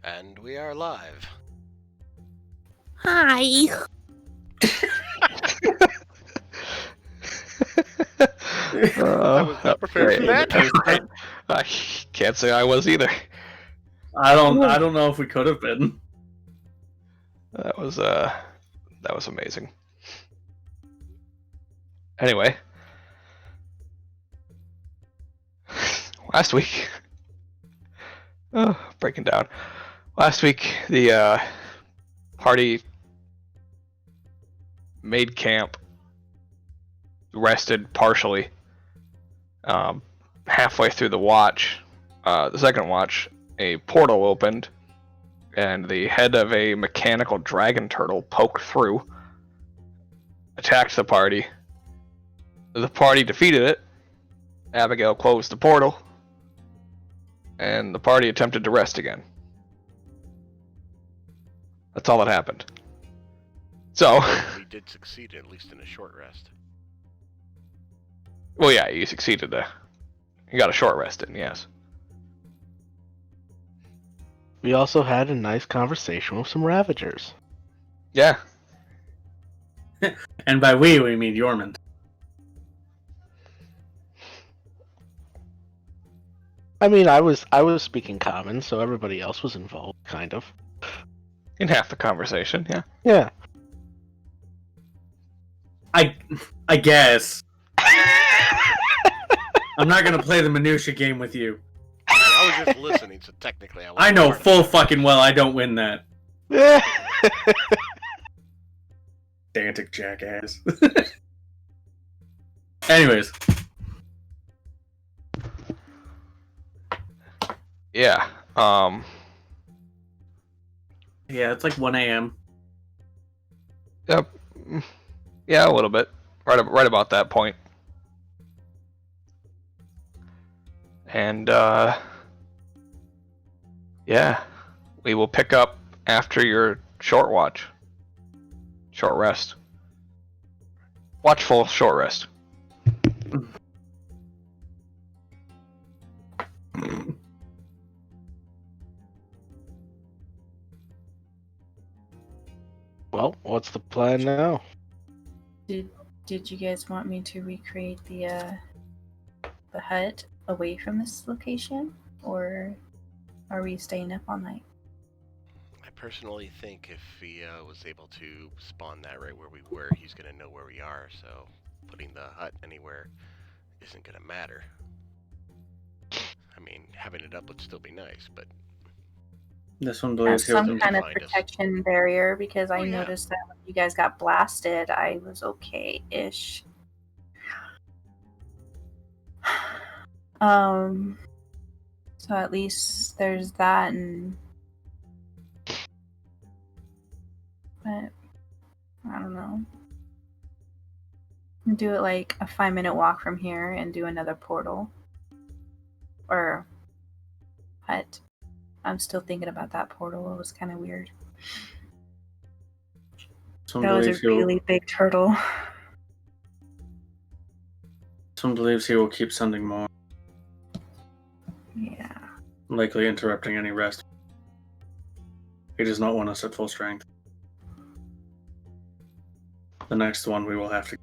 And we are live. Hi. I was not prepared for that. I can't say I was either. I don't know if we could have been. That was amazing. Anyway, last week, breaking down. Last week, the party made camp, rested partially. Halfway through the second watch, a portal opened, and the head of a mechanical dragon turtle poked through, attacked the party. The party defeated it. Abigail closed the portal, and the party attempted to rest again. That's all that happened. So We did succeed, at least in a short rest. well, yeah, you succeeded. You got a short rest in, yes. We also had a nice conversation with some Ravagers. Yeah. And by we mean Yormond. I mean, I was speaking common, so everybody else was involved, kind of. In half the conversation, yeah. Yeah. I guess. I'm not gonna play the minutia game with you. I was just listening, so technically I was. I know full fucking well I don't win that. Pedantic jackass. Anyways. Yeah. Yeah, it's like 1 a.m. Yep. Yeah, a little bit. Right about that point. And yeah, we will pick up after your short watch. Short rest. Watchful short rest. Well, what's the plan now? Did you guys want me to recreate the hut away from this location, or are we staying up all night? I personally think if he was able to spawn that right where we were, he's going to know where we are, so putting the hut anywhere isn't going to matter. I mean, having it up would still be nice, but... This one Have believes he some was kind of find us. protection barrier, because I Oh, yeah. noticed that when you guys got blasted, I was okay-ish. So at least there's that, but I don't know. Do it like a 5-minute walk from here and do another portal or hut. I'm still thinking about that portal. It was kind of weird. Some That was a believes he will- really big turtle. Some believes he will keep sending more, Yeah. likely interrupting any rest. He does not want us at full strength. The next one we will have to...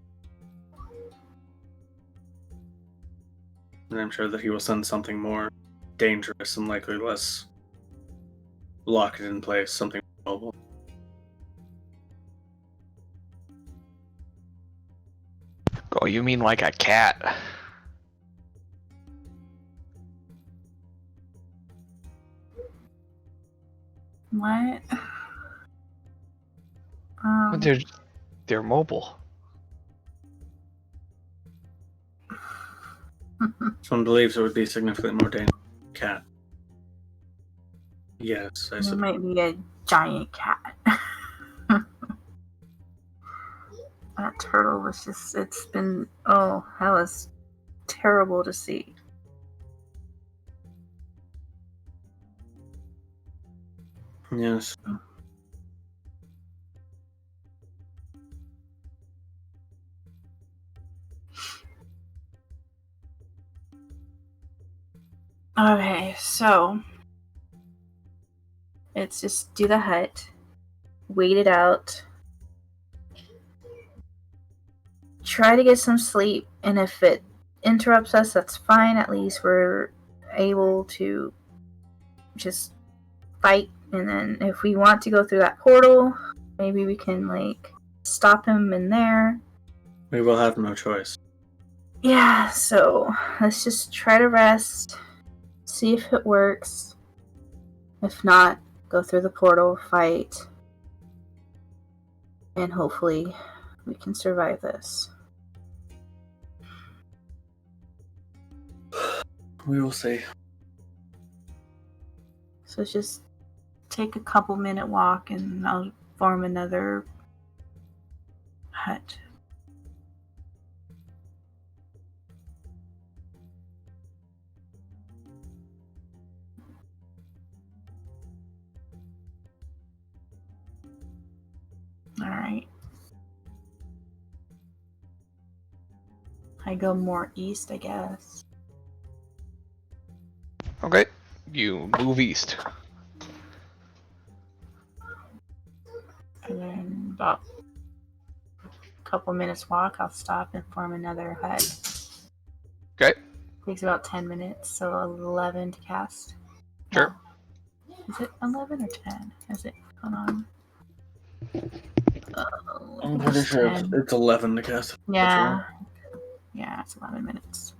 And I'm sure that he will send something more dangerous and likely less locked in place, something mobile. Oh, you mean like a cat? What? They're mobile. Some believes it would be significantly more dangerous than a cat. Yes, I It suppose. might be a giant cat. That turtle was just, it's been, oh, that was terrible to see. Yes. Okay, so it's just do the hut, wait it out, try to get some sleep, and if it interrupts us, that's fine. At least we're able to just fight. And then if we want to go through that portal, maybe we can like stop him in there. We will have no choice. Yeah, so let's just try to rest, see if it works. If not, go through the portal, fight, and hopefully we can survive this. We will see. So let's just take a couple minute walk and I'll form another hut. Alright. I go more east, I guess. Okay, you move east. And then about a couple minutes walk, I'll stop and form another hut. Okay. Takes about 10 minutes, so 11 to cast. Sure. No. Is it 11 or 10? Is it? Hold on. I'm pretty sure 10. it's 11 to cast. Yeah. Yeah, it's 11 minutes.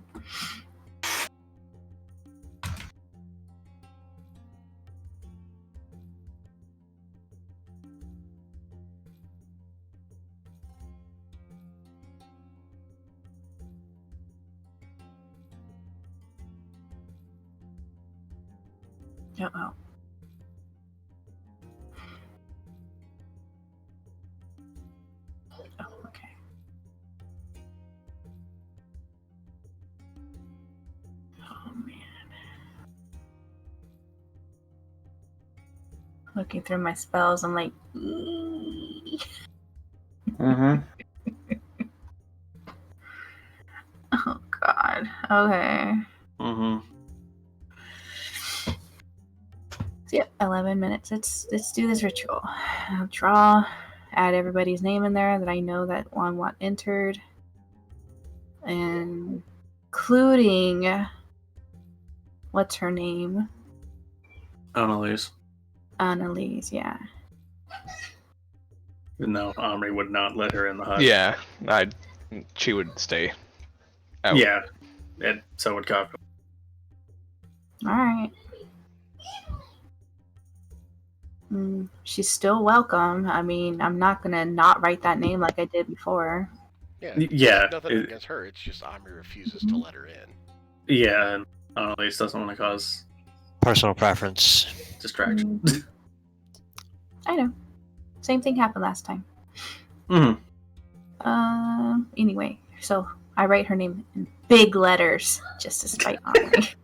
Oh. Oh, okay. Oh, man. Looking through my spells, I'm like, Mm-hmm. oh, God. Okay. Mm-hmm. So, yep, 11 minutes. Let's do this ritual. I'll draw, add everybody's name in there that I know that one entered, and including what's her name? Annalise. Annalise, yeah. No, Omri would not let her in the hut. Yeah, she would stay out. Yeah, and so would Kafka. All right. She's still welcome. I mean, I'm not gonna not write that name like I did before. Yeah. Yeah, Nothing against her. It's just Omri refuses to let her in. Yeah, and Annalise doesn't want to cause Personal preference. distraction. I know. Same thing happened last time. Mm-hmm. Anyway, so I write her name in big letters just to spite Omri.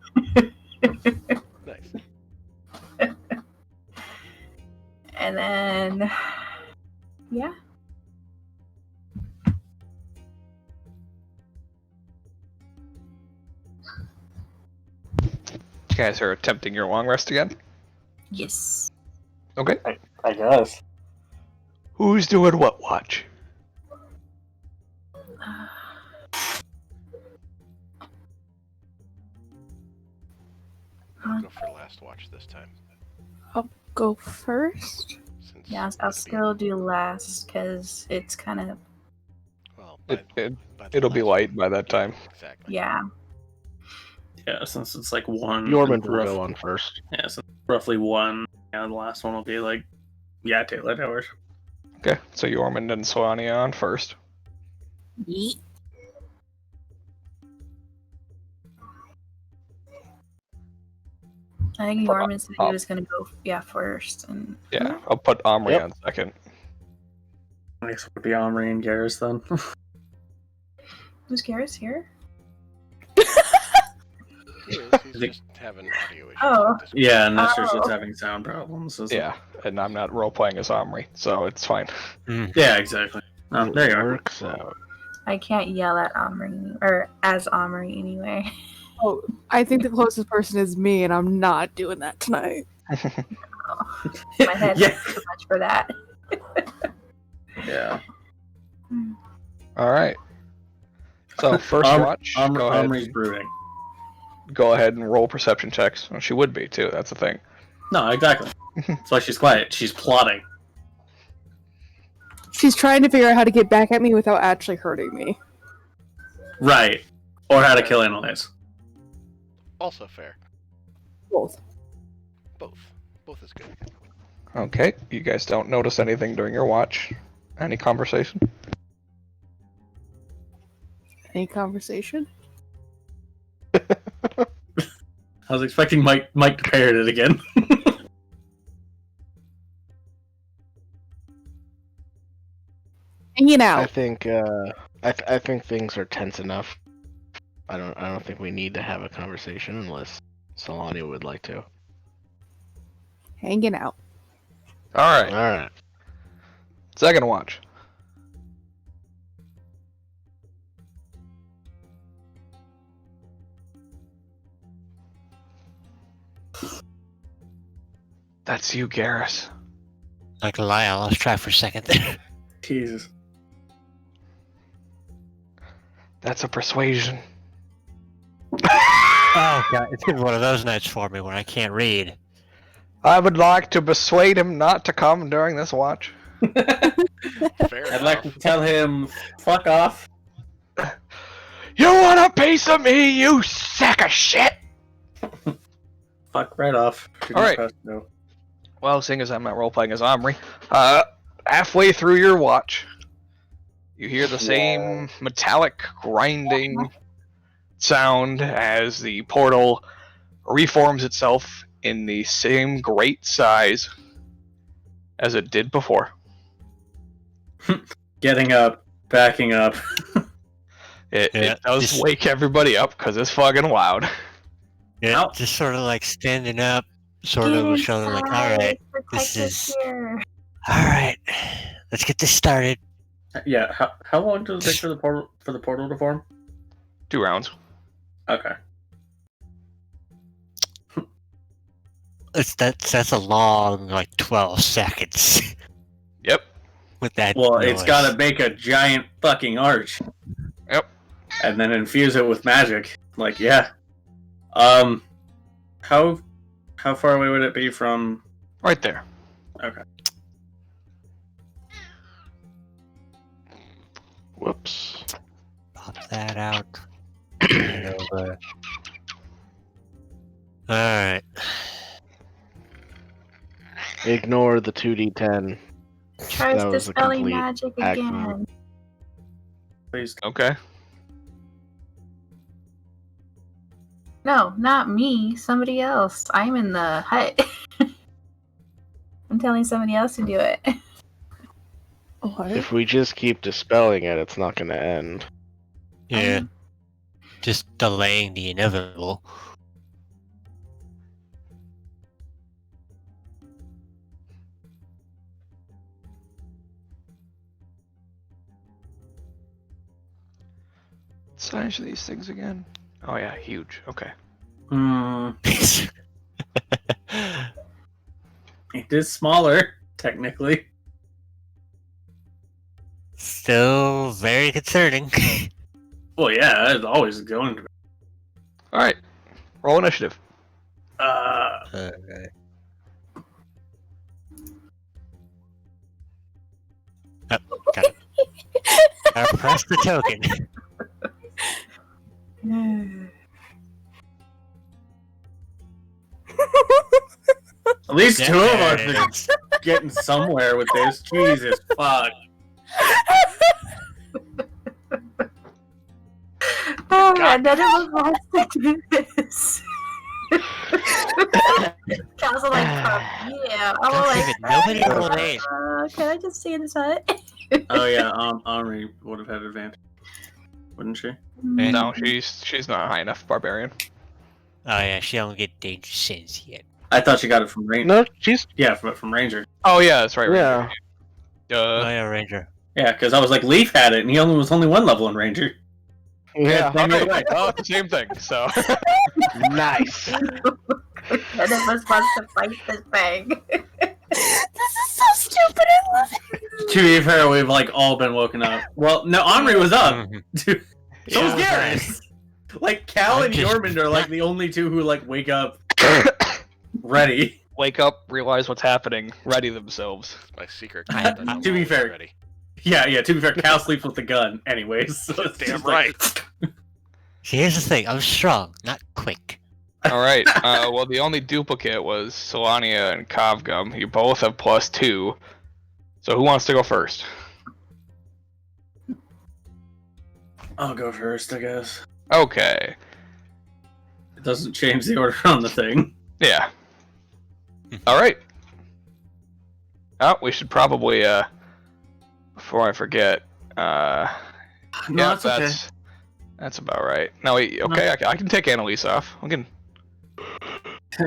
Nice. And then, yeah. You guys are attempting your long rest again? Yes. Okay. I guess. Who's doing what watch? I'll go for last watch this time. Go first. Since Yeah, I'll it'll be- still do last because it's kind of, Well, It'll by the be last- light by that time. Exactly. yeah. Yeah, since it's like one. Yorman will rough- go on first. Yeah, so roughly one. Yeah, the last one will be like, yeah, daylight hours. Okay, so Yormund and Soania on first. Yeet. I think Norman said he I'll- was going to go, first. And Yeah, I'll put Omri Yep. on second. I guess it would be Omri and Garrus then. Was Garrus here? He is. He's just having audio issues. Oh. at this point. Yeah, and Nestor's Oh. just having sound problems. So Yeah, and I'm not role playing as Omri, so it's fine. Yeah, exactly. Oh, there you are. Works out. I can't yell at Omri or as Omri anyway. Oh, I think the closest person is me, and I'm not doing that tonight. My head Yeah. is too much for that. Yeah. All right. So first watch. Go ahead. Omri's brooding. Go ahead and roll perception checks. Well, she would be too. That's the thing. No, exactly. That's why she's quiet. She's plotting. She's trying to figure out how to get back at me without actually hurting me. Right. Or how to kill Annalise. Also fair. Both. Both. Both is good. Okay. You guys don't notice anything during your watch. Any conversation? Any conversation? I was expecting Mike to parrot it again. Hanging I out. think I think things are tense enough. I don't think we need to have a conversation unless Solani would like to. Hanging out. All right. All right. Second watch. That's you, Garrus. Not gonna lie, I lost track for a second there. Jesus. That's a persuasion. Oh god, it's been one of those nights for me when I can't read. I would like to persuade him not to come during this watch. Fair I'd like to enough. tell him, fuck off. You want a piece of me, you sack of shit? Fuck right off. All right. No. Well, seeing as I'm not role-playing as Omri, halfway through your watch, you hear the same metallic grinding sound as the portal reforms itself in the same great size as it did before. Getting up, backing up. It Yeah, does just- wake everybody up because it's fucking loud. Yeah, Ow. just sort of like standing up, sort of showing like, alright, this is- alright, let's get this started. Yeah, how long does it take for the portal to form? 2 rounds. Okay. That's a long, like 12 seconds Yep. with that Well, noise. it's gotta make a giant fucking arch. Yep. And then infuse it with magic. Like, yeah. How far away would it be from? Right there. Okay. Whoops. Pop that out. Right over. Alright. Ignore the 2d10. Tries That was a dispelling complete magic accident. again. Please. Okay. No, not me. Somebody else. I'm in the hut. I'm telling somebody else to do it. What? If we just keep dispelling it, it's not going to end. Yeah. Just delaying the inevitable. What size are these things again? Oh yeah, huge. Okay. It is smaller, technically. Still very concerning. Well, yeah, it's always going to be. All right. Roll initiative. Okay. Oh, got it. I pressed the token. At least two of us There it are is. getting somewhere with this. Jesus fuck. Oh man, none of us wants to do this. Cal's like, yeah. I'm God like, damn it, nobody rolled eight. can I just stay in this hut? Oh yeah, Omri would have had advantage, wouldn't she? No, she's not high enough barbarian. Oh yeah, she don't get danger sense yet. I thought she got it from Ranger. No, she's... Yeah, from Ranger. Oh yeah, that's right. Yeah. Oh yeah, Ranger. Yeah, because I was like, Leaf had it, and he was only one level in Ranger. Yeah. Same Okay, way. well, it's the same thing. So Nice. None of us wants to fight this thing. This is so stupid. I love it. To be fair, we've like all been woken up. Well, no, Omri was up. Dude, so was Yeah. Garrus. Like Cal I'm and just- Yormond are like the only two who like wake up ready. wake up, realize what's happening, ready themselves. My secret. I- content, I'm to be always fair. ready. Yeah. To be fair, Cal sleeps with the gun, anyways. So it's Damn just like- right. See, here's the thing. I'm strong, not quick. All right. Well, the only duplicate was Solania and Kavgum. You both have +2. So who wants to go first? I'll go first, I guess. Okay. It doesn't change the order on the thing. Yeah. All right. Oh, we should probably before I forget. No, Yeah, it's okay. that's about right. No, wait. Okay, I can take Annalise off. We can.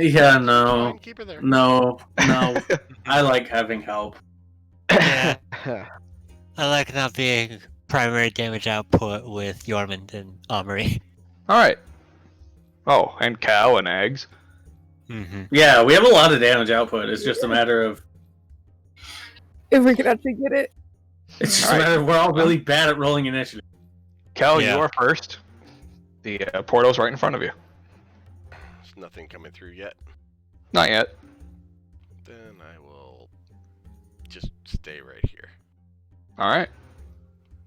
Yeah, no. Fine, keep her there. No. I like having help. Yeah. I like not being primary damage output with Yormond and Omri. All right. Oh, and Cow and Eggs. Mm-hmm. Yeah, we have a lot of damage output. It's just a matter of If we can actually get it. it's just Alright. a matter of we're all really bad at rolling initiative. Cal, Yeah. you are first. The portal's right in front of you. There's nothing coming through yet. Not yet. Then I will just stay right here. All right.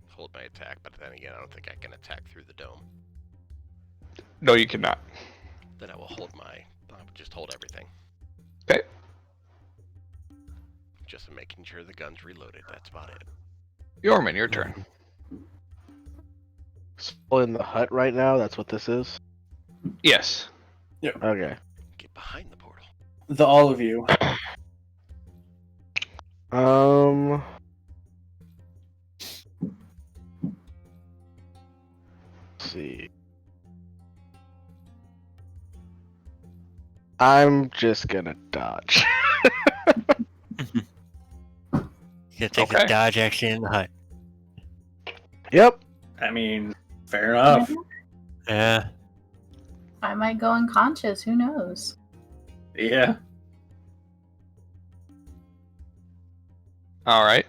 Hold my attack, but then again, I don't think I can attack through the dome. No, you cannot. Then I will hold my. I will just hold everything. Okay. Just making sure the gun's reloaded. That's about it. Yorman, your turn. Still in the hut right now. That's what this is. Yes. Okay. Get behind the portal. The all of you. Let's see. I'm just gonna dodge. You gotta take Okay. the dodge action in the hut. Yep. I mean, fair enough. Yeah. I might go unconscious. Who knows? Yeah. All right.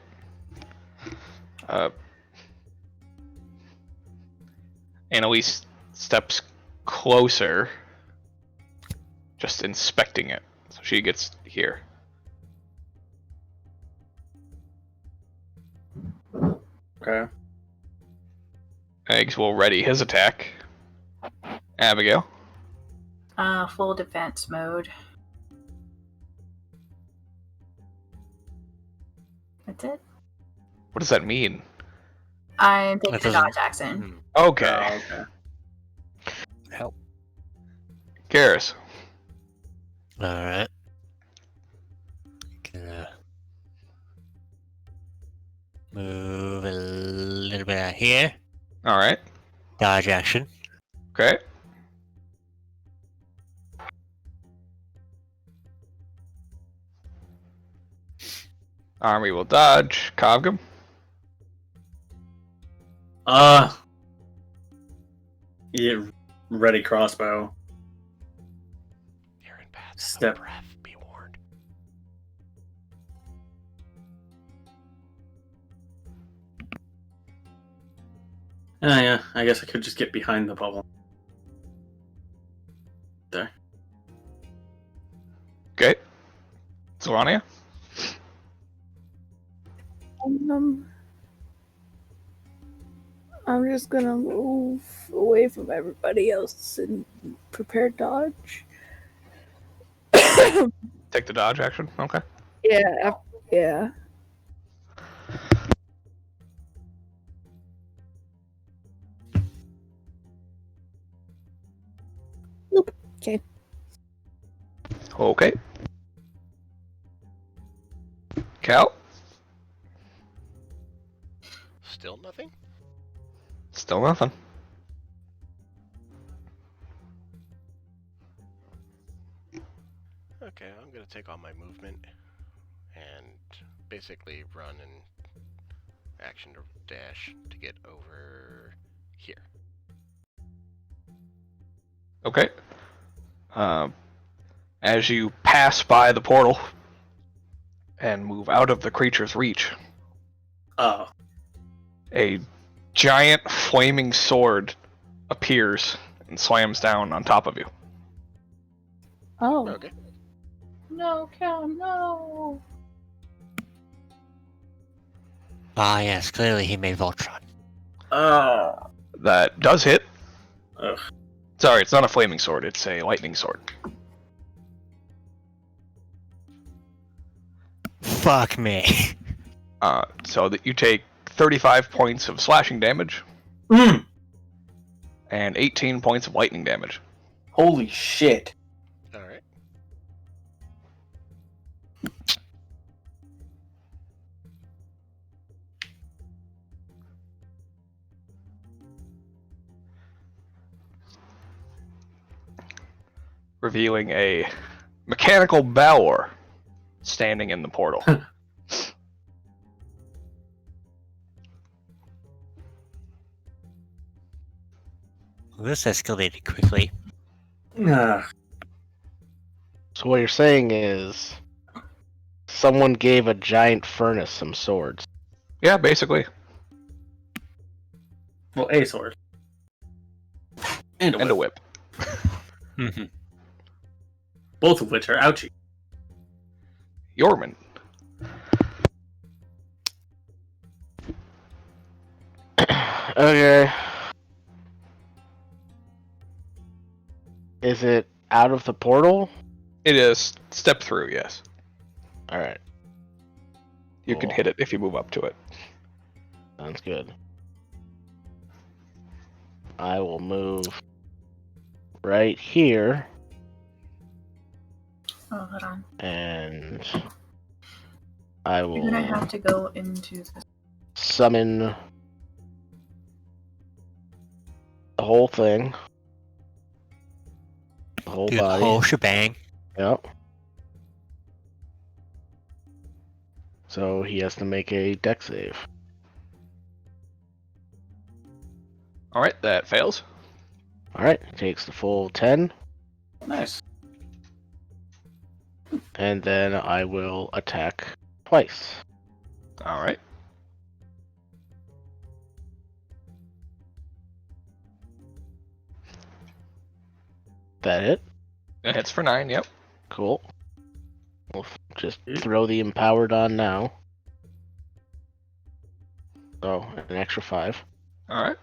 Annalise steps closer, just inspecting it. So she gets here. Okay. Eggs will ready his attack. Abigail. Full defense mode. That's it. What does that mean? I'm taking That the doesn't- dodge action. Okay. Oh, okay. Help. Garrus. Alright. Gonna move a little bit out here. All right. Dodge action. Okay. Army will dodge. Kavgum. Yeah, ready crossbow. Aaron Path. Step. Breath. Be warned. Yeah, I guess I could just get behind the bubble. There. Okay. Solania. I'm just gonna move away from everybody else and prepare dodge. Take the dodge action. Okay. Yeah, yeah. Nope. Okay. Okay. Cal. Still nothing? Still nothing. Okay, I'm gonna take all my movement and basically run and action to dash to get over here. Okay. As you pass by the portal and move out of the creature's reach, Oh. a giant flaming sword appears and slams down on top of you. Oh. Okay. No, Cal, no. Ah, yes, clearly he made Voltron. Oh. That does hit. Ugh. Sorry, it's not a flaming sword, it's a lightning sword. Fuck me. So that you take 35 points of slashing damage Mm. and 18 points of lightning damage. Holy shit. All right. Revealing a mechanical Balor standing in the portal. Well, this escalated quickly. Ugh. So what you're saying is, someone gave a giant furnace some swords. Yeah, basically. Well, a sword. And And a whip. Both of which are ouchie. Yorman. Okay. Is it out of the portal? It is step through, yes. Alright, You can Cool. hit it if you move up to it. sounds good. I will move right here Oh, hold on. and I You're will gonna have to go into this. summon the whole thing. The whole Do the body. whole shebang. Yep. So he has to make a dex save. Alright, that fails. Alright, takes the full 10, Nice. and then I will attack twice. Alright. That hit? It hits for 9, yep. Cool. We'll just throw the empowered on now. So an extra 5. Alright.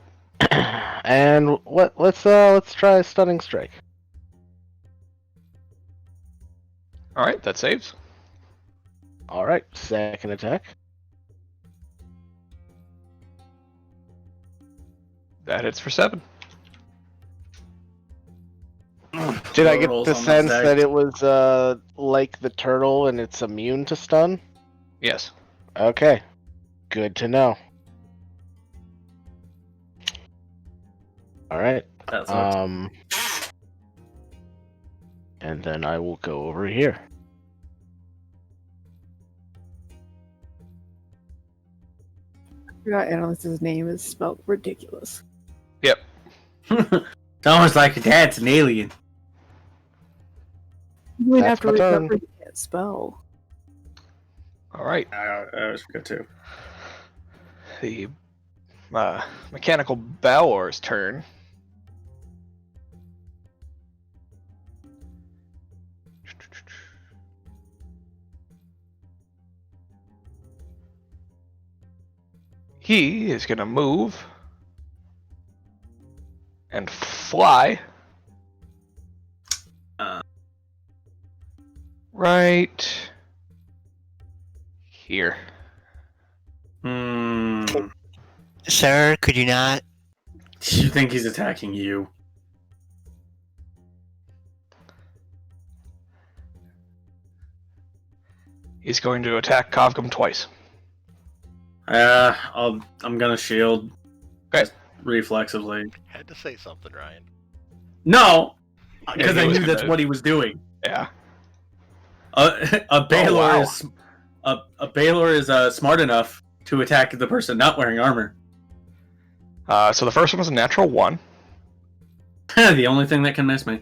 And let's try a stunning strike. Alright, that saves. Alright, second attack. That hits for 7. Did I get Rolls the on sense deck. that it was like the turtle and it's immune to stun? Yes. Okay. Good to know. Alright. That sucks. And then I will go over here. I forgot Annalise's name is spelled ridiculous. Yep. It's almost like your dad's an alien. You would That's have to my turn. remember you can't spell. Alright. I was good too. The mechanical Balor's turn. He is going to move and fly Uh. right here. Hmm. Sir, could you not? Do you think he's attacking you? He's going to attack Kovgum twice. I'm gonna shield. Okay. Just reflexively. Had to say something, Ryan. No, because he I was knew that's gonna- what he was doing. Yeah. A Baylor wow. is a Baylor is smart enough to attack the person not wearing armor. So the first one was a natural 1. The only thing that can miss me.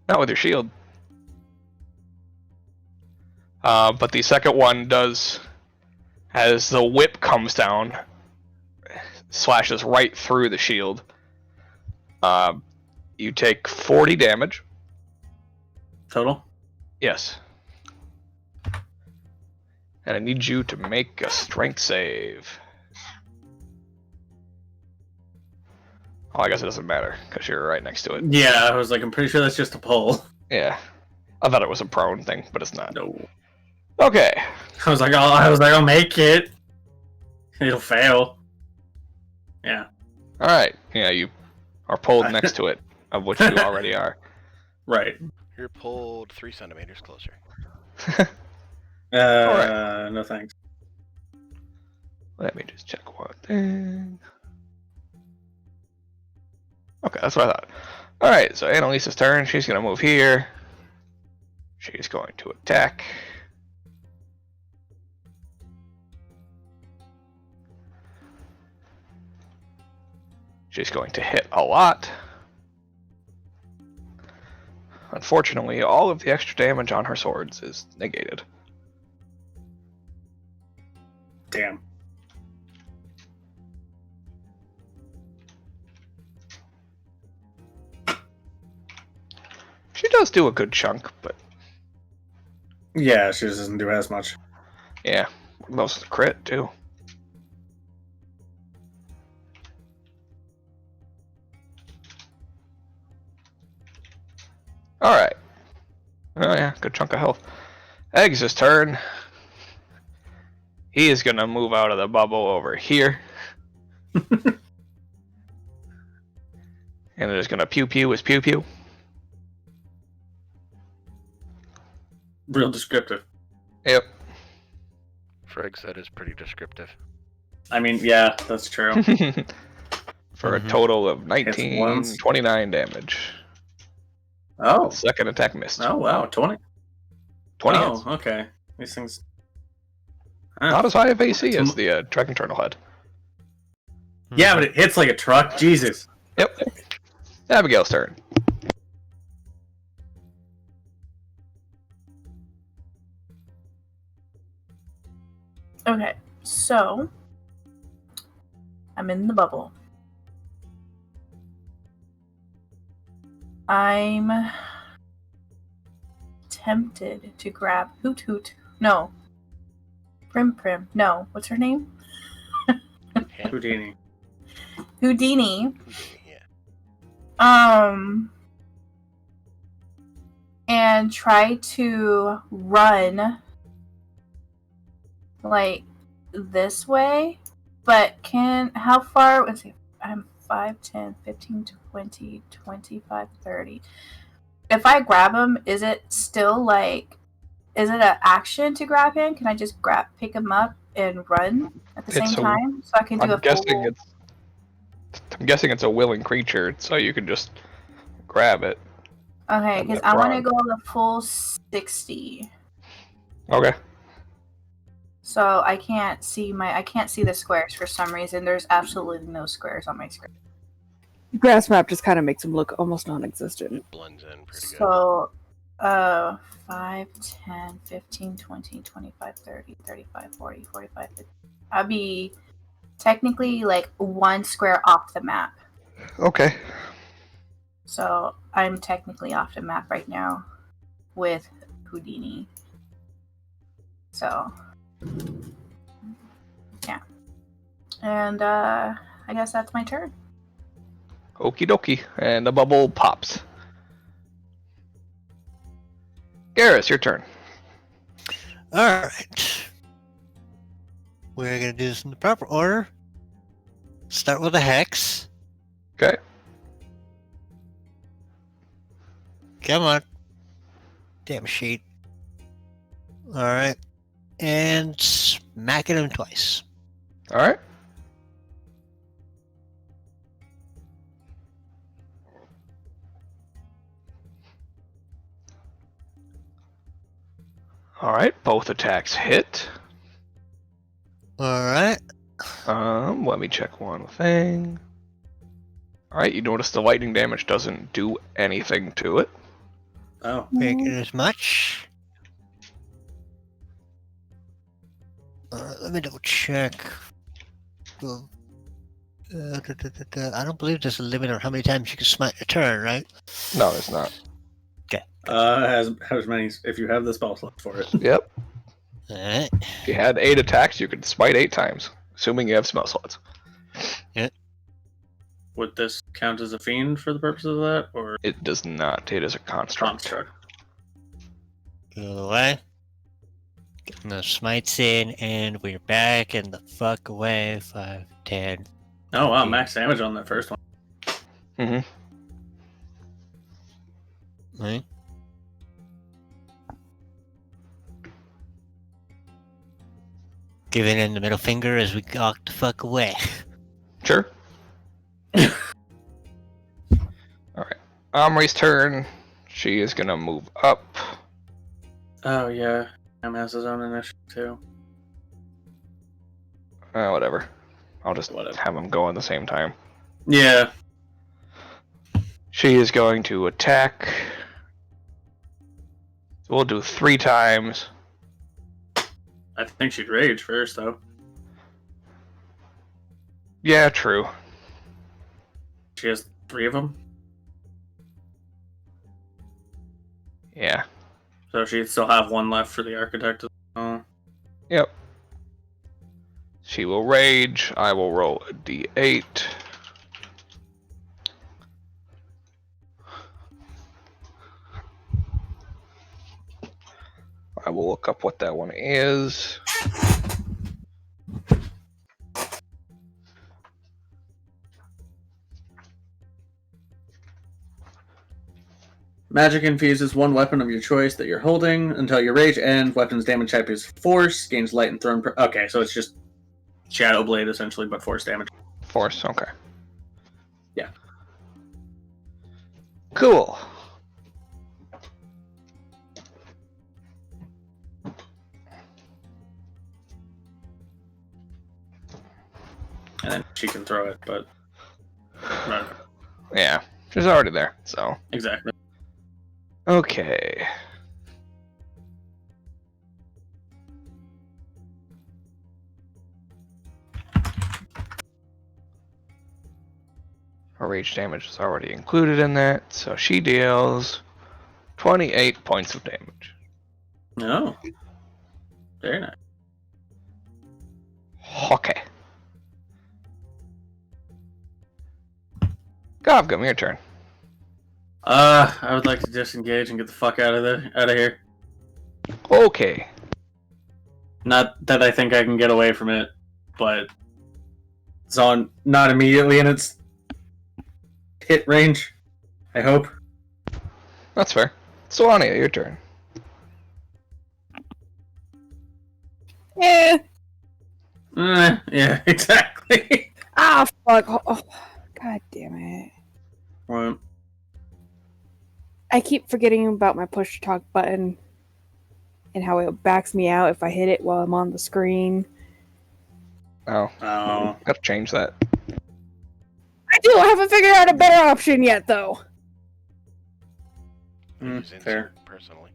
Not with your shield. But the second one does, as the whip comes down, slashes right through the shield. You take 40 damage. Total? Yes. And I need you to make a strength save. Oh, I guess it doesn't matter, because you're right next to it. Yeah, I was like, I'm pretty sure that's just a pull. Yeah. I thought it was a prone thing, but it's not. No. Okay. I was like, I'll make it. It'll fail. Yeah. Alright. Yeah, you are pulled next to it, of which you already are. Right. You're pulled 3 centimeters closer. Alright. No thanks. Let me just check one thing. Okay, that's what I thought. Alright, so Annalisa's turn. She's going to move here. She's going to attack. She's going to hit a lot. Unfortunately, all of the extra damage on her swords is negated. Damn. She does do a good chunk, but Yeah, she just doesn't do as much. yeah, most of the crit too. Alright. Oh yeah, good chunk of health. Eggs' turn. He is gonna move out of the bubble over here. And they're just gonna pew pew his pew pew. Real descriptive. Yep. Frig, that is pretty descriptive. I mean, yeah, that's true. For a total of Hits once. 29 damage. Oh. Second attack missed. Oh, wow. 20? 20 Oh, hits. okay. These things... Not as high of AC as the Dragon Turtle had. Yeah, but it hits like a truck. Jesus. Yep. Abigail's turn. Okay, so I'm in the bubble. I'm tempted to grab Hoot Hoot. No. Prim Prim. No. What's her name? Houdini. Houdini. Yeah. And try to run like this way, but how far, let's see, I'm 5, 10, 15, 20, 25, 30. If I grab him, is it still like, is it an action to grab him? Can I just pick him up and run at the same time? So I can do I'm guessing it's a willing creature, so you can just grab it. Okay, because I want to go the full 60. Okay. So I can't see the squares for some reason. There's absolutely no squares on my screen. Grass map just kind of makes them look almost non-existent. Blends in pretty good. So, 5, 10, 15, 20, 25, 30, 35, 40, 45, 50. I'll be technically like 1 square off the map. Okay. So I'm technically off the map right now with Houdini. So, yeah. And I guess that's my turn. Okie dokie. And the bubble pops. Garrus, your turn. Alright. We're going to do this in the proper order. Start with a hex. Okay. Come on. Damn sheet. Alright. And smack at him twice. Alright. Alright, both attacks hit. Alright. Let me check one thing. Alright, you notice the lightning damage doesn't do anything to it. Oh. Make it as much. Let me double check. Well, I don't believe there's a limit on how many times you can smite a turn, right? No, it's not. As many if you have the spell slot for it. Yep. Alright. If you had 8 attacks, you could smite 8 times, assuming you have spell slots. Would this count as a fiend for the purposes of that, or It does not. It is a construct. construct? Out of the way. Getting those smites in, and we're back and the fuck away. 5, 10. Oh wow, max damage on that first one. Mm-hmm. Right? Giving in the middle finger as we gawk the fuck away. Sure. Alright. Omri's turn. She is gonna move up. Oh yeah, Cam has his own initiative too. Whatever. I'll just Whatever. have them go at the same time. Yeah. She is going to attack. We'll do 3 times. I think she'd rage first though. Yeah, true. She has 3 of them, Yeah. so she'd still have 1 left for the architect. Oh. Yep. She will rage. I will roll a d8. I will look up what that one is. Magic infuses 1 weapon of your choice that you're holding until your rage ends. Weapons damage type is force. Gains light and thrown. Okay, so it's just Shadow Blade essentially, but force damage. Force, okay. Yeah. Cool. And then she can throw it, but no, Yeah, she's already there, so. exactly. Okay. Her rage damage is already included in that, so she deals 28 points of damage. No. Very nice. Okay. Gob, give me your turn. I would like to disengage and get the fuck out of here. Okay. Not that I think I can get away from it, but it's on not immediately in its hit range. I hope. That's fair. Solania, your turn. Eh. Yeah, exactly. Ah, fuck. Oh, God damn it. Right. I keep forgetting about my push to talk button and how it backs me out if I hit it while I'm on the screen. Oh. Oh. Gotta change that. I still haven't figured out a better option yet, though. Use Fair. insert, personally.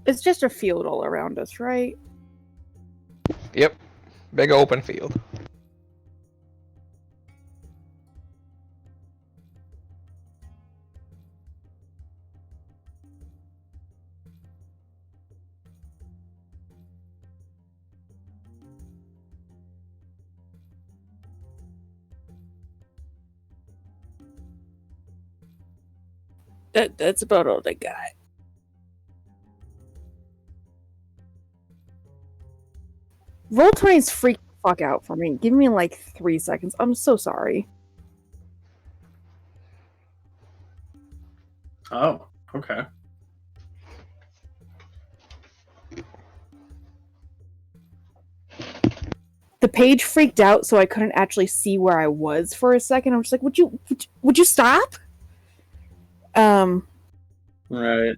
It's just a field all around us, right? Yep. Big open field. That's about all I got. Roll 20's freak the fuck out for me. Give me like 3 seconds. I'm so sorry. Oh, okay. the page freaked out, so I couldn't actually see where I was for a second. I was just like, would you stop? Right.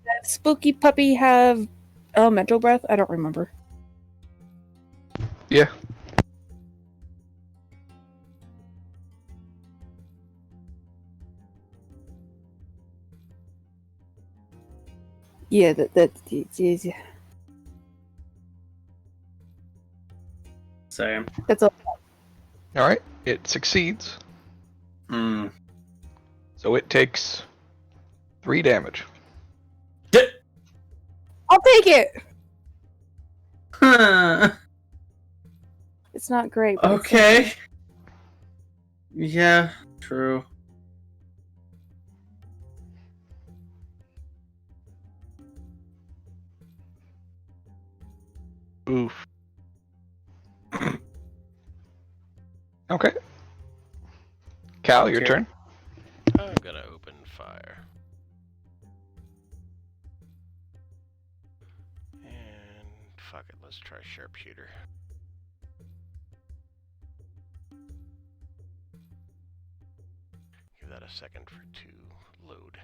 Does Spooky Puppy have elemental breath? I don't remember. Yeah. Yeah, yeah. Same. That's all. All right. It succeeds. Mm. So it takes 3 damage. I'll take it. Huh. It's not great. But Okay. Yeah, true. Oof. Okay. Cal, your Okay. turn. I'm gonna open fire. And fuck it, let's try sharpshooter. Give that a second for it to load.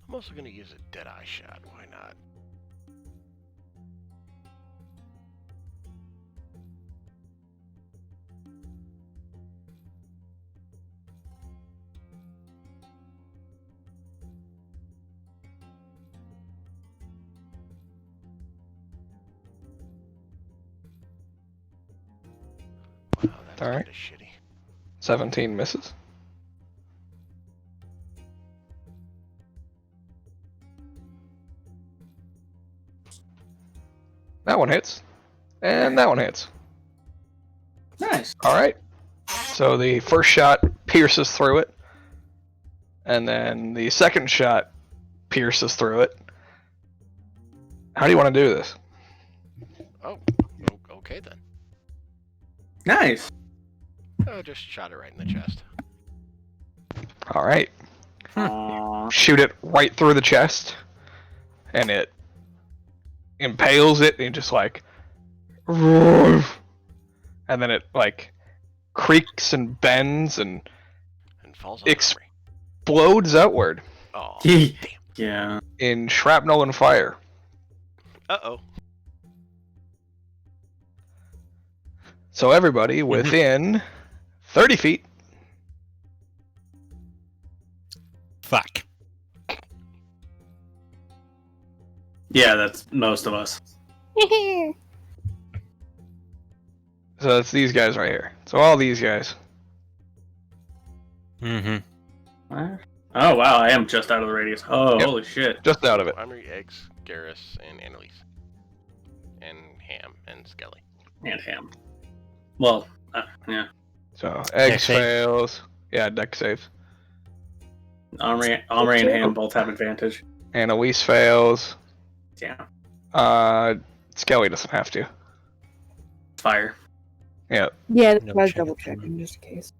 I'm also gonna use a deadeye shot, why not? Wow, that's All right. kinda shitty. 17 misses. That one hits. And that one hits. Nice. All right. So the first shot pierces through it. And then the second shot pierces through it. How do you want to do this? Oh, okay then. Nice. Oh, just shot it right in the chest. All right. Aw. Shoot it right through the chest. And it impales it and just like... And then it like creaks and bends and And falls on Ex- memory. explodes outward Oh, Yeah. damn. Yeah. in shrapnel and fire. Uh-oh. So everybody within 30 feet. Fuck. Yeah, that's most of us. So it's these guys right here. So all these guys. Mm-hmm. Oh wow, I am just out of the radius. Oh, Yep. holy shit. Just out of it. Primary eggs, Garrus, and Annalise. And Ham and Skelly. And Ham. Well, yeah. So eggs save. fails. Yeah, deck saves. Omri and Ham both have advantage. Annalise fails. Yeah. Skelly doesn't have to. Fire. Yeah. Yeah, that's No why I was chance. double checking just in case.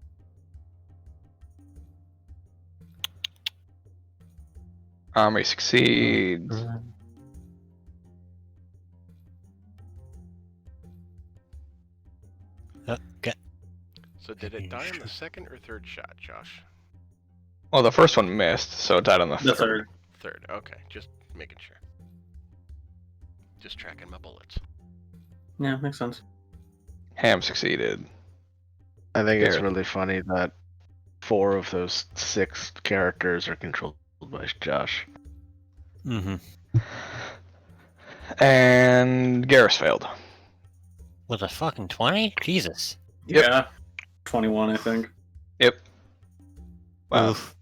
Army succeeds. Okay. So did it die on the second or third shot, Josh? Well, the first one missed, so it died on the The third. third. Third, okay. Just making sure. Just tracking my bullets. Yeah, makes sense. Ham succeeded. I think it's Garrett. really funny that 4 of those 6 characters are controlled by Josh. Mm-hmm. And Garrus failed. With a fucking 20? Jesus. Yep. Yeah. 21, I think. Well, Oof.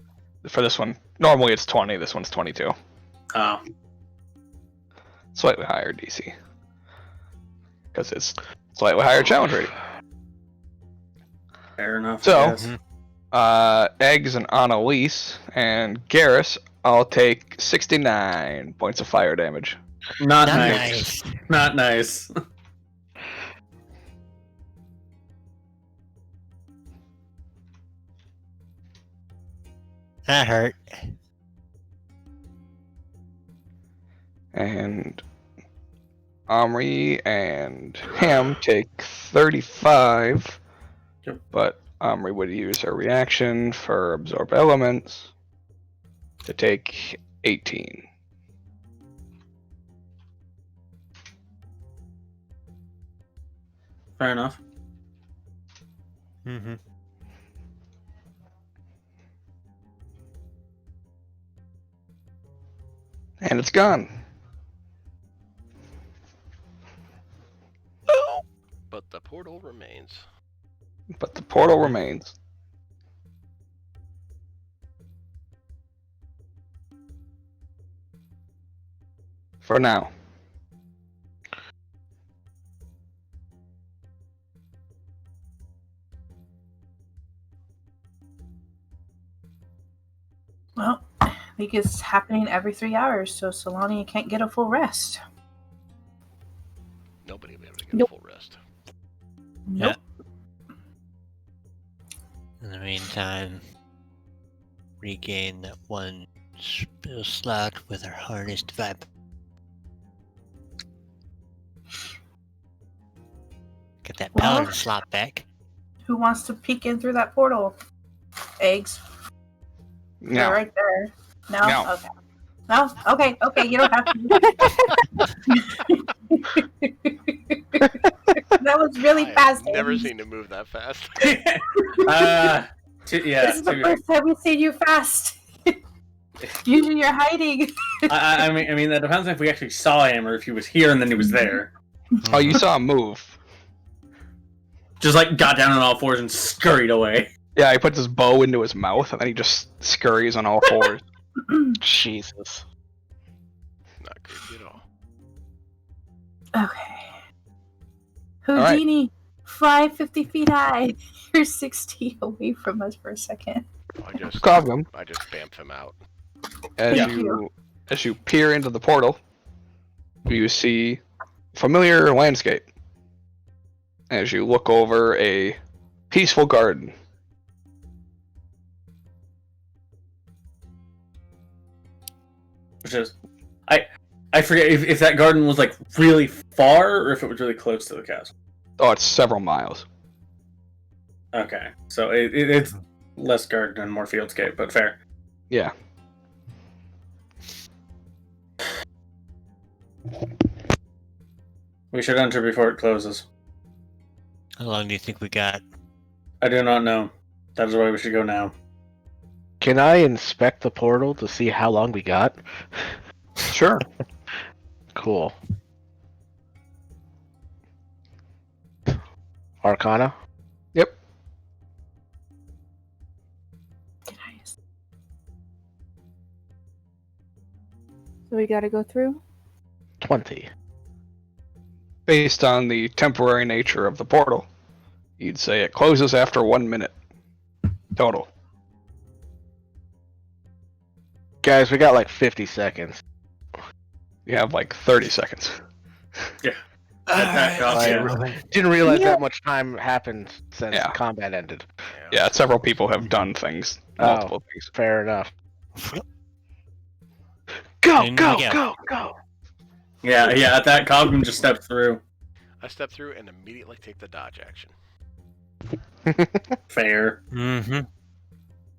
for this one, normally it's 20. This one's 22. Oh. Slightly higher DC. Because it's slightly higher challenge rating. Fair enough. So- I guess. Eggs and Annalise and Garrus all take 69 points of fire damage. Not Not nice. Not nice. That hurt. And Omri and Ham take 35. Yep. But Omri would use a reaction for absorb elements to take 18. Fair enough. Mm-hmm. And it's gone. But the portal remains. But the portal remains. For now. Well, I think it's happening every 3 hours, so Solania can't get a full rest. Nobody will be able to get Nope. a full rest. Nope. In the meantime, regain that one spell slot with our hardest vibe. Get that Well- paladin slot back. Who wants to peek in through that portal? Eggs. They're No. right there. No? No. Okay. No? Okay, okay, you don't have to. That was really I fast. have never Eggs. seen him move that fast. Yeah. This is the first time we've seen you fast. Usually you're hiding. I mean, that depends on if we actually saw him or if he was here and then he was there. Oh, you saw him move. Just like got down on all fours and scurried away. Yeah, he puts his bow into his mouth and then he just scurries on all fours. Jesus. Not creepy at all. Okay. right. Houdini, fly 50 feet high. You're 60 away from us for a second. I just Cogum, bamf him out. as Thank you peer into the portal, you see familiar landscape. As you look over a peaceful garden. Which is, I forget if that garden was like really far or if it was really close to the castle. Oh, it's several miles. Okay, so it's less garden and more fieldscape, but fair. Yeah. We should enter before it closes. How long do you think we got? I do not know. That is why we should go now. Can I inspect the portal to see how long we got? Sure. Cool. Arcana? Yep. So we gotta go through? 20. Based on the temporary nature of the portal, you'd say it closes after 1 minute. Total. Guys, we got like 50 seconds. You have like 30 seconds. Didn't realize that much time happened since Yeah. combat ended. Yeah, several people have done things. Multiple things. Fair enough. Go, In go, we go. go, go! Yeah, at that Cogum just stepped through. I step through and immediately take the dodge action. Fair. Mm-hmm.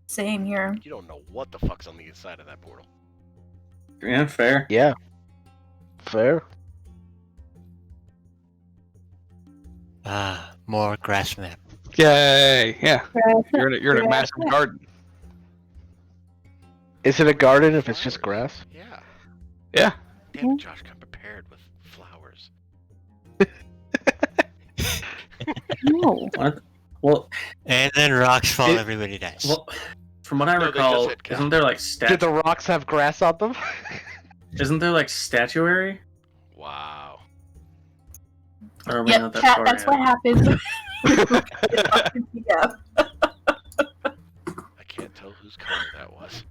Same here. You don't know what the fuck's on the inside of that portal. Yeah, fair. Yeah. Fair. Ah, more grass map. Yay! Yeah, you're in a massive garden. Is it a garden if it's just grass? Yeah. Yeah. Damn it, Josh, come prepared with flowers. No. What? Well, And then rocks fall, It- everybody dies. well, from what I No, they recall, just hit Cal. isn't there like Did the rocks have grass on them? isn't there like statuary? Wow. Or are we Yep, not that chat, far that's yet? what happens. Yeah. I can't tell whose color that was.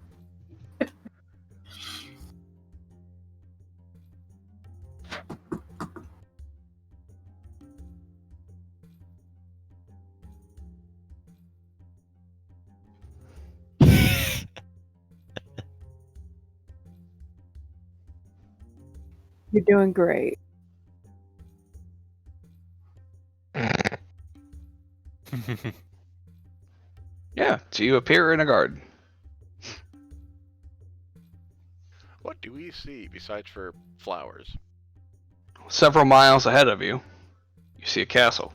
You're doing great. Yeah, so you appear in a garden. What do we see besides for flowers? Several miles ahead of you, you see a castle.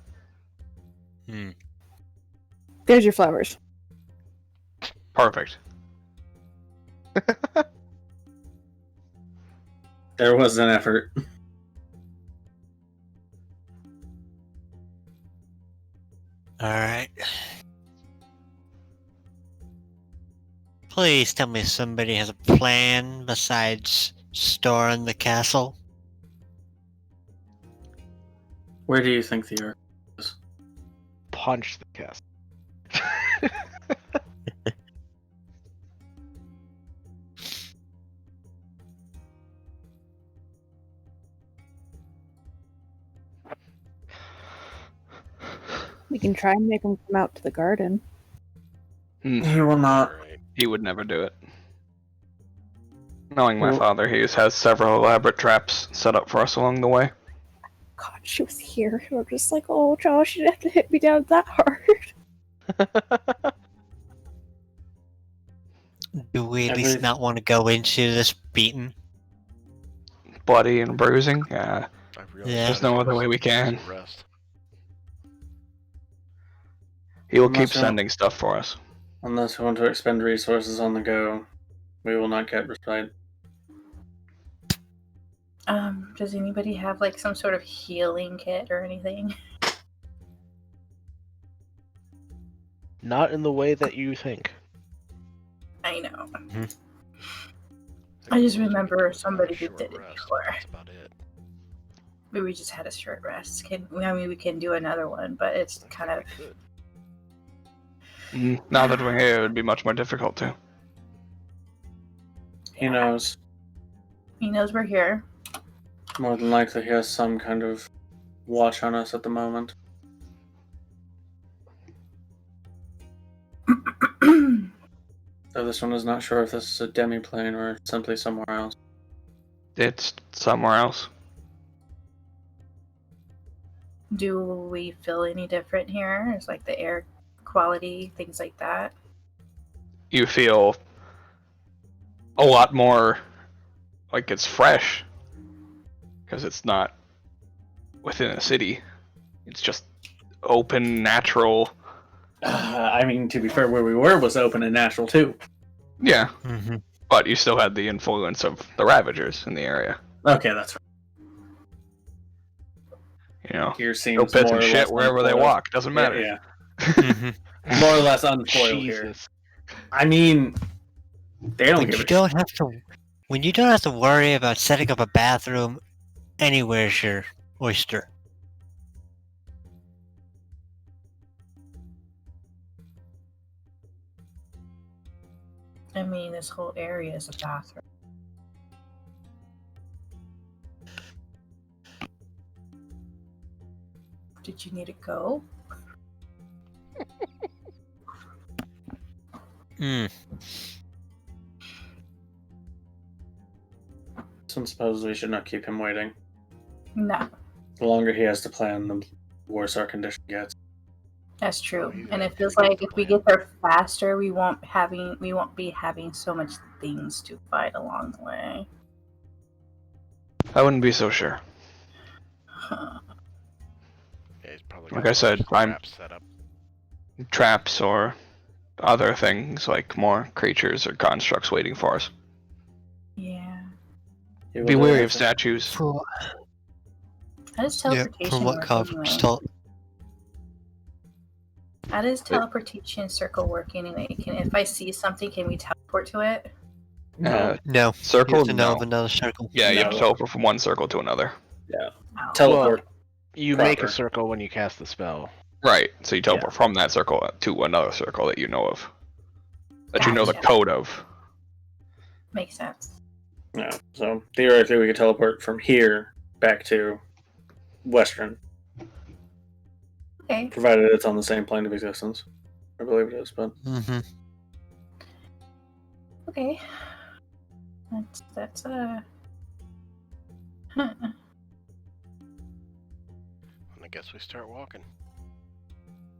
There's your flowers. Perfect. There was an effort. Alright. Please tell me somebody has a plan besides storing the castle. Where do you think the earth is? Punch the castle. We can try and make them come out to the garden. He will not. Alright. He would never do it. Knowing my Well- father, he has several elaborate traps set up for us along the way. God, she was here. We're just like, oh, Josh, you didn't have to hit me down that hard. Do we at least Every- not want to go into this beaten? Bloody and bruising. I really Yeah. There's no other way we can. Rest. He will I'm not keep sure. sending stuff for us. Unless we want to expend resources on the go, we will not get respite. Does anybody have like some sort of healing kit or anything? Not in the way that you think. I know. think I just we remember could do a somebody who short did it rest, before. That's about it. Maybe we just had a short rest. I mean, we can do another one, but it's I think kind of. we could. Now that we're here, it would be much more difficult to. He knows. He knows we're here. More than likely, he has some kind of watch on us at the moment. Though this one is not sure if this is a demi-plane or simply somewhere else. It's somewhere else. Do we feel any different here? It's like the air quality, things like that. You feel a lot more like it's fresh because it's not within a city. It's just open, natural. I mean, to be fair, where we were was open and natural too. Yeah, Mm-hmm. but you still had the influence of the Ravagers in the area. Okay, that's right. You know, Here seems go piss more and or shit less wherever they unspoiled. walk. Doesn't matter. Yeah, Mm-hmm. more or less unspoiled here. Jesus. I mean, they don't When give you a don't have to, when you don't have to worry about setting up a bathroom, anywhere's your oyster. I mean, this whole area is a bathroom. Did you need to go? Mm. Some suppose we should not keep him waiting. No, The longer he has to plan, the worse our condition gets. that's true. he's And it actually feels got like the if we plan. get there faster, we won't be having so much things to fight along the way. I wouldn't be so sure. Yeah, he's probably Like got I said, some I'm- traps set up. Traps or other things like more creatures or constructs waiting for us. Yeah. He will Be do wary of anything. statues. How does Yeah, teleportation from what work conference anyway? How does teleportation circle work anyway? If I see something, can we teleport to it? No. No. You Circle? have to know No. of another circle. Yeah, you have to No. teleport from one circle to another. Oh. Teleport. You make a Proper. circle when you cast the spell. Right. So you teleport from that circle to another circle that you know of. That you know the Gotcha. code of. Makes sense. No. So theoretically, we could teleport from here back to Western, Okay. provided it's on the same plane of existence. I believe it is, but Mm-hmm. Okay. That's And I guess we start walking.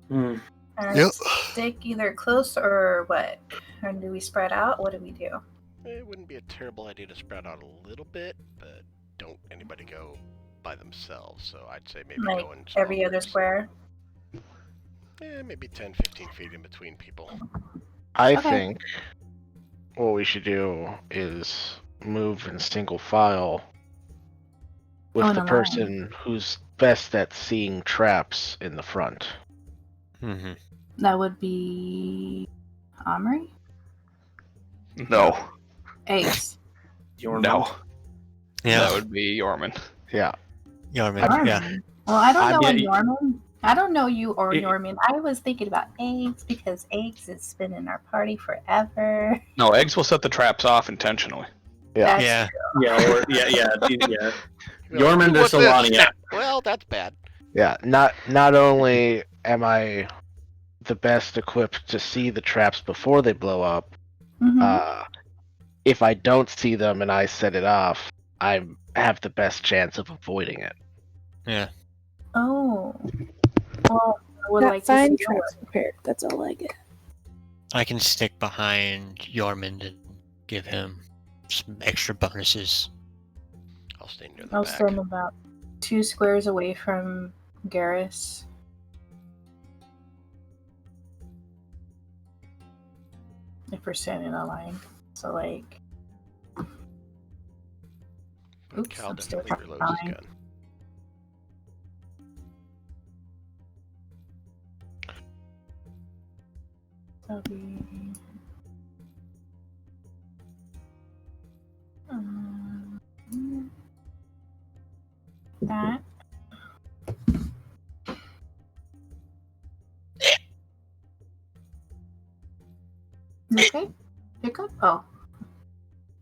Hmm. Yep. Stick either close or what? Or do we spread out? What do we do? It wouldn't be a terrible idea to spread out a little bit, but don't anybody go by themselves. So I'd say maybe Like go in small every other groups. square? Yeah, maybe 10, 15 feet in between people. I Okay. think what we should do is move in single file with in the a line. person who's best at seeing traps in the front. Mm-hmm. That would be Omri? No. Ace. No. Yeah. That would be Yorman. Yeah. Yorman, Norman. yeah. Well, I don't know Yeah, Norman. I don't know you or Y- Norman. I was thinking about Eggs because Eggs has been in our party forever. No, eggs will set the traps off intentionally. Yeah. That's Yeah. Yeah. You're like, Yorman "Who to was this?" Solania. Well, that's bad. Yeah. Not only am I the best equipped to see the traps before they blow up, Mhm. if I don't see them and I set it off, I have the best chance of avoiding it. Yeah. Oh. Well, I would Got like to fine see traps prepared. That's all I get. I can stick behind Yormund and give him some extra bonuses. I'll stay near the I'll back. stand about 2 squares away from Garrus. If we're standing in a line. So, like. And Oops, Cal I'm still definitely reloads his fine. gun. That'll be. That. You okay? Pick up? Oh.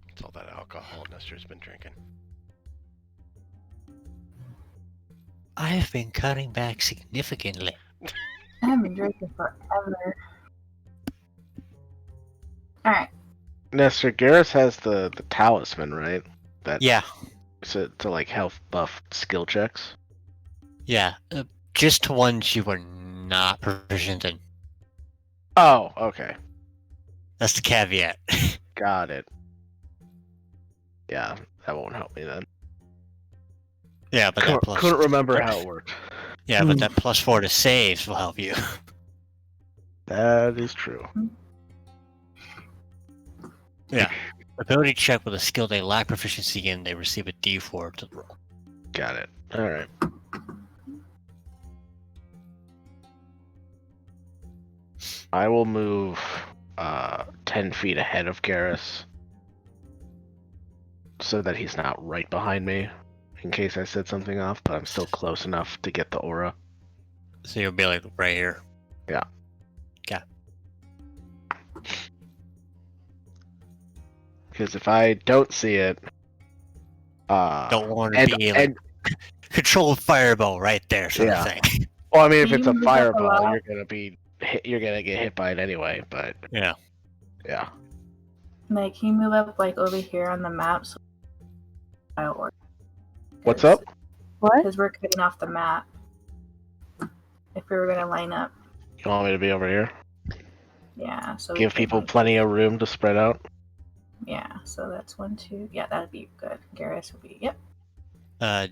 It's all that alcohol Nestor's been drinking. I've been cutting back significantly. I haven't been drinking forever. Alright. Nestor, Garrus has the talisman, right? That Yeah. to like health buff skill checks. Yeah. Just ones you were not proficient in. Oh, okay. That's the caveat. Got it. Yeah, that won't help me then. Yeah, but that plus Couldn't remember how it worked. Yeah, but that +4 to saves will help you. That is true. Yeah. Ability check with a skill they lack proficiency in, they receive a D4 to the roll. Got it. All right. I will move 10 feet ahead of Garrus so that he's not right behind me in case I set something off, but I'm still close enough to get the aura. So you'll be like right here. Yeah. Okay. Because if I don't see it, Don't want to be like controlled fireball right there, sort of thing. well, I mean, if Do it's you a move up a fireball, lot? you're gonna get hit by it anyway. But Yeah. yeah, Like, can you move up, like, over here on the map? So I'll work. what's up? What? Because we're cutting off the map. If we were going to line up. You want me to be over here? Yeah, so we Give could, people like, plenty of room to spread out. Yeah, so that's 1, 2. Yeah, that'd be good. Garrus would be. Yep.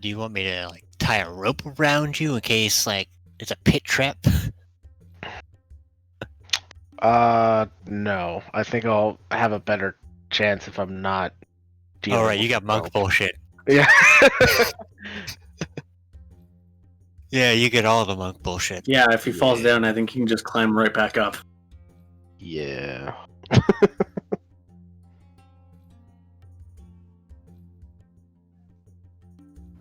Do you want me to like tie a rope around you in case like it's a pit trap? No. I think I'll have a better chance if I'm not dealing Alright, you with got monk rope. bullshit. Yeah. Yeah, you get all the monk bullshit. Yeah, if he falls down, I think he can just climb right back up. Yeah.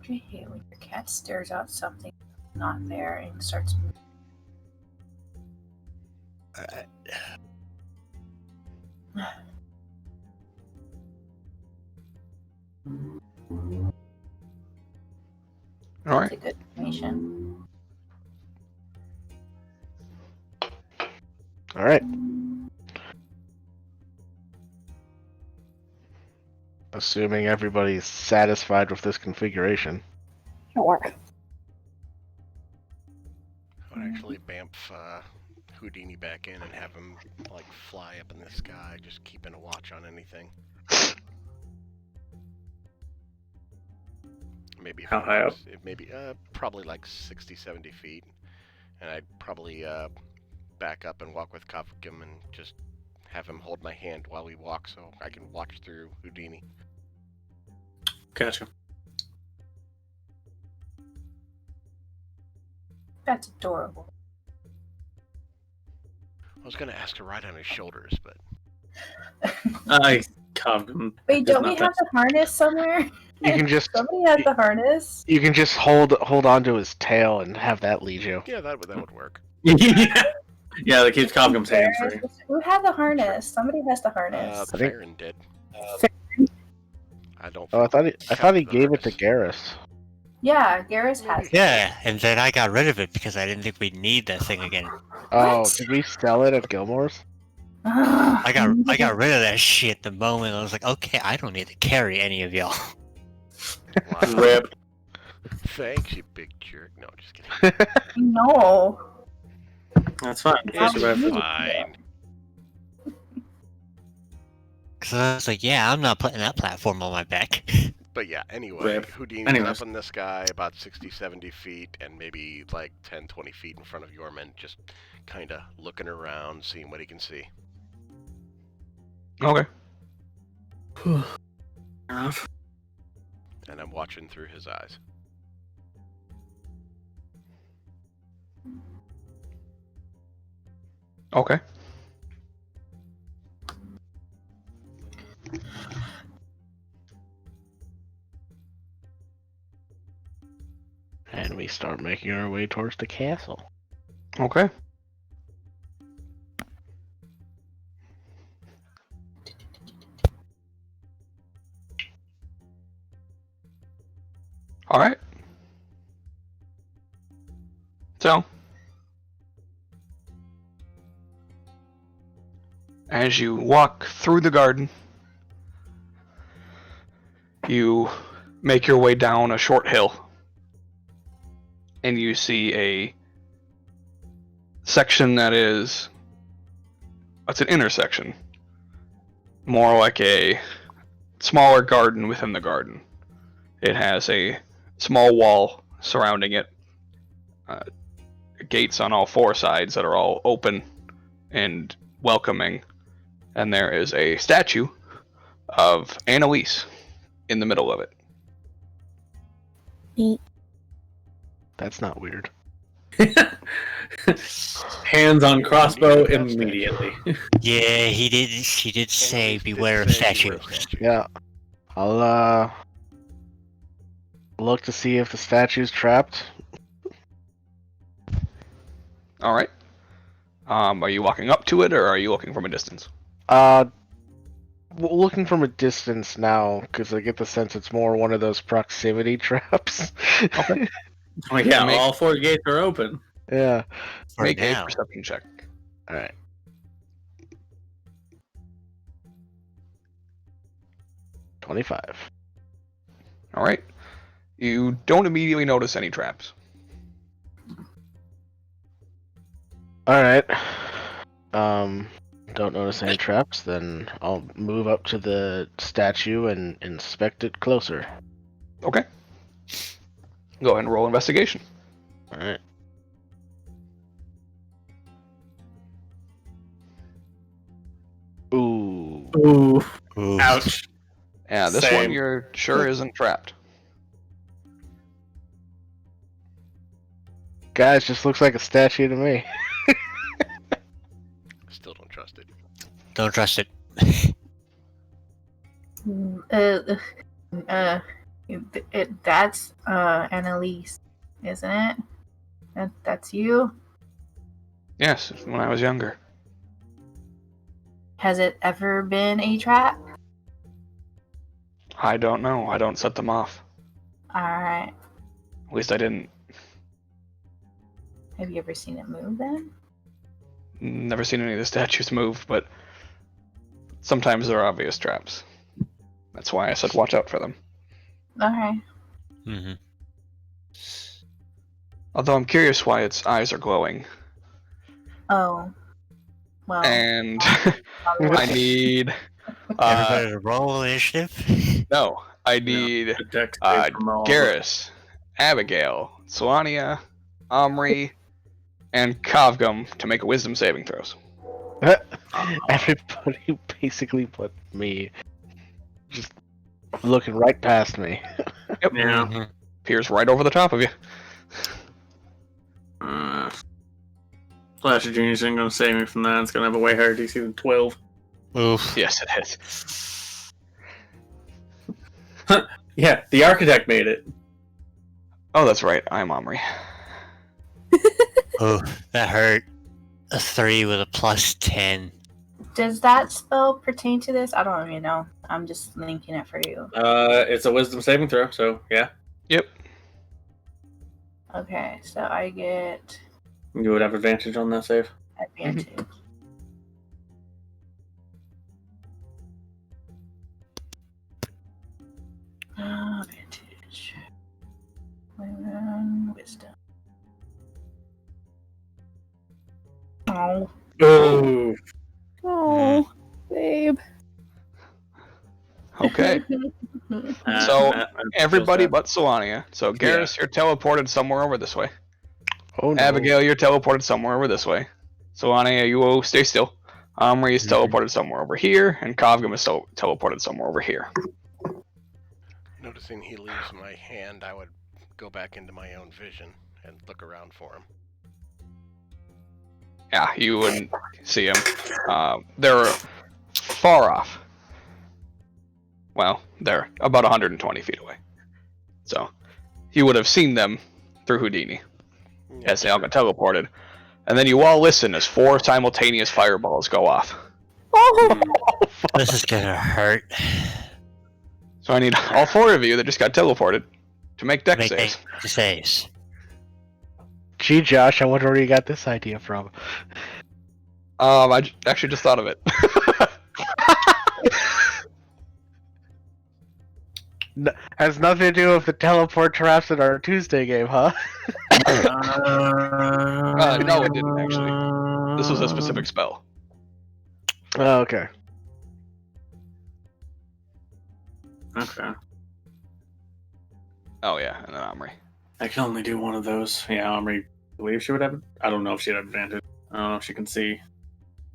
I hate when your cat stares out something not there and starts moving. Alright. All That's right. a good information. All right. Assuming everybody's satisfied with this configuration. Sure. I would actually bamf Houdini back in and have him like fly up in the sky, just keeping a watch on anything. Maybe How high up? Maybe probably like 60, 70 feet, and I'd probably back up and walk with Kafkim and just have him hold my hand while we walk, so I can watch through Houdini. Gotcha. That's adorable. I was gonna ask to ride on his shoulders, but I come. Wait, don't we have the harness somewhere? You can just Somebody has the harness. you can just hold onto his tail and have that lead you. yeah, that would work. Yeah. Yeah, that keeps Kafkam's hands free. Who had the harness? Somebody has the harness. I think- Farron did. I don't. Oh, I thought he Kevin gave it to harness. Garrus. Yeah, Garrus has it. Yeah, and then I got rid of it because I didn't think we'd need that thing again. Oh, What? did we sell it at Gilmore's? I got rid of that shit the moment I was like, okay, I don't need to carry any of y'all. Wow. Rip. Thanks, you big jerk. No, just kidding. No. That's fine. It's Survive. Fine. Because I was like, yeah, I'm not putting that platform on my back. But yeah, anyway, Rip. Houdini's Anyways. up in the sky about 60, 70 feet, and maybe like 10, 20 feet in front of Yorman, just kind of looking around, seeing what he can see. Okay. Enough. And I'm watching through his eyes. Okay. And we start making our way towards the castle. Okay. All right. So, as you walk through the garden, you make your way down a short hill, and you see a section that is, it's an intersection, more like a smaller garden within the garden. It has a small wall surrounding it, gates on all four sides that are all open and welcoming, and there is a statue of Annalise in the middle of it. Neat. That's not weird. Hands on crossbow immediately. Yeah, he did say beware of statue. Yeah. I'll look to see if the statue's trapped. All right. Are you walking up to it, or are you looking from a distance? Looking from a distance now, because I get the sense it's more one of those proximity traps. Okay. Oh yeah, Make- all four gates are open. Yeah. For Make a now. perception check. All right. 25. All right. You don't immediately notice any traps. All right. Don't notice any traps. Then I'll move up to the statue and inspect it closer. Okay. Go ahead and roll investigation. All right. Ooh. Ooh, Ooh. ouch. Yeah, this Same. one you're sure isn't trapped. Guys, just looks like a statue to me. Still don't trust it. Don't trust it. That's Annalise, isn't it? That's you. Yes, when I was younger. Has it ever been a trap? I don't know. I don't set them off. All right. At least I didn't. Have you ever seen it move then? Never seen any of the statues move, but sometimes they're obvious traps. That's why I said watch out for them. Okay. Mm-hmm. Although I'm curious why its eyes are glowing. Oh. Well. And probably I need... Everybody to roll initiative. no, I need The deck save from all of us. Garrus, Abigail, Solania, Omri, and Kavgum to make wisdom saving throws. Everybody basically but me. Just looking right past me. Yep. Yeah. Mhm. Peers right over the top of you. Flash of Genius isn't going to save me from that. It's going to have a way higher DC than 12. Oof. Yes, it is. Yeah, the architect made it. Oh, that's right. I'm Omri. Oh, that hurt. A 3 with a plus 10. Does that spell pertain to this? I don't even know. I'm just linking it for you. It's a wisdom saving throw, so yeah. Yep. Okay, so I get You would have advantage on that save. advantage. Advantage. Wisdom. Oh. Ooh. Oh, babe. Okay. So, everybody but Solania. So, Garrus, you're teleported somewhere over this way. Oh no. Abigail, you're teleported somewhere over this way. Solania, you will stay still. Omri is teleported somewhere over here, and Kavgum is teleported somewhere over here. Noticing he leaves my hand, I would go back into my own vision and look around for him. Yeah, you wouldn't see him. They're far off. Well, they're about 120 feet away. So, you would have seen them through Houdini, as they all got teleported. And then you all listen as 4 simultaneous fireballs go off. Oh, This is gonna hurt. So I need all 4 of you that just got teleported to make deck Make saves. saves. Gee, Josh, I wonder where you got this idea from. I actually just thought of it. Has nothing to do with the teleport traps in our Tuesday game, huh? No, it didn't actually. This was a specific spell. Oh, okay. Okay. Oh yeah, and then Omri. I can only do one of those. Yeah, Omri, I believe she would have. I don't know if she'd have advantage. I don't know if she can see.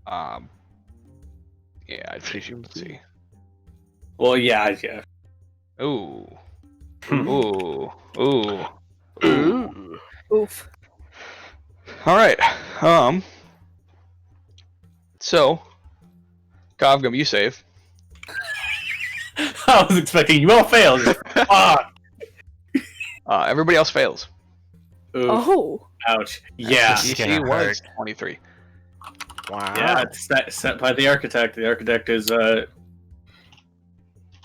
Yeah, I'd say she would see. Well, yeah. Ooh. Hmm. Ooh. Ooh. Ooh. oof. Alright. So, Kavgum, you save. I was expecting you all failed. Fuck. Everybody else fails. Oof. Oh, Ouch. Yeah. This is DC gonna was hurt. 23. Wow. Yeah, it's set by the architect. The architect is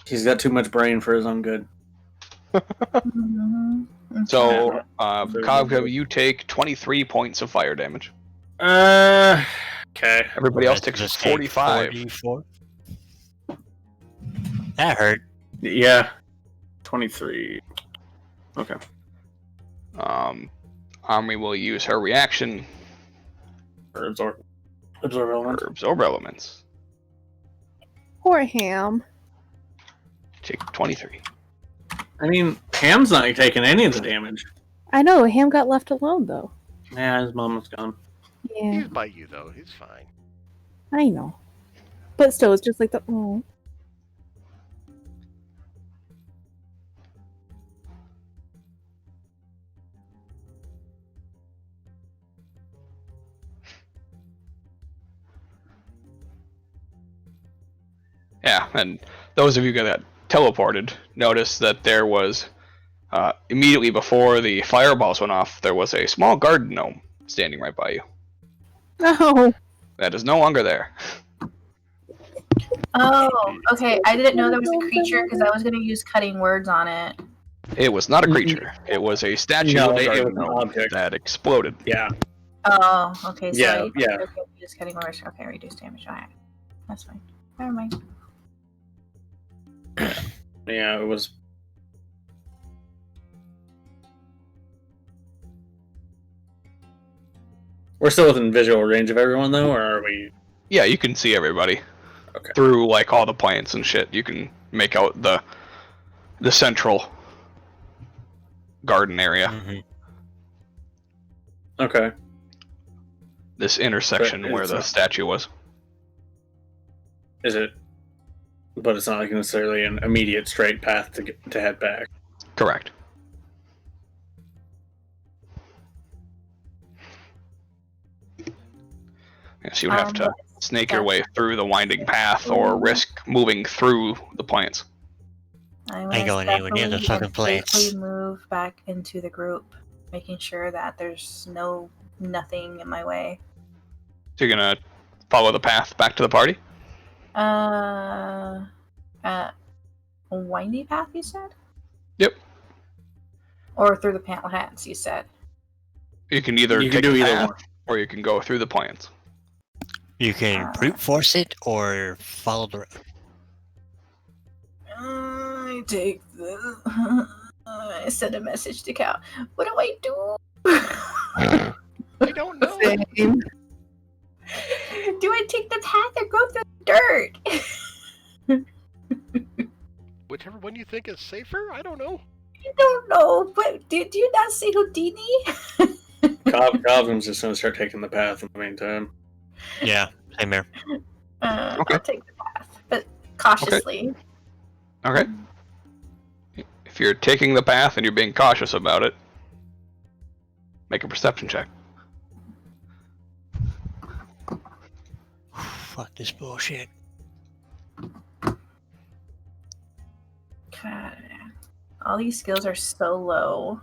he's got too much brain for his own good. Mhm. So, Kavgum, you take 23 points of fire damage. Okay. Everybody else Let's takes just take 45. 44. That hurt. Yeah. 23. Okay. Omri will use her reaction Or absorb element. for absorb elements. poor Ham. Take 23. I mean, Ham's not taking any of the damage. I know, Ham got left alone, though. Yeah, his mom was gone. Yeah, He's by you though. He's fine. I know. But still, it's just like the, oh. Yeah, and those of you that got teleported noticed that there was, immediately before the fireballs went off, there was a small garden gnome standing right by you. No. That is no longer there. Oh, okay. I didn't know there was a creature because I was going to use cutting words on it. It was not a creature. It was a statue No, of a it garden was an gnome object. that exploded. Yeah. Oh, okay. So Yeah, I yeah. Okay, use cutting words. Okay, reduce damage. Alright. That's fine. Never mind. Yeah, it was. We're still within visual range of everyone, though, or are we? Yeah, you can see everybody Okay. through like all the plants and shit. You can make out the central garden area. Mhm. Okay. This intersection But where it's the not- statue was. Is it? But it's not like necessarily an immediate straight path to head back. Correct. Yes, you would have to snake your way through the winding path or risk moving through the plants. I Ain't want going to anywhere near the stealthily fucking and plants. safely move back into the group, making sure that there's nothing in my way. So you're gonna follow the path back to the party? A windy path, you said? Yep. Or through the panel hats, you said? You can either You can take do the either path, one. or you can go through the plants. You can brute force it or follow the road. I take the. I send a message to Cal. What do I do? I don't know. Same. Do I take the path or go through the dirt? Whichever one you think is safer, I don't know. I don't know, but did you not see Houdini? Calvin's just going to start taking the path in the meantime. Yeah, same here. Okay. I'll take the path, but cautiously. Okay. If you're taking the path and you're being cautious about it, make a perception check. Fuck this bullshit. God, all these skills are so low.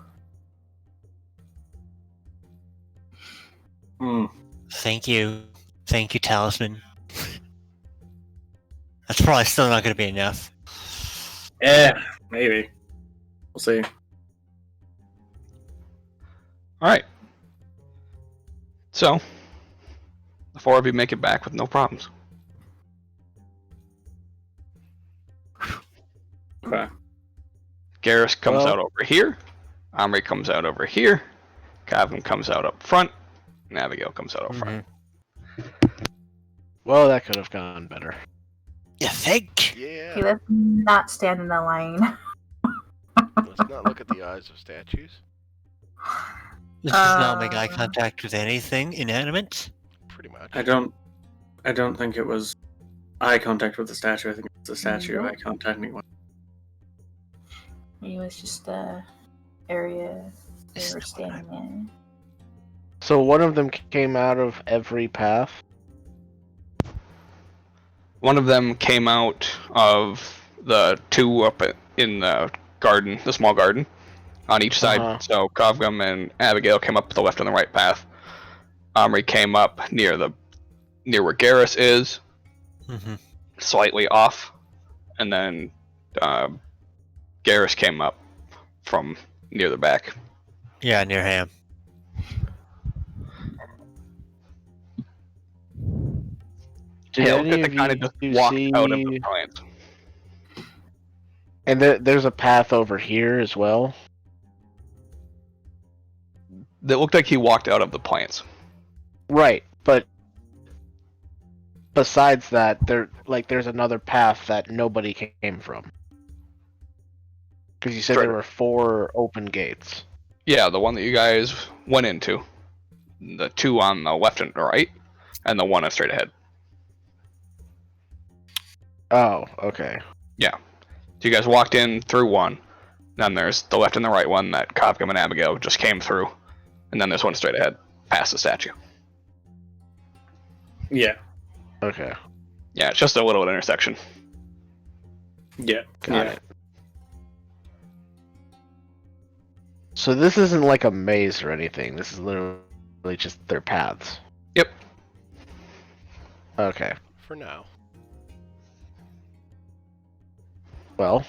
Thank you, Talisman. That's probably still not going to be enough. Yeah, maybe. We'll see. Alright. So, the four of you make it back with no problems. Okay. Garrus comes Well- out over here. Omri comes out over here. Kevin comes out up front. And Abigail comes out up front. Well, that could have gone better. You think? Yeah. Okay, let's not stand in the line. Let's not look at the eyes of statues. This does not make eye contact with anything inanimate. Pretty much. I don't think it was eye contact with the statue. I think it's the statue Nope. eye contacting one. It was just the area they This were is what standing in. So one of them came out of every path. One of them came out of the two up in the garden, the small garden, on each side. Uh-huh. So Kovgum and Abigail came up the left and the right path. Omri came up near where Garrus is, Mm-hmm. slightly off, and then Garrus came up from near the back. Yeah, near Ham. Did Yeah, any they of kind of you just walked see... out of the plants. And there's a path over here as well. That looked like he walked out of the plants. Right, but besides that, there's another path that nobody came from. Because you said Right. there were 4 open gates. Yeah, the one that you guys went into. The two on the left and right, and the one straight ahead. Oh, okay. So you guys walked in through one, then there's the left and the right one that Kovgum and Abigail just came through, and then there's one straight ahead, past the statue. Yeah. Okay. Yeah, it's just a little intersection. Yeah. Got it. So this isn't like a maze or anything. This is literally just their paths. Yep. Okay. For now. Well,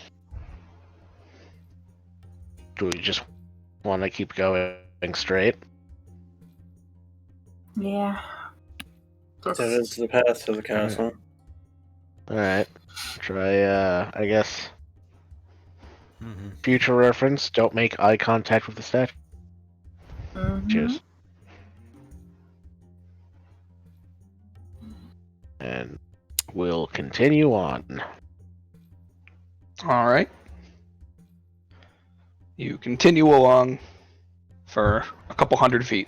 do we just want to keep going straight? Yeah. That is the path to the castle. All right. Try. I guess Mm-hmm. Future reference: don't make eye contact with the statue. Mhm. Cheers. And we'll continue on. All right. You continue along for a couple hundred feet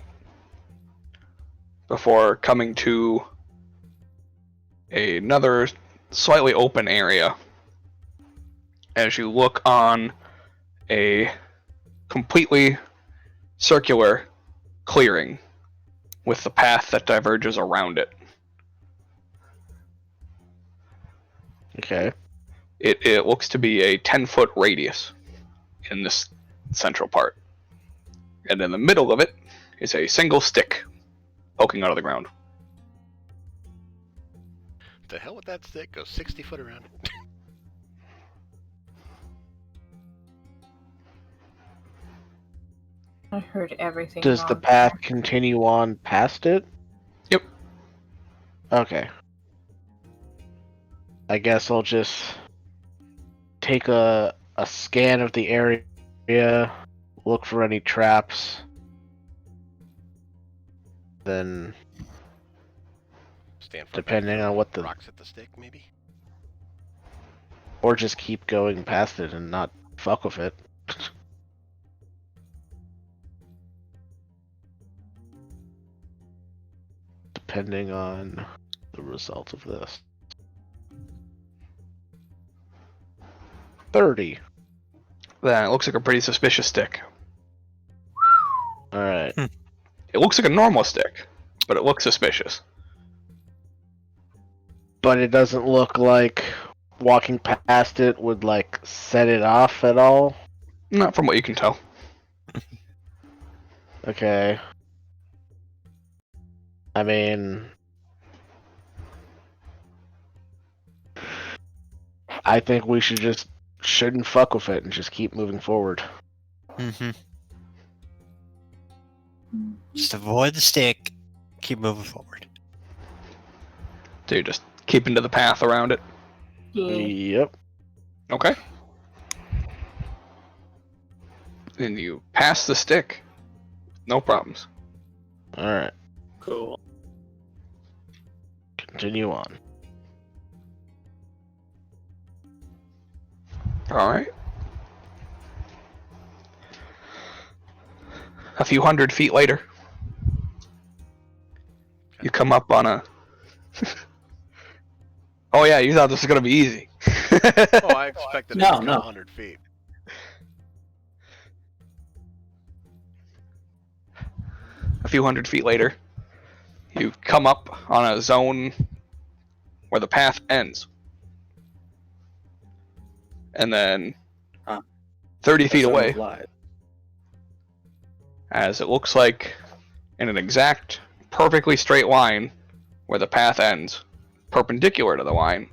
before coming to another slightly open area. As you look on a completely circular clearing with the path that diverges around it. Okay. It looks to be a 10-foot radius in this central part. And in the middle of it is a single stick poking out of the ground. The hell with that stick? Go 60 foot around it. I heard everything. Does the wrong. path continue on past it? Yep. Okay. I guess I'll just take a scan of the area, look for any traps, then Stand for depending on what the... rocks at the stick, maybe? Or just keep going past it and not fuck with it. Depending on the result of this. 30. Then it looks like a pretty suspicious stick. Alright. It looks like a normal stick, but it looks suspicious. But it doesn't look like walking past it would, like, set it off at all? Not from what you can tell. Okay. I mean... I think we shouldn't fuck with it and just keep moving forward. Mm-hmm. Just avoid the stick. Keep moving forward. So you just keep into the path around it. Yeah. Yep. Okay. And you pass the stick. No problems. Alright. Cool. Continue on. Alright. A few hundred feet later, you come up on a... Oh yeah, you thought this was gonna be easy. Oh, I expected it No, to come no. 100 feet. A few hundred feet later, you come up on a zone where the path ends. And then 30 feet That away, sounds live. as it looks like in an exact, perfectly straight line where the path ends, perpendicular to the line,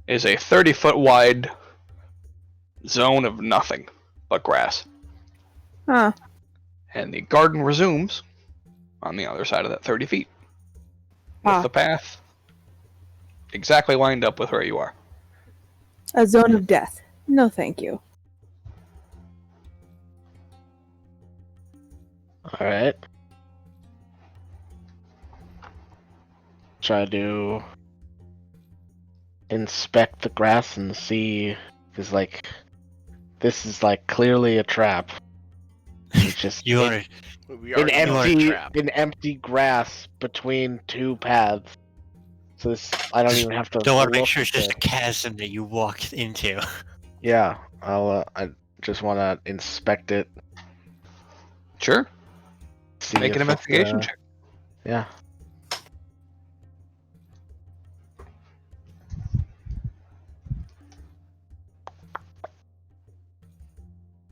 is a 30-foot wide zone of nothing but grass. Huh. And the garden resumes on the other side of that 30 feet. With Ah. the path exactly lined up with where you are. A zone of death. No, thank you. Alright. Try to inspect the grass and see, because, like, this is, like, clearly a trap. It's just You are We are an empty grass between two paths. So this, I don't even have to. don't want to make look sure it's just a to- chasm that you walked into. Yeah, I just want to inspect it. Sure. See Make an if it's, investigation check. Yeah.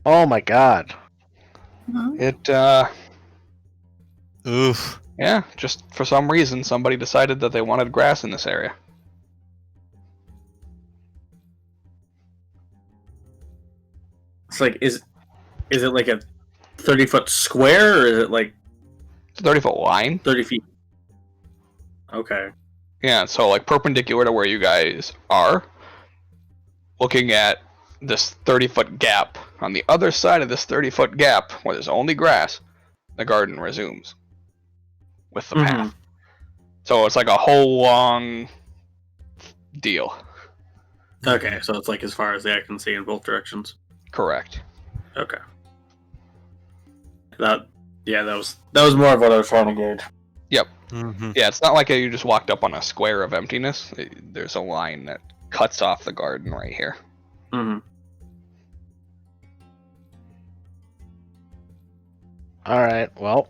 Oh my god. Mhm. It, Oof. yeah, just for some reason, somebody decided that they wanted grass in this area. It's like, is it like a 30-foot square, or is it like It's a 30-foot line. 30 feet? Okay. Yeah, so like perpendicular to where you guys are, looking at this 30-foot gap. On the other side of this 30-foot gap, where there's only grass, the garden resumes with the path. So it's like a whole long deal. Okay, so it's like as far as the eye can see in both directions. Correct. Okay. That was more of what I was trying to gauge. Yep. Mm-hmm. Yeah, it's not like you just walked up on a square of emptiness. There's a line that cuts off the garden right here. Mm-hmm. All right. Well,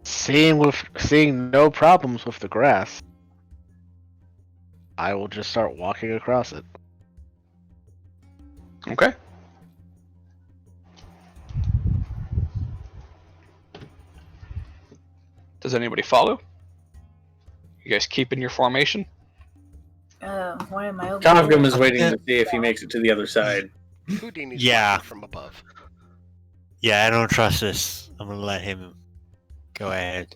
seeing no problems with the grass, I will just start walking across it. Okay. Does anybody follow? You guys keeping your formation? Why am I over Kavgum here? is waiting to see if he makes it to the other side. Houdini's Yeah. watching from above. Yeah, I don't trust this. I'm gonna let him go ahead.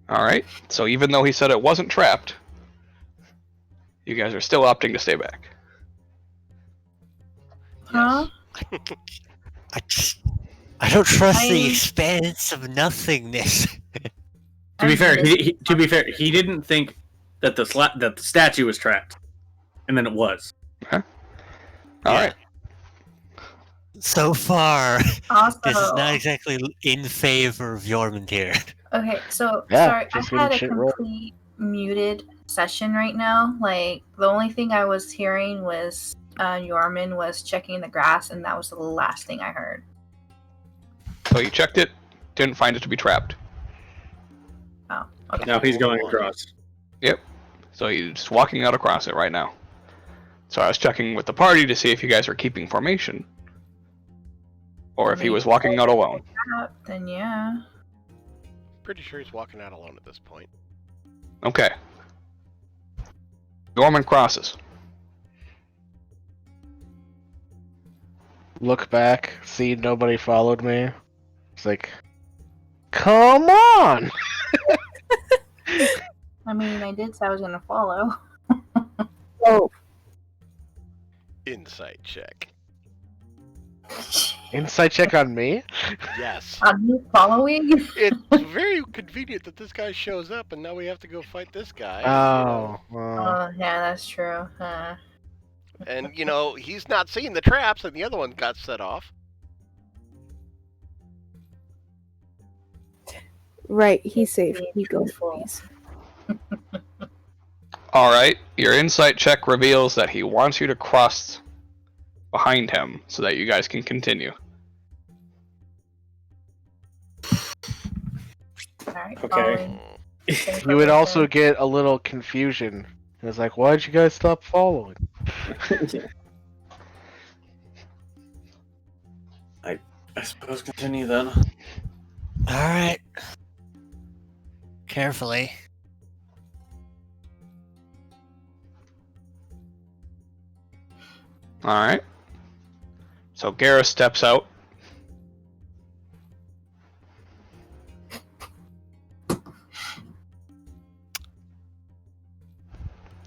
Alright, so even though he said it wasn't trapped, you guys are still opting to stay back. Huh? I don't trust the I- expanse of nothingness. To be fair, he didn't think that the statue was trapped, and then it was. Alright. So far, Also, this is not exactly in favor of Yormund here. okay, so Yeah, sorry, just I had a getting shit rolled. complete muted session right now. Like the only thing I was hearing was Yorman was checking the grass, and that was the last thing I heard. So you checked it, didn't find it to be trapped. Oh, okay. Now he's going across. Yep. So he's just walking out across it right now. So I was checking with the party to see if you guys are keeping formation. Or if he was walking out alone. Then yeah. Pretty sure he's walking out alone at this point. Okay. Norman crosses. Look back, see nobody followed me. It's like, come on! I mean, I did say I was gonna follow. Oh, Insight check. Insight check on me? Yes. Are you following? It's very convenient that this guy shows up and now we have to go fight this guy. Oh, well. Oh, yeah, that's true. And, you know, he's not seeing the traps and the other one got set off. right. He's safe. Being He goes. truthful. Please. Alright, your insight check reveals that he wants you to cross behind him so that you guys can continue. Alright, Okay. following. You would also get a little confusion. It's like, why'd you guys stop following? I suppose continue then. Alright. Carefully. Alright. So Garrus steps out.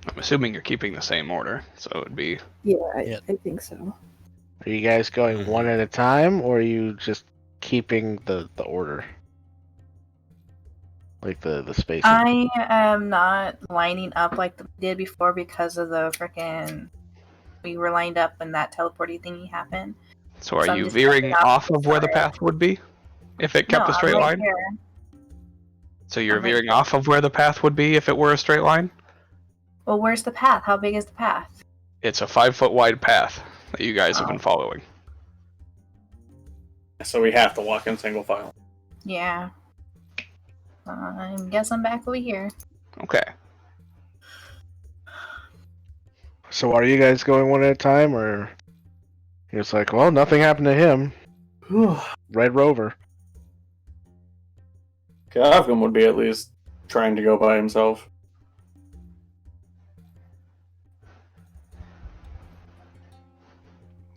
I'm assuming you're keeping the same order, so it would be... Yeah, Yep. I think so. Are you guys going one at a time, or are you just keeping the order? Like the spacing? I am not lining up like we did before because of the frickin' we were lined up when that teleporting thingy happened. So are So I'm you just veering stepping off off of where the side. path would be? If it kept No, a straight I'm right line? here. So you're I'm right veering here. off of where the path would be if it were a straight line? Well, where's the path? How big is the path? It's a 5-foot wide path that you guys have Oh. been following. So we have to walk in single file. Yeah. I guess I'm back over here. Okay. So are you guys going one at a time, or it's like, well, nothing happened to him. Red Rover. Kavgum would be at least trying to go by himself.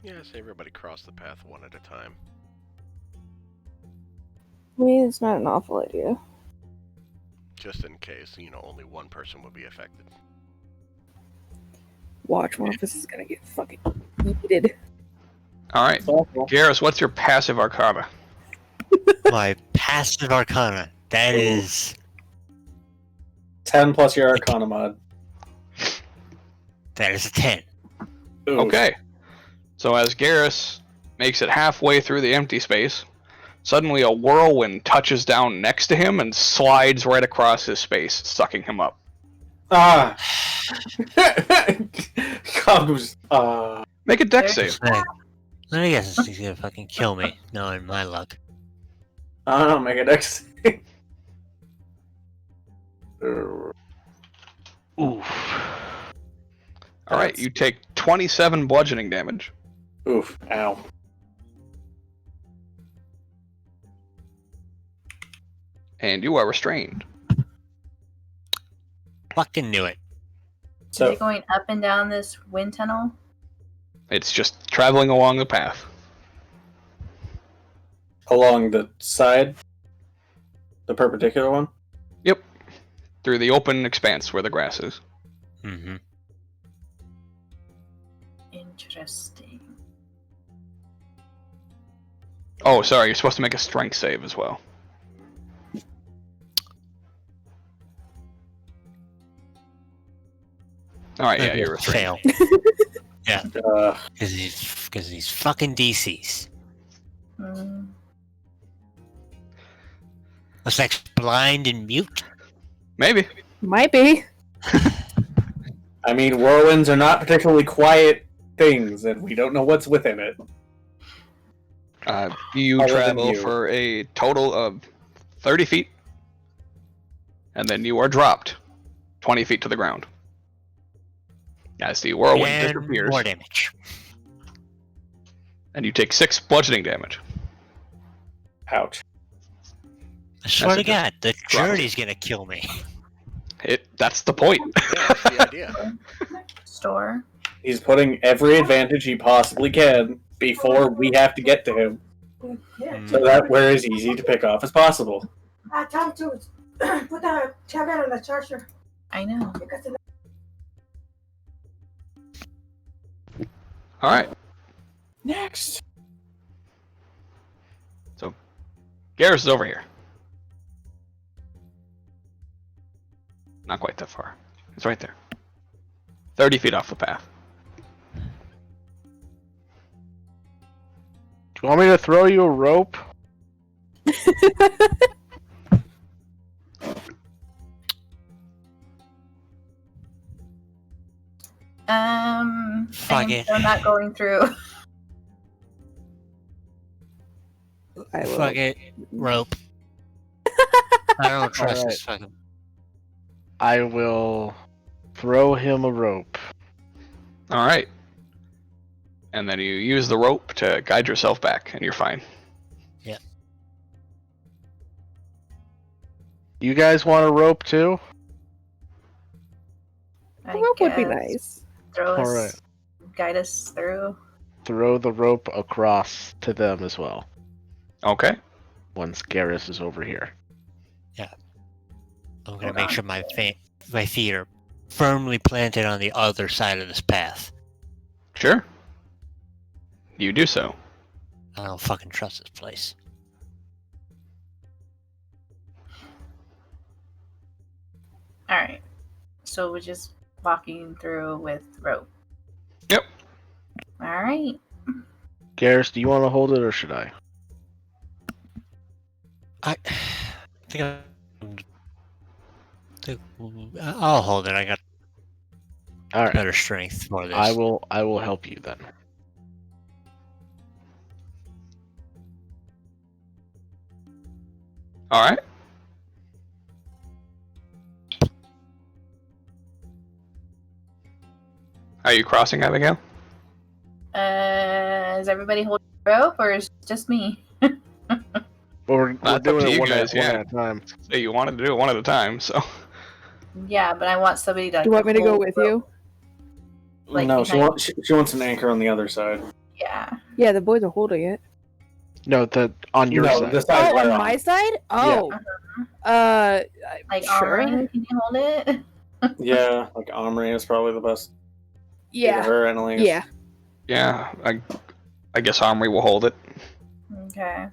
Yes, everybody cross the path one at a time. I mean, it's not an awful idea. Just in case, you know, only one person would be affected. Watch, one of us is gonna get fucking yeeted. All right, Garrus, what's your passive arcana? My passive arcana. That is 10 plus your Arcana mod. a 10. Ooh. Okay. So as Garrus makes it halfway through the empty space, suddenly a whirlwind touches down next to him and slides right across his space, sucking him up. Ah. God was. Make a dex save. Let me guess, he's gonna fucking kill me, knowing my luck. I don't know, make a dex. Oof. All right, you take 27 bludgeoning damage. Oof. Ow. And you are restrained. Fucking knew it. Is So it going up and down this wind tunnel? It's just traveling along the path. along the side, the perpendicular one. Yep. Through the open expanse where the grass is. Mm-hmm. Interesting. Oh, sorry, you're supposed to make a strength save as well. Alright, yeah, you're restrained. Fail. Yeah. Uh, Because he's fucking DCs. Mm. Looks like blind and mute. Maybe. Might be. I mean, whirlwinds are not particularly quiet things, and we don't know what's within it. You Other than travel you. for a total of 30 feet. And then you are dropped 20 feet to the ground. As the whirlwind And disappears. more damage. And you take 6 bludgeoning damage. Ouch. I swear to it God, the drops. journey's gonna kill me. That's the point. Yeah, that's the idea. Store. He's putting every advantage he possibly can before we have to get to him, so that we're as easy to pick off as possible. Time to put the tablet on the charger. I know. Because the Alright. Next. So, Garrus is over here. Not quite that far. It's right there. 30 feet off the path. Do you want me to throw you a rope? Fuck it. I'm not going through. I will. Fuck it. Rope. I don't trust Alright. this fucking. I will throw him a rope. Alright. And then you use the rope to guide yourself back, and you're fine. You guys want a rope too? I A rope would be guess. nice. Throw us, Alright. guide us through. Throw the rope across to them as well. Okay. Once Garrus is over here. I'm gonna make sure my feet are firmly planted on the other side of this path. Sure. You do so. I don't fucking trust this place. Alright. So we're just walking through with rope. Yep. Alright. Garrus, do you want to hold it or should I? I think I'll hold it. I got Alright. better strength for this. I will help you then. Alright. Are you crossing, Abigail? Is everybody holding the rope or is it just me? We're That's up doing to it you one guys, at yeah. a time. Hey, you wanted to do it one at a time, so. Yeah, but I want somebody to. Do you want me to go hold with rope. you? Like No, she behind- wants an anchor on the other side. Yeah. Yeah, the boys are holding it. No, on your No, side. the side Oh, we're on my side? Oh. Like, sure. Omri, can you hold it? Yeah, like Omri is probably the best. Yeah. Either her or Annalise. Yeah. Yeah, I guess Omri will hold it. Okay.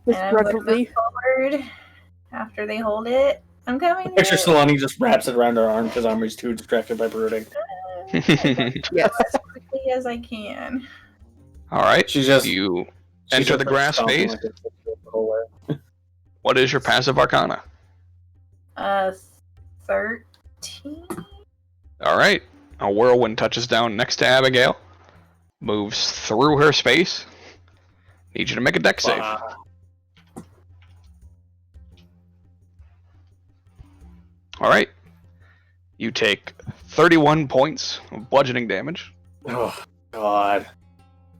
And I'm going to move Begrudgingly. forward after they hold it. I'm coming Picture in. Solani just wraps it around her arm because Omri's too distracted by brooding. Yes. As quickly as I can. All right. She's just You she's enter just, the like, grass stomping space. like a the whole way. What is your passive arcana? 13. All right. A whirlwind touches down next to Abigail, moves through her space. Need you to make a dex save. All right. You take 31 points of bludgeoning damage, Oh God.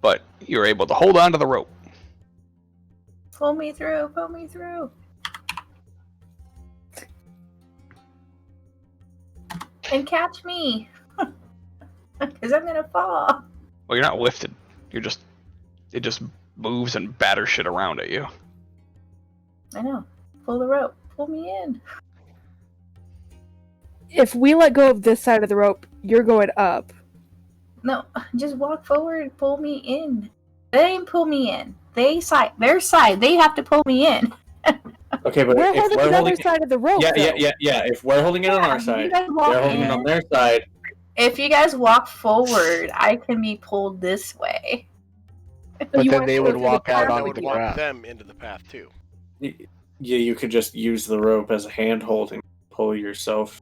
but you're able to hold on to the rope. Pull me through. Pull me through. And catch me. Because I'm going to fall. Well, you're not lifted. It just moves and batters shit around at you. I know. Pull the rope. Pull me in. If we let go of this side of the rope, you're going up. No, just walk forward. Pull me in. They ain't pull me in. Their side. They have to pull me in. Okay, but We're if holding we're the holding other side of the rope. yeah, though. yeah. If we're holding it on our You side, guys walk they're holding it in. on their side. If you guys walk forward, I can be pulled this way. But You then want they to would go through the walk out That onto would the walk grass. them into the path too. Yeah, you could just use the rope as a hand holding, pull yourself.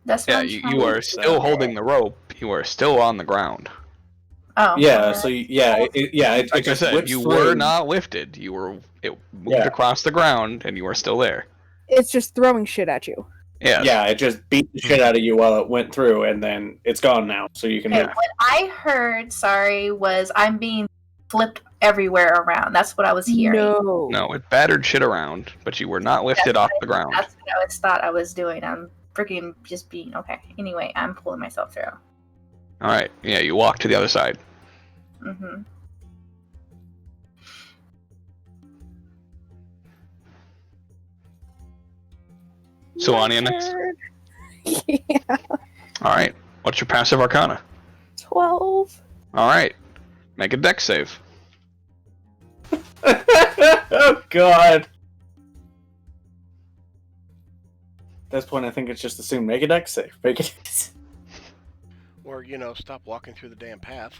That's what Yeah, I'm you trying are to still do. holding the rope. You are still on the ground. Oh, Yeah, well, so it Like I just said, whips you through. were not lifted. It moved Yeah. across the ground, and you are still there. It's just throwing shit at you. Yes. Yeah, it just beat the shit out of you while it went through, and then it's gone now, so you can okay, move. what I heard, was I'm being flipped everywhere around. That's what I was hearing. No. No, it battered shit around, but you were not lifted off the ground. That's what I always thought I was doing. I'm freaking just being okay. Anyway, I'm pulling myself through. All right. Yeah, you walk to the other side. Mm-hmm. So Anya next. Yeah. All right. What's your passive arcana? 12. All right. Make a dex save. Oh God! At this point, I think it's just assumed make a dex save. Make it. Or, stop walking through the damn path.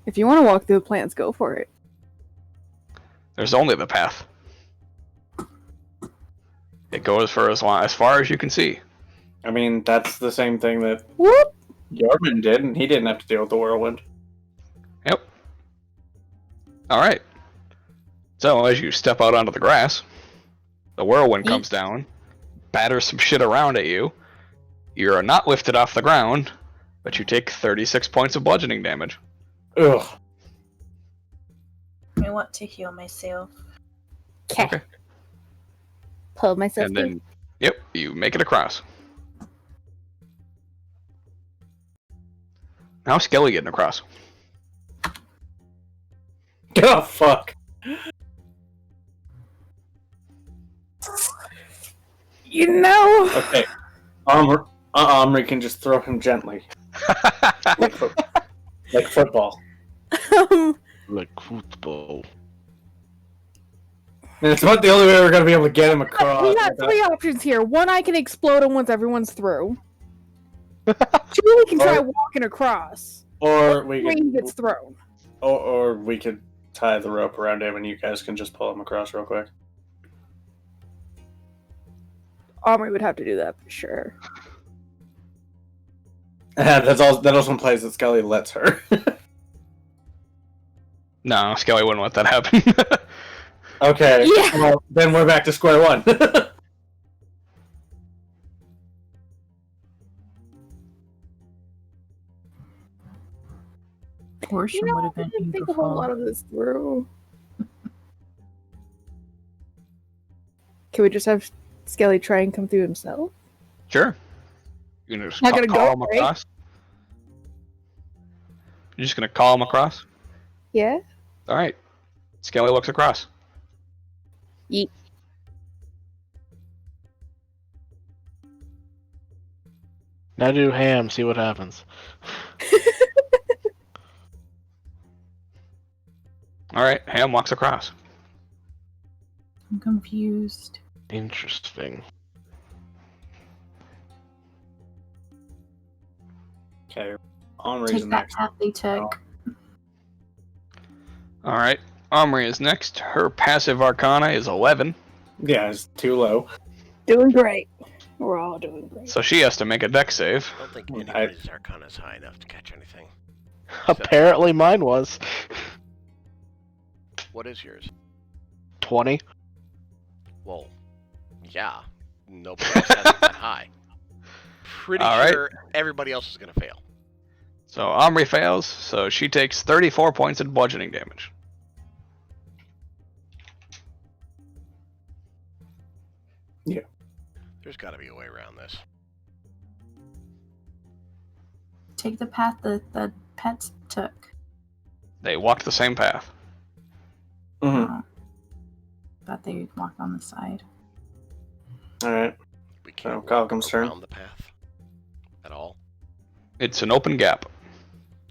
If you want to walk through the plants, go for it. There's only the path. It goes for as far as you can see. I mean, that's the same thing that Whoop! Yorman did, and he didn't have to deal with the whirlwind. Yep. All right. So as you step out onto the grass, the whirlwind comes down, batters some shit around at you. You are not lifted off the ground, but you take 36 points of bludgeoning damage. Ugh. I want to heal myself. Okay. Pull myself And then, yep, you make it across. How's Skelly getting across? Oh fuck! You know. Okay, Omri can just throw him gently, like football. Like football. And it's about the only way we're gonna be able to get him across. We got three options here. One, I can explode him once everyone's through. Two, we can try walking across. Or we Three, he could, gets thrown. or we could tie the rope around him, and you guys can just pull him across real quick. Omri would have to do that for sure. That's all. That also implies that Skelly lets her. No, Skelly wouldn't let that happen. Okay. Yeah. Well, then we're back to square one. Portion would have been I didn't think a whole lot of this through. Can we just have Skelly try and come through himself? Sure. You're gonna just Not gonna call go, him right? across? You're just gonna call him across? Yeah. Alright. Skelly looks across. Yeet. Now do ham, see what happens. Alright, Ham walks across. I'm confused. Interesting. Okay. Omri's Take that next. path they took. Alright, Omri is next. Her passive arcana is 11, Yeah, it's too low. Doing great. We're all doing great. so she has to make a dex save. I don't think anybody's Arcana is high enough to catch anything. Apparently mine was. What is yours? 20. Well, yeah. Nobody else has it that high. Pretty All sure everybody else is going to fail. So Omri fails, so she takes 34 points of bludgeoning damage. There's got to be a way around this. Take the path the pets took. They walked the same path. Mm-hmm. Thought they walked on the side. All right. We can't Kyle walk comes turn. around the path at all. It's an open gap.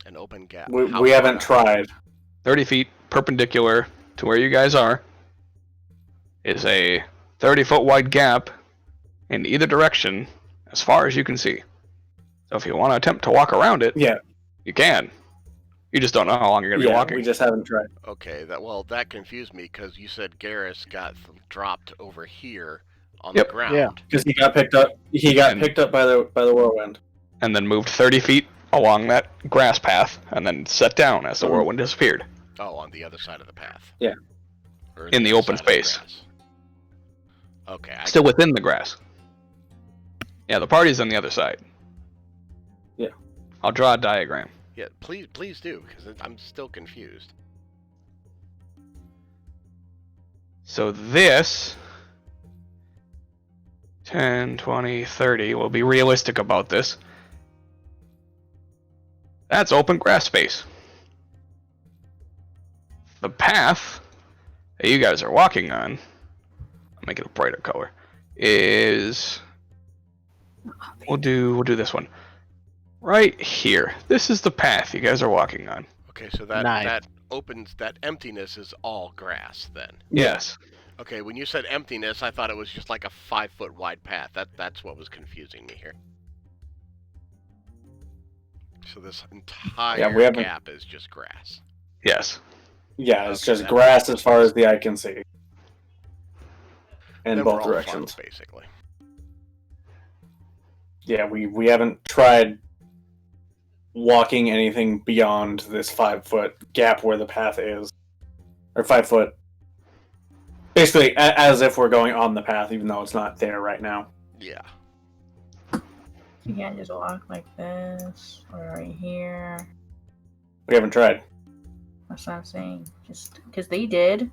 An open gap. We How haven't far out? tried. 30 feet perpendicular to where you guys are is a 30-foot wide gap in either direction as far as you can see. So if you want to attempt to walk around it, Yeah. you can. You just don't know how long you're going to be walking. We just haven't tried. Okay, that confused me because you said Garrus got dropped over here on Yep. the ground. Yeah. Because he got picked up. He got And- picked up by the whirlwind. And then moved 30 feet along that grass path and then set down as the Mhm. whirlwind disappeared. Oh, on the other side of the path. Yeah. Or In the other open side of the space. grass. Okay. Still within the grass. Yeah, the party's on the other side. Yeah. I'll draw a diagram. Yeah, please do, because I'm still confused. So this 10, 20, 30, we'll be realistic about this. That's open grass space. The path that you guys are walking on, I'll make it a brighter color, is we'll do this one. Right here. This is the path you guys are walking on. Okay, so that Nice. that emptiness is all grass then. Yes. Okay, when you said emptiness, I thought it was just like a 5-foot wide path. That's what was confusing me here. So this entire we haven't- gap is just grass. Yes. Yeah, it's Okay, just that grass makes as far as the eye can see. In Then both we're all directions. fucked, basically. Yeah, we haven't tried walking anything beyond this 5-foot gap where the path is. Or 5 foot. Basically, as if we're going on the path, even though it's not there right now. Yeah. You can't just walk like this or right here. We haven't tried. That's what I'm saying. Just because they did.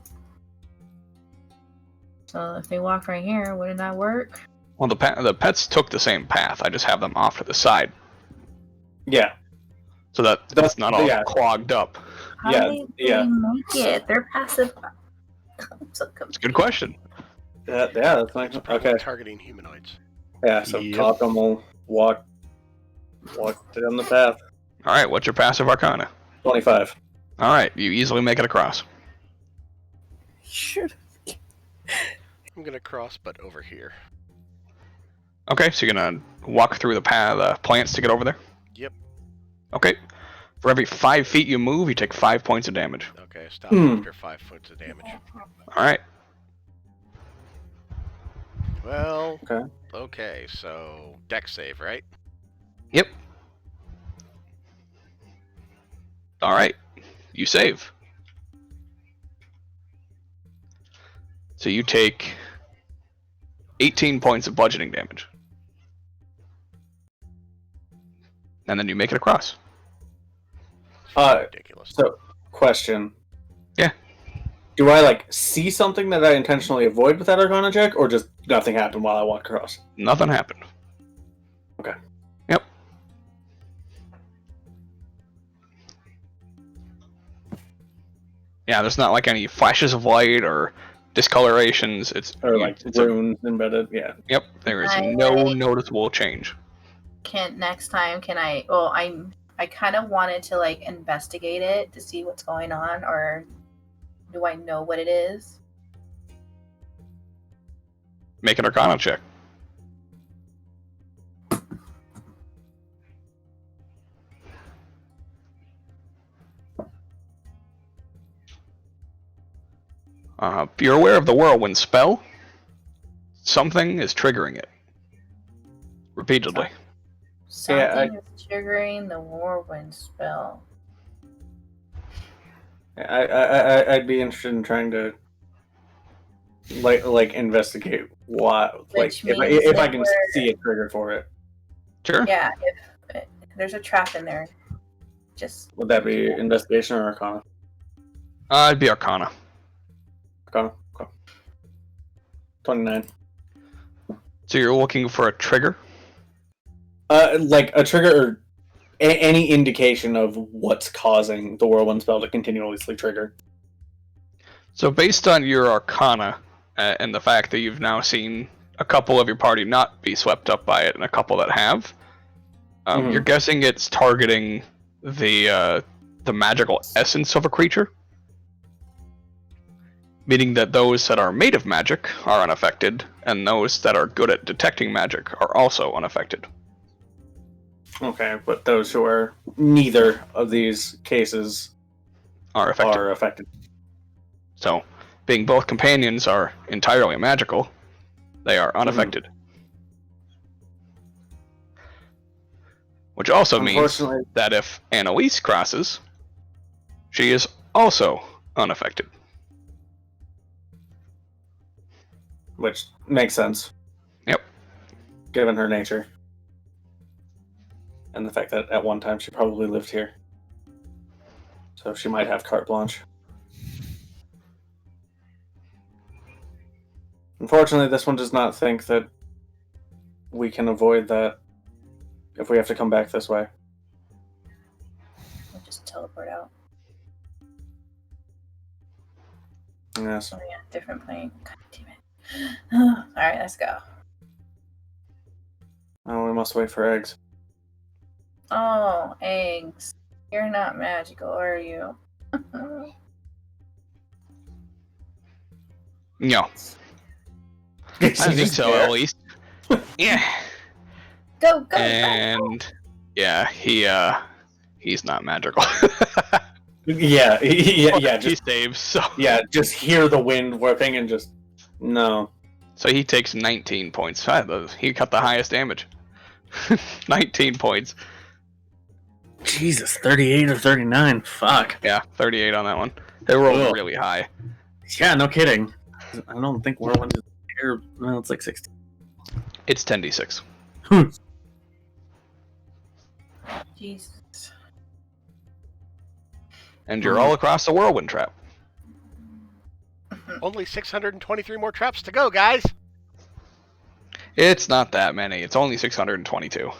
So if they walk right here, wouldn't that work? Well, the pets took the same path. I just have them off to the side Yeah. so that it's not all yeah. clogged up. How Yeah, do yeah. they make it? They're passive. I'm so It's a good question. Yeah, that's nice. It's probably Okay. targeting humanoids. Yeah, so Yep. Talcum will walk down the path. All right, what's your passive arcana? 25. All right, you easily make it across. Should I'm gonna cross, but over here. Okay, so you're gonna walk through the plants to get over there? Yep. Okay. For every 5 feet you move, you take 5 points of damage. Okay, stop Hmm. after 5 foot of damage. All right. Well. Okay. Okay, so dex save, right? Yep. All right. You save. So you take 18 points of bludgeoning damage. And then you make it across. Ridiculous. So, question. Yeah. Do I, see something that I intentionally avoid with that Arcana check, or just nothing happened while I walked across? Nothing happened. Okay. Yep. Yeah, there's not any flashes of light or discolorations. It's Or, it's a- runes embedded? Yeah. yep, there is Right. no noticeable change. next time can I? Well, I kind of wanted to like investigate it to see what's going on, or do I know what it is? Make an Arcana check. You're aware of the whirlwind spell. Something is triggering it. Repeatedly. Something is triggering the whirlwind spell. I'd be interested in trying to like investigate what, like, if I can see a trigger for it. Sure. Yeah, if there's a trap in there, just would that be investigation or Arcana? It'd be Arcana. Arcana. Okay. 29. So you're looking for a trigger? Like a trigger or any indication of what's causing the whirlwind spell to continuously trigger. So based on your Arcana and the fact that you've now seen a couple of your party not be swept up by it and a couple that have, you're guessing it's targeting the magical essence of a creature, meaning that those that are made of magic are unaffected, and those that are good at detecting magic are also unaffected. Okay, but those who are neither of these cases are affected. So, being both companions are entirely magical, they are unaffected. Which also means that if Annalise crosses, she is also unaffected. Which makes sense. Yep. Given her nature. And the fact that at one time she probably lived here. So she might have carte blanche. Unfortunately, this one does not think that we can avoid that if we have to come back this way. I'll just teleport out. Yes. Oh yeah, different plane. God damn it. Alright, let's go. Oh, we must wait for eggs. Oh, eggs. You're not magical, are you? No. I think so, at least. Yeah. Go. And yeah, he's not magical. Yeah. Just, he saves. So yeah, just hear the wind whipping and just no. So he takes 19 points. He got the highest damage. 19 points. Jesus, 38 or 39. Fuck. Yeah, 38 on that one. They rolled really high. Yeah, no kidding. I don't think whirlwind is here. Well, it's like 16. It's 10d6. Jesus. And you're all across the whirlwind trap. Only 623 more traps to go, guys. It's not that many. It's only 622.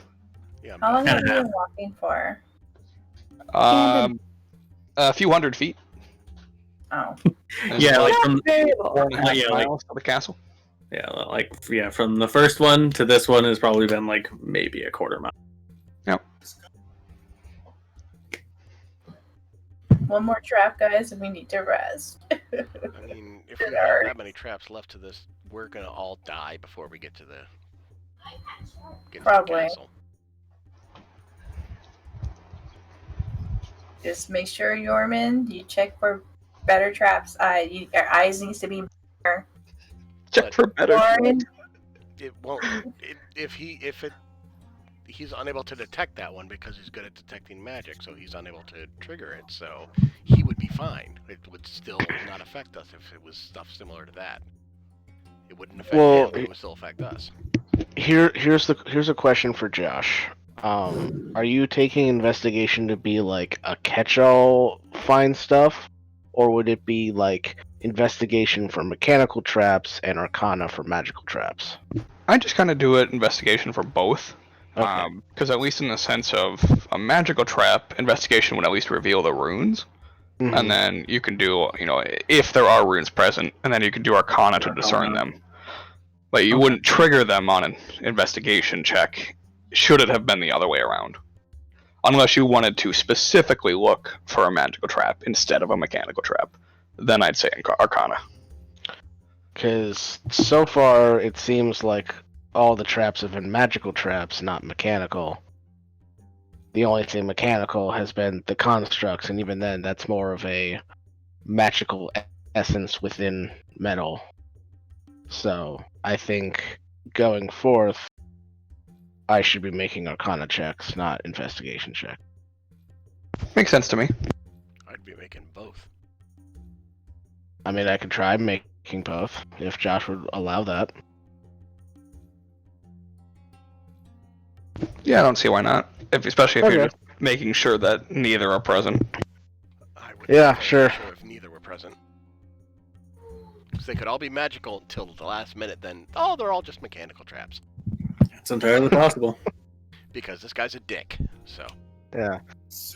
Yeah, how long have you been walking for? A few hundred feet. Oh. Yeah, like from 4.5 miles to the castle. Yeah, from the first one to this one has probably been like maybe a quarter mile. Yep. One more trap, guys, and we need to rest. I mean, if we have that many traps left to this, we're gonna all die before we get to the Probably. castle. Just make sure, Yorman, you check for better traps. Your eyes needs to be better. Check for better. It won't. He's unable to detect that one because he's good at detecting magic, so he's unable to trigger it. So he would be fine. It would still not affect us if it was stuff similar to that. It wouldn't affect him, but it would still affect us. Here's a question for Josh. Are you taking investigation to be like a catch-all find stuff, or would it be like investigation for mechanical traps and Arcana for magical traps? I just kind of do it investigation for both. Okay. Because at least in the sense of a magical trap, investigation would at least reveal the runes. Mm-hmm. And then you can do, if there are runes present, and then you can do Arcana to discern them. But you wouldn't trigger them on an investigation check should it have been the other way around? Unless you wanted to specifically look for a magical trap instead of a mechanical trap, then I'd say Arcana. Because so far it seems like all the traps have been magical traps, not mechanical. The only thing mechanical has been the constructs, and even then, that's more of a magical essence within metal. So, I think going forth, I should be making Arcana checks, not investigation checks. Makes sense to me. I'd be making both. I mean, I could try making both, if Josh would allow that. Yeah, I don't see why not. Especially if you're Okay. just making sure that neither are present. I would Yeah, make sure. if neither were present. Because they could all be magical until the last minute, then, oh, they're all just mechanical traps. It's entirely possible. Because this guy's a dick, so. Yeah.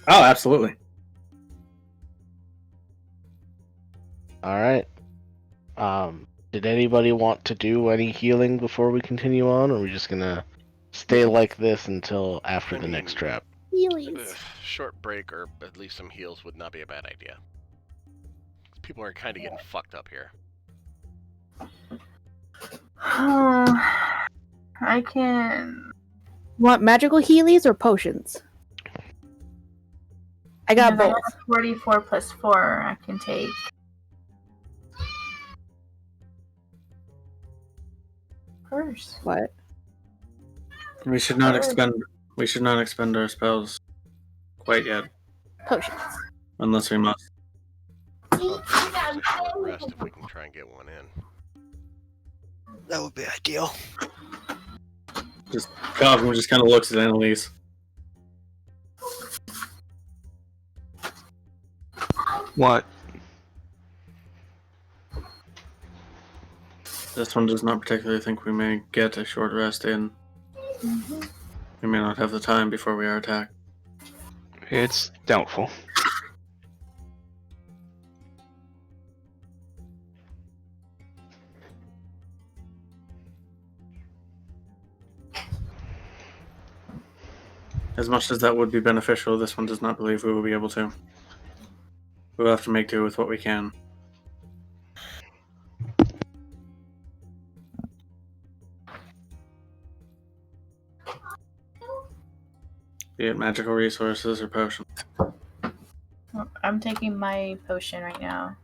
Oh, absolutely. Alright. Did anybody want to do any healing before we continue on, or are we just gonna stay like this until after the next trap? Short break or at least some heals would not be a bad idea. People are kind of getting fucked up here. I can. Want magical healies or potions? I got If I both. have 44 plus 4, I can take. First. What? We should not expend. We should not expend our spells quite yet, Potions. unless we must. Just a short rest if we can try and get one in. That would be ideal. Cosmo just kind of looks at Annalise. What? This one does not particularly think we may get a short rest in. We may not have the time before we are attacked. It's doubtful. As much as that would be beneficial, this one does not believe we will be able to. We will have to make do with what we can. Be it magical resources or potions. I'm taking my potion right now.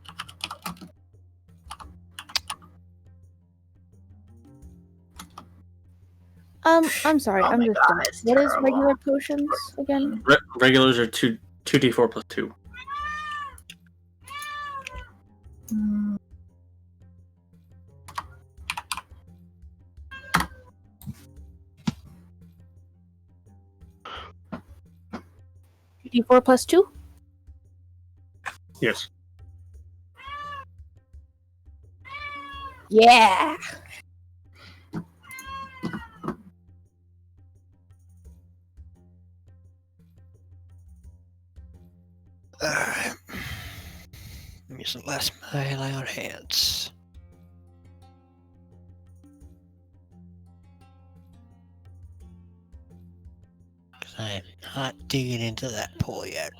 I'm sorry. Oh I'm my just. God, it's What is terrible. regular potions again? Regulars are 2d4 plus 2. Mm, 54 plus 2? Yes. Yeah. Alright. I'm using less melee on hands. Because I am not digging into that pool yet.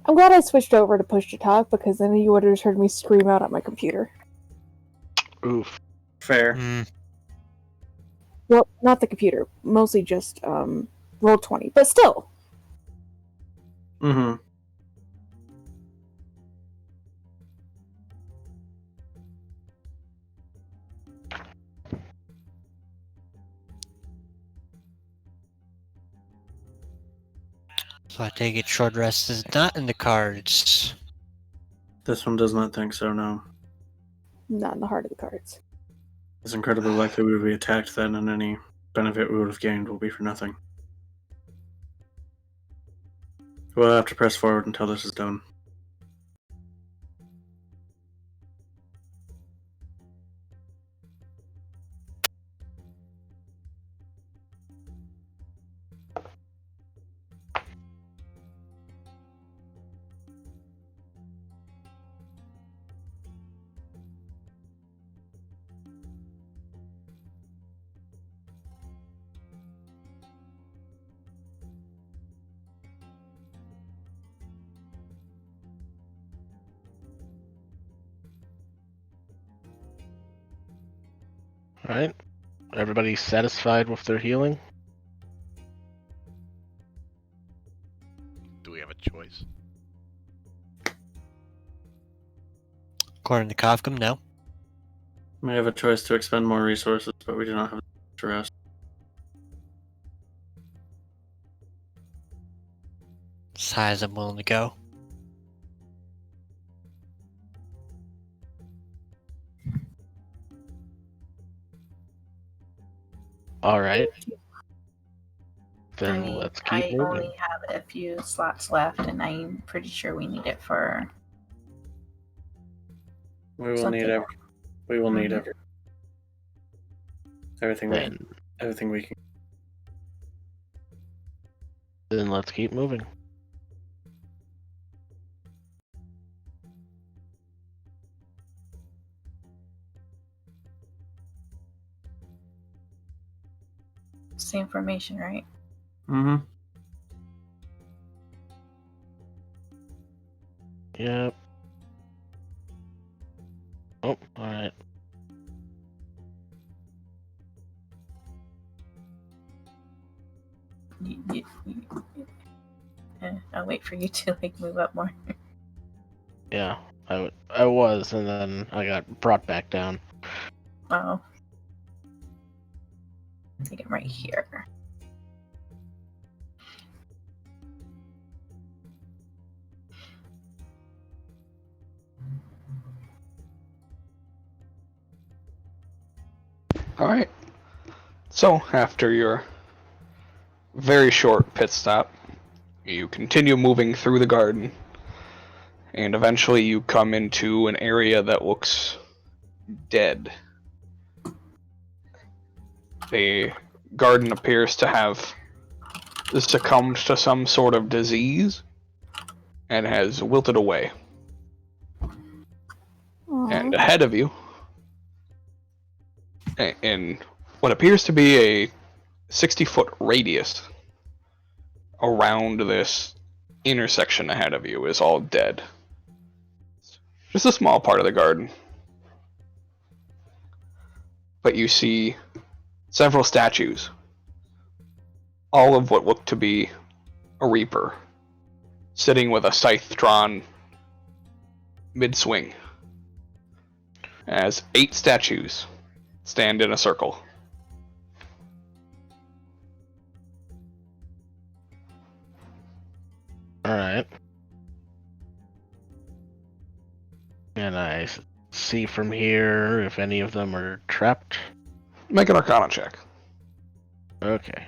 I'm glad I switched over to push to talk because then you would have just heard me scream out at my computer. Oof. Fair. Mm. Well, not the computer. Mostly just Roll20. But still. Mm-hmm. So I take it short rest is not in the cards. This one does not think so, no. Not in the heart of the cards. It's incredibly likely we will be attacked then, and any benefit we would have gained will be for nothing. We'll have to press forward until this is done. Alright. Everybody satisfied with their healing? Do we have a choice? According to Kafka, no. We have a choice to expend more resources, but we do not have to rest. As high as I'm willing to go. Alright. I Then mean, let's keep I moving. only have a few slots left, and I'm pretty sure we need it for We will something. need every. We will need Mhm. everything. Then, Everything we can. then let's keep moving. It's the information, right? Mm-hmm. Yep. Oh, alright. I'll wait for you to move up more. Yeah, I was, and then I got brought back down. Oh, take it right here. Alright. So, after your very short pit stop, you continue moving through the garden, and eventually you come into an area that looks dead. The garden appears to have succumbed to some sort of disease and has wilted away. Aw. And ahead of you, in what appears to be a 60-foot radius around this intersection ahead of you, is all dead. Just a small part of the garden. But you see several statues, all of what look to be a reaper, sitting with a scythe drawn mid-swing, as 8 statues stand in a circle. Alright. And I see from here if any of them are trapped. Make an Arcana check. Okay.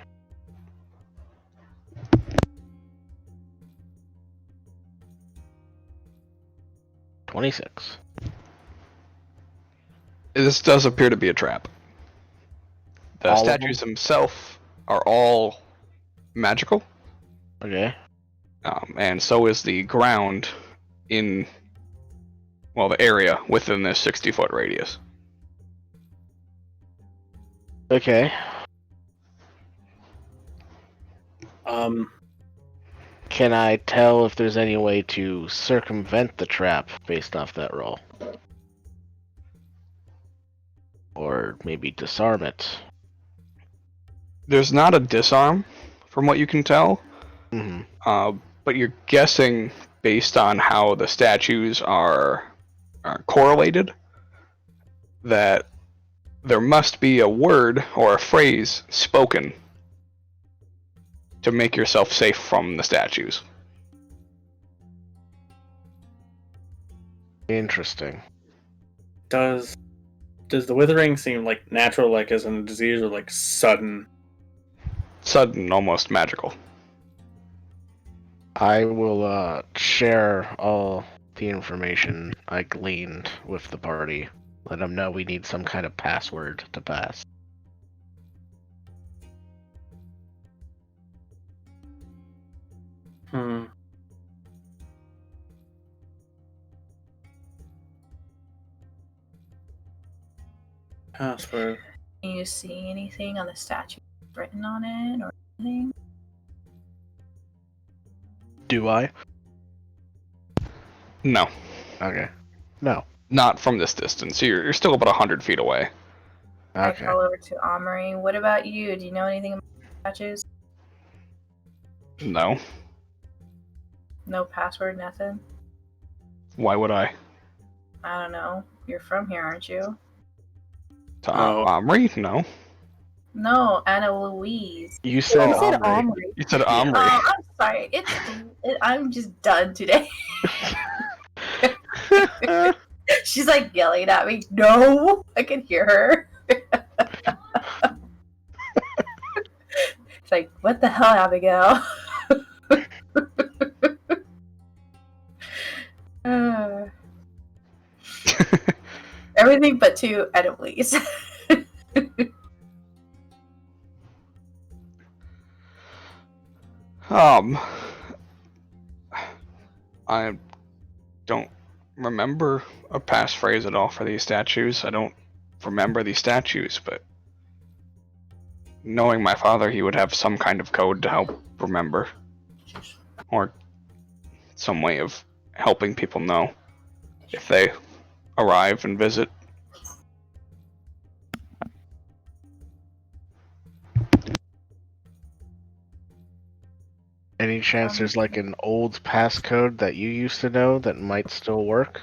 $26. This does appear to be a trap. The All of statues themselves are all magical, Okay. and so is the ground in, well, the area within this 60-foot radius. Okay. Can I tell if there's any way to circumvent the trap based off that roll? Or maybe disarm it? There's not a disarm, from what you can tell, Mm-hmm. but you're guessing based on how the statues are correlated that there must be a word or a phrase spoken to make yourself safe from the statues. Interesting. Does the withering seem like natural, like as in a disease, or like sudden? Sudden, almost magical. I will share all the information I gleaned with the party. Let them know we need some kind of password to pass. Password. Can you see anything on the statue written on it or anything? Do I? No, Okay. No. not from this distance. You're still about 100 feet away. I Okay. call over to Omri. What about you? Do you know anything about statues? No. No password, nothing? Why would I? I don't know. You're from here, aren't you? To Oh. Omri? No. No, Anna Louise. You said You said Omri. Omri. You said Omri. Oh, I'm sorry. I'm just done today. She's like yelling at me. No, I can hear her. It's like, what the hell, Abigail? Everything but two edibles. I don't remember a passphrase at all for these statues. I don't remember these statues, but knowing my father, he would have some kind of code to help remember. Or some way of helping people know if they arrive and visit. Any chance there's like an old passcode that you used to know that might still work?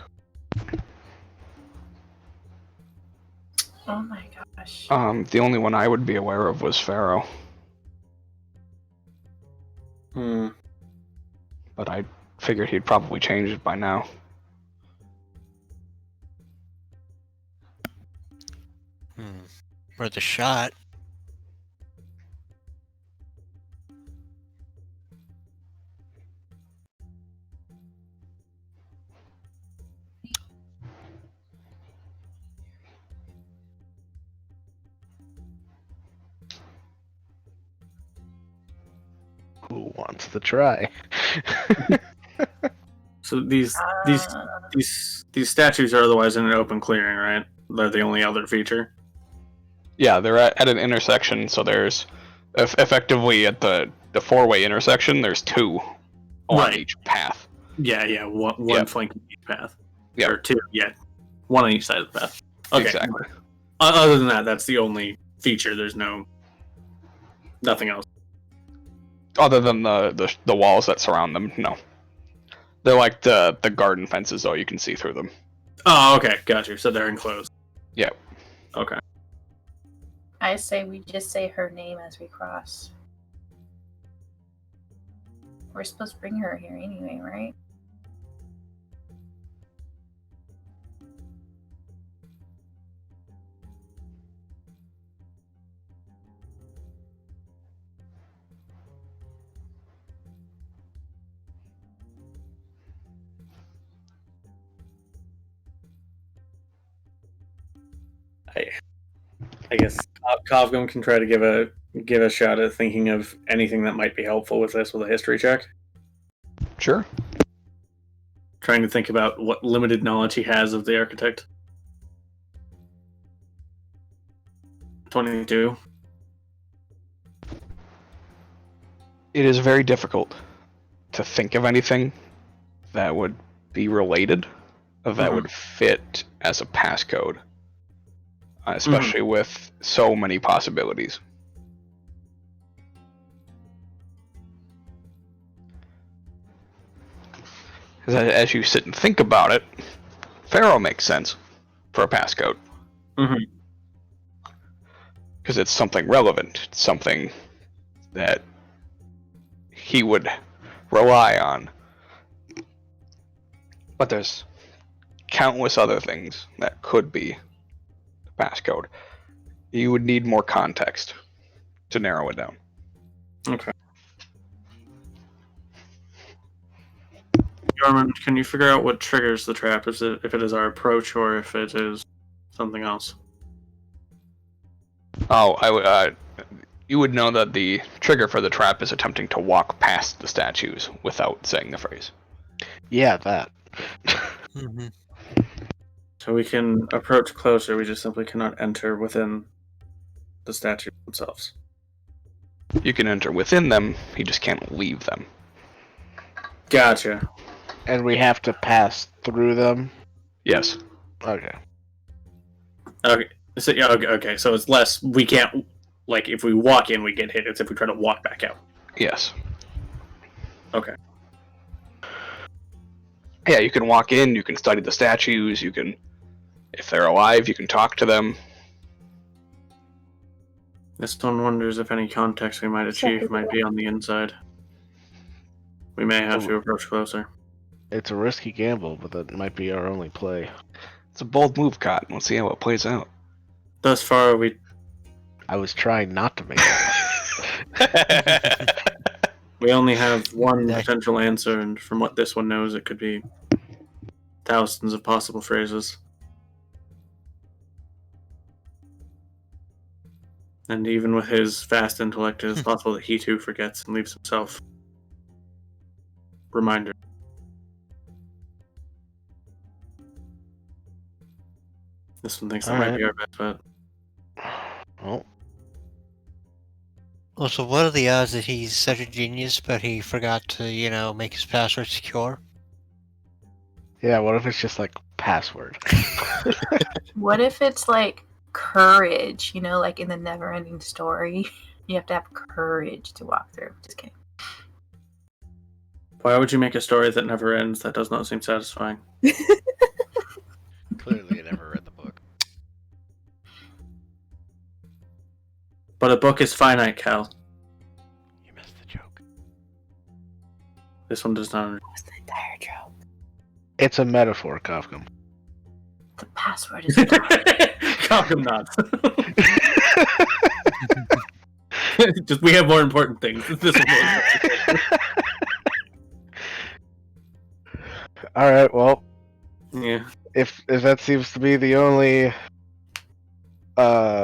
Oh my gosh. The only one I would be aware of was Pharaoh, but I figured he'd probably change it by now. Worth a shot. Who wants to try? So these statues are otherwise in an open clearing, right? They're the only other feature. Yeah, they're at an intersection, so there's effectively at the four-way intersection, there's two on Right. each path. Yeah, one Yep. flank on each path. Yep. Or two, one on each side of the path. Okay. Exactly. Other than that, that's the only feature. There's nothing else. Other than the walls that surround them, no. They're like the garden fences, though. You can see through them. Oh, okay, got you. So they're enclosed. Yep. Okay. I say we just say her name as we cross. We're supposed to bring her here anyway, right? I guess Kovgum can try to give a shot at thinking of anything that might be helpful with this with a history check. Sure. Trying to think about what limited knowledge he has of the architect. 22. It is very difficult to think of anything that would be related, that would fit as a passcode, especially with so many possibilities. As you sit and think about it, Pharaoh makes sense for a passcode. Because it's something relevant, it's something that he would rely on. But there's countless other things that could be the passcode. You would need more context to narrow it down. Okay. Norman, can you figure out what triggers the trap? If it is our approach or if it is something else? Oh, you would know that the trigger for the trap is attempting to walk past the statues without saying the phrase. Yeah, that. Mm-hmm. So we can approach closer, we just simply cannot enter within the statues themselves. You can enter within them, you just can't leave them. Gotcha. And we have to pass through them? Yes. Okay. Okay. So, yeah, okay, so it's less. We can't, like, if we walk in, we get hit. It's if we try to walk back out. Yes. Okay. Yeah, you can walk in, you can study the statues, you can, if they're alive, you can talk to them. This one wonders if any context we might achieve might be on the inside. We may have to approach closer. It's a risky gamble, but that might be our only play. It's a bold move, Cotton. We'll see how it plays out. Thus far, I was trying not to make it. we only have one potential answer, and from what this one knows, it could be thousands of possible phrases. And even with his vast intellect, it is possible that he too forgets and leaves himself reminder. This one thinks that might be our best bet. Well, so what are the odds that he's such a genius, but he forgot to, make his password secure? yeah, what if it's just like password? What if it's like courage, like in the never ending story? You have to have courage to walk through. Just kidding. Why would you make a story that never ends? That does not seem satisfying. Clearly, I never read the book. But a book is finite, Cal. You missed the joke. This one does not. What's the entire joke? It's a metaphor, Kafka. The password is Kafka nods. Just we have more important things. This one. All right, well, Yeah. if that seems to be the only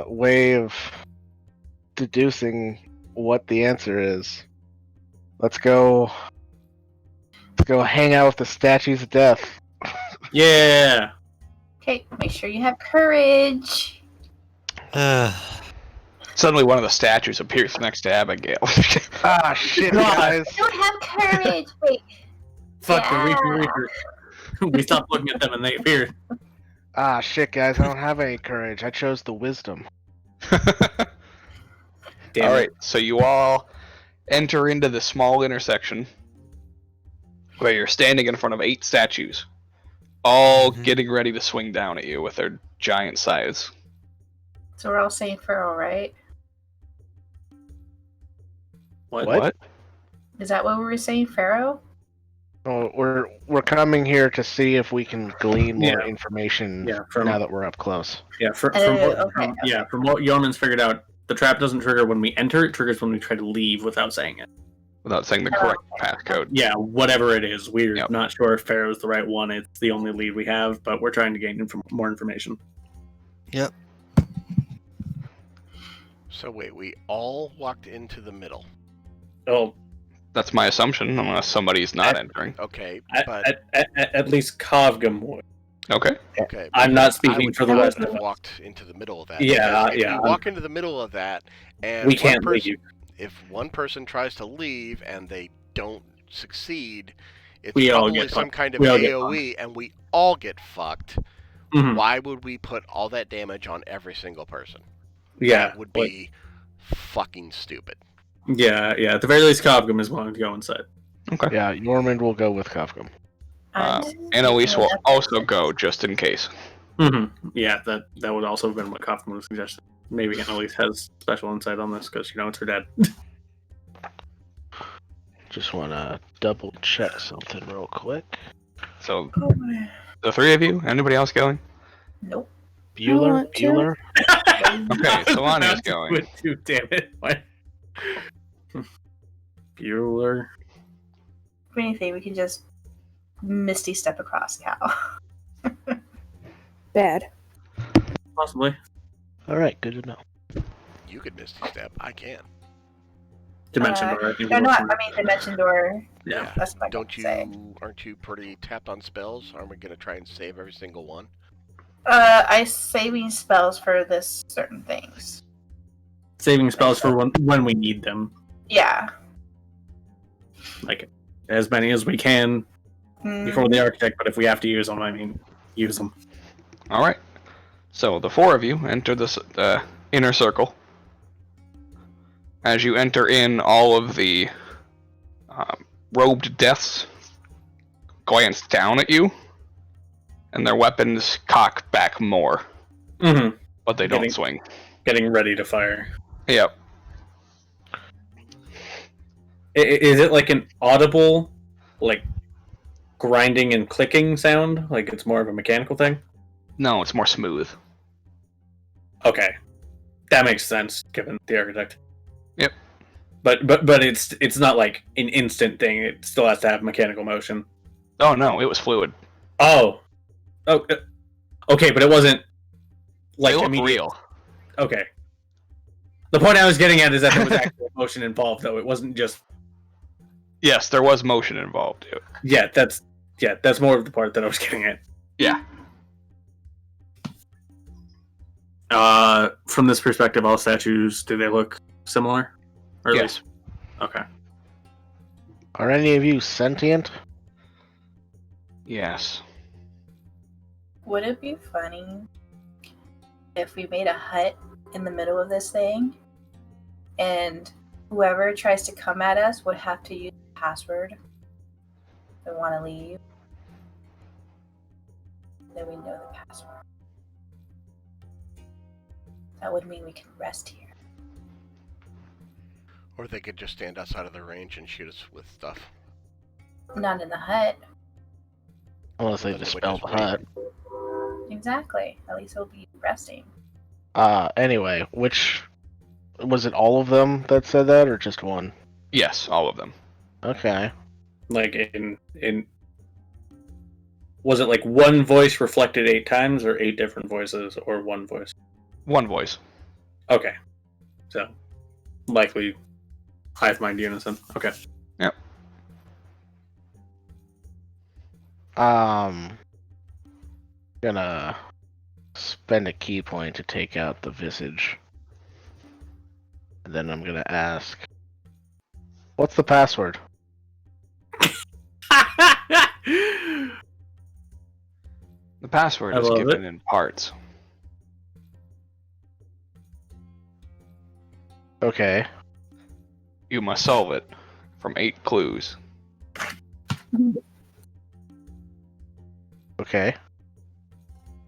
way of deducing what the answer is, let's go hang out with the statues of death. Yeah. Okay, make sure you have courage. Suddenly one of the statues appears next to Abigail. Ah, shit, guys. I don't have courage. Wait. Fuck Yeah. the Reaper. We stopped looking at them and they appeared. Ah, shit, guys. I don't have any courage. I chose the wisdom. Damn All it. right, so you all enter into the small intersection where you're standing in front of 8 statues, all getting ready to swing down at you with their giant scythes. So we're all saying Pharaoh, right? What? Is that what we were saying, Pharaoh? Oh, we're coming here to see if we can glean more Yeah. information Yeah, now that we're up close. Yeah, from what Yeoman's figured out, the trap doesn't trigger when we enter, it triggers when we try to leave without saying it. Without saying the correct passcode. Yeah, whatever it is. We're Yep. not sure if Pharaoh's the right one. It's the only lead we have, but we're trying to gain more information. Yep. So wait, we all walked into the middle. Oh, That's my assumption, unless somebody's not entering. Okay, at, but at least Kovgam would. Okay. okay. I'm because not I speaking would for the not rest of have us. walked into the middle of that. Yeah, because if yeah, we walk into the middle of that, and We one can't person, leave. if one person tries to leave and they don't succeed, it's We all probably get some fucked. kind of We all get AOE, and we all get fucked. Mhm. Why would we put all that damage on every single person? Yeah, That would be fucking stupid. yeah. At the very least, Kovgam is willing to go inside. Okay. Yeah, Yormund will go with Kafka. Annalise will also go, just in case. Mm-hmm. Yeah, that would also have been what Kovgam would have suggested. Maybe Annalise has special insight on this because it's her dad. Just want to double check something real quick. So, the 3 of you? Anybody else going? Nope. Bueller? want to. Bueller? Okay, so Anya's going. Good too, damn it. What? Bueller. If anything, we can just Misty step across Cal. Bad. Possibly. Alright, good to know. You could Misty Step. I can. Dimension door, I think. No, is not. what- I mean, Dimension Door. Yeah. That's what I Don't can say. aren't you pretty tapped on spells? Aren't we gonna try and save every single one? I saving spells for this certain things. Saving spells for when we need them. Yeah. Like, as many as we can Mm, before the architect, but if we have to use them, I mean, use them. Alright. So the four of you enter the inner circle. As you enter in, all of the robed deaths glance down at you, and their weapons cock back more, Mm-hmm. but they don't swing. Getting ready to fire. Yep. Is it like an audible, like, grinding and clicking sound? Like it's more of a mechanical thing? No, it's more smooth. Okay. That makes sense, given the architect. Yep. But it's not like an instant thing. It still has to have mechanical motion. Oh no, it was fluid. Oh. Okay, but it wasn't like It looked immediate. real. Okay. The point I was getting at is that there was actual motion involved, though. It wasn't just. Yes, there was motion involved. Yeah, that's more of the part that I was getting at. Yeah. From this perspective, all statues, do they look similar? Or at Yes. least- Okay. Are any of you sentient? Yes. Would it be funny if we made a hut in the middle of this thing and whoever tries to come at us would have to use the password if they want to leave? Then we know the password. That would mean we can rest here. Or they could just stand outside of the range and shoot us with stuff. Not in the hut. Unless they Then they would dispel just the hut. Exactly. At least we'll be resting. Anyway, which... Was it all of them that said that, or just one? Yes, all of them. Okay. Like in. Was it like one voice reflected 8 times, or 8 different voices, or one voice? One voice. Okay. So, likely hive mind unison. Okay. Yep. Gonna spend a key point to take out the visage. And then I'm gonna ask, what's the password? The password I is love given it. in parts. Okay. You must solve it from 8 clues. Okay.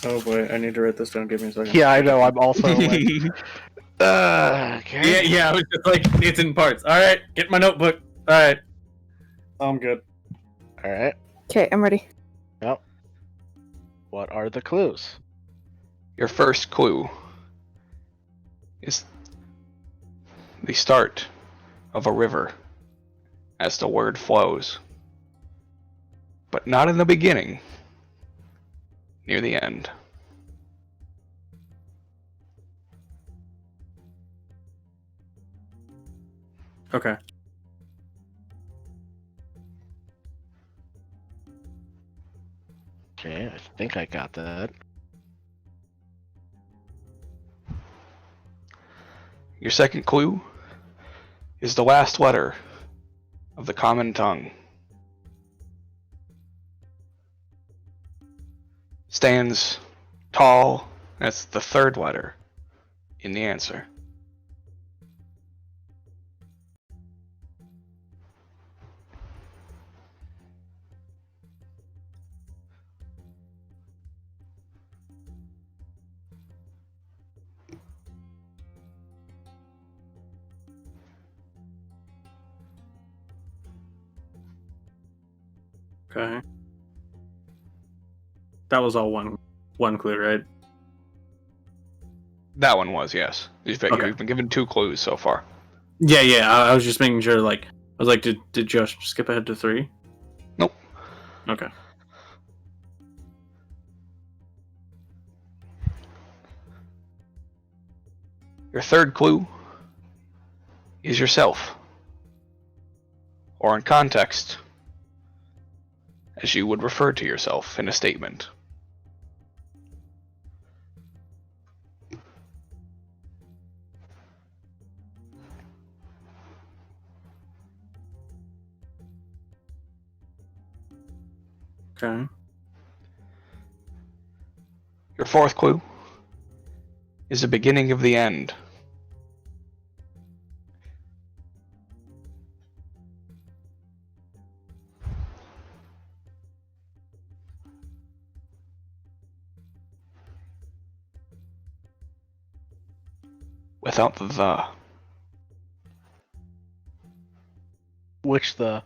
Oh boy, I need to write this down. Give me a second. Yeah, I know. I'm also like, okay. Yeah, I was just like, it's in parts. Alright, get my notebook. Alright. I'm good. All right. Okay, I'm ready. What are the clues? Your first clue is the start of a river as the word flows, but not in the beginning, near the end. Okay. Okay, I think I got that. Your second clue is the last letter of the common tongue. Stands tall, that's the third letter in the answer. Okay. That was all one clue, right? That one was, yes. You've been given 2 clues so far. Yeah. I was just making sure. Like, I was like, did Josh skip ahead to 3? Nope. Okay. Your third clue is yourself, or in context, as you would refer to yourself in a statement. Okay. Your fourth clue is the beginning of the end. Without the. Which the?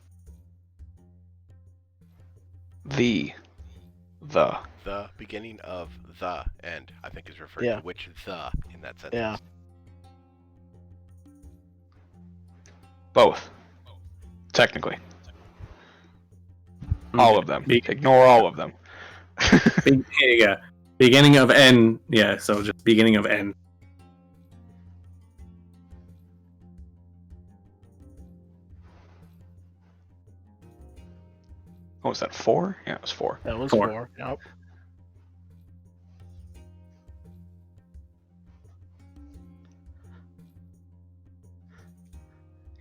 The beginning of the end, I think, is referred Yeah. to which the in that sentence. Yeah. both. Technically. All of them. Ignore all of them. Yeah. Beginning of N. Yeah, so just beginning of N. What was that, 4? Yeah, it was 4. That was Four. 4. Yep.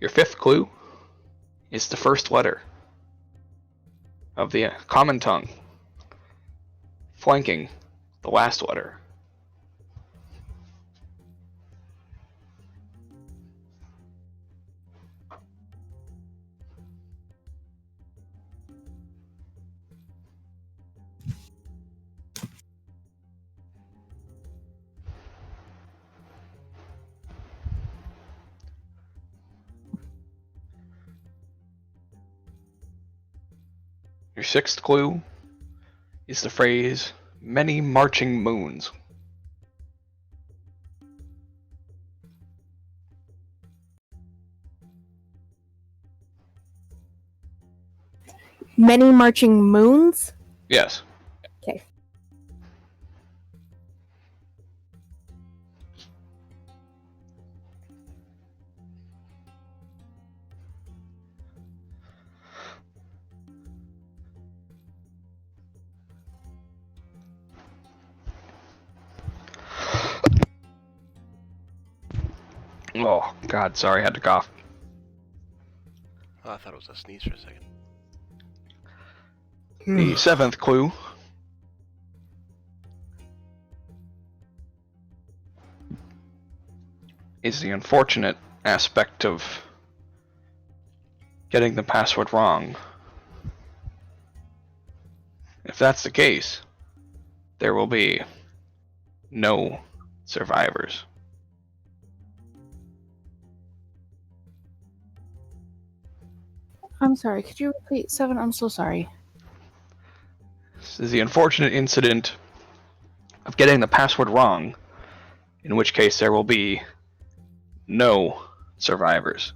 Your fifth clue is the first letter of the common tongue, flanking the last letter. Your sixth clue is the phrase, many marching moons. Many marching moons? Yes. Okay. Oh, God, sorry, I had to cough. Oh, I thought it was a sneeze for a second. The seventh clue is the unfortunate aspect of getting the password wrong. If that's the case, there will be no survivors. I'm sorry, could you repeat 7? I'm so sorry. This is the unfortunate incident of getting the password wrong, in which case there will be no survivors.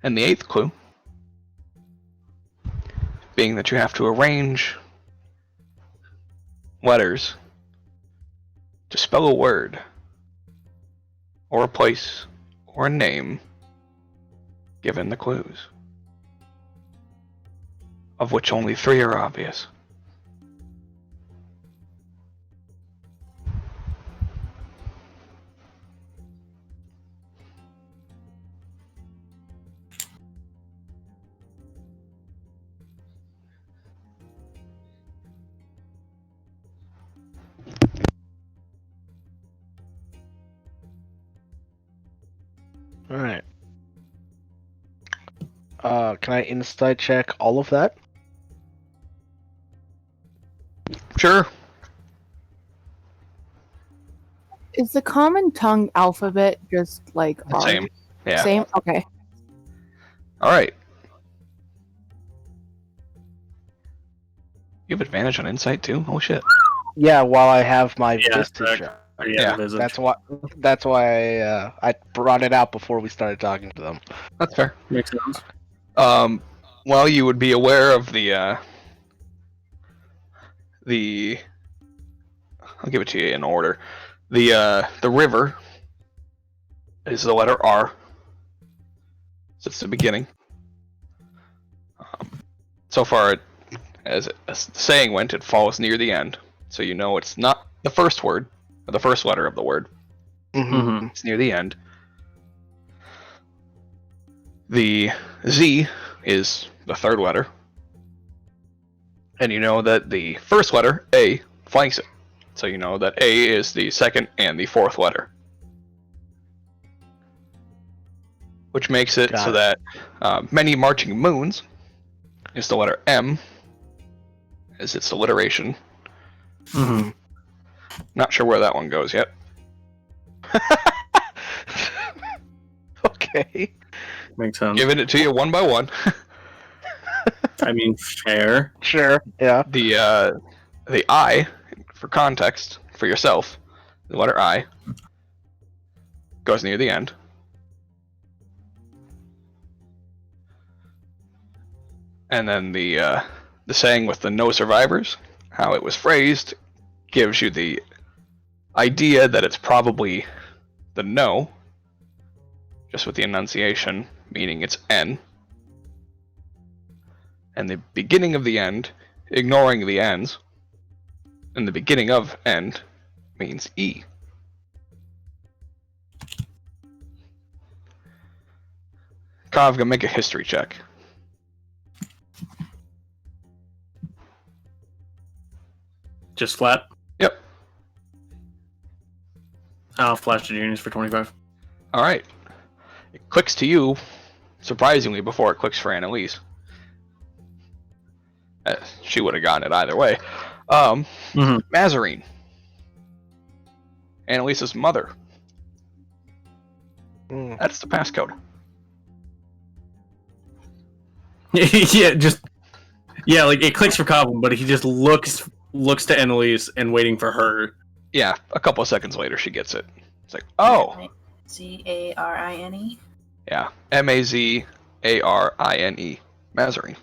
And the eighth clue being that you have to arrange letters to spell a word, or a place, or a name, given the clues, of which only 3 are obvious. All right. Can I insight check all of that? Sure. Is the common tongue alphabet just like The ours? same. Yeah. Same? Okay. Alright. You have advantage on insight too? Oh shit. Yeah, while I have my Yeah, Vistage correct. up. Yeah, Visage. That's why I brought it out before we started talking to them. That's fair. Makes sense. Well, you would be aware of the I'll give it to you in order. The river is the letter R. So it's the beginning. So far, as the saying went, it falls near the end. So you know it's not the first word, or the first letter of the word. Mm-hmm. It's near the end. The Z is the third letter. And you know that the first letter, A, flanks it. So you know that A is the second and the fourth letter. Which makes it so that many marching moons is the letter M as its alliteration. Mm-hmm. Not sure where that one goes yet. Okay. Makes sense. Giving it to you one by one. I mean, fair. Sure. Yeah. The I, for context, for yourself, the letter I goes near the end. And then the saying with the no survivors, how it was phrased, gives you the idea that it's probably the no, just with the enunciation, meaning it's N. And the beginning of the end, ignoring the ends, and the beginning of end means E. Kavga, make a history check. Just flat. Yep. I'll flash the genius for 25. Alright. It clicks to you, surprisingly, before it clicks for Annalise. She would have gotten it either way. Mazarine. Annalise's mother. That's the passcode. Yeah, like it clicks for Coblin, but he just looks to Annalise and waiting for her. Yeah, a couple of seconds later she gets it. It's like, oh. Zarine. Yeah, Mazarine. Mazarine.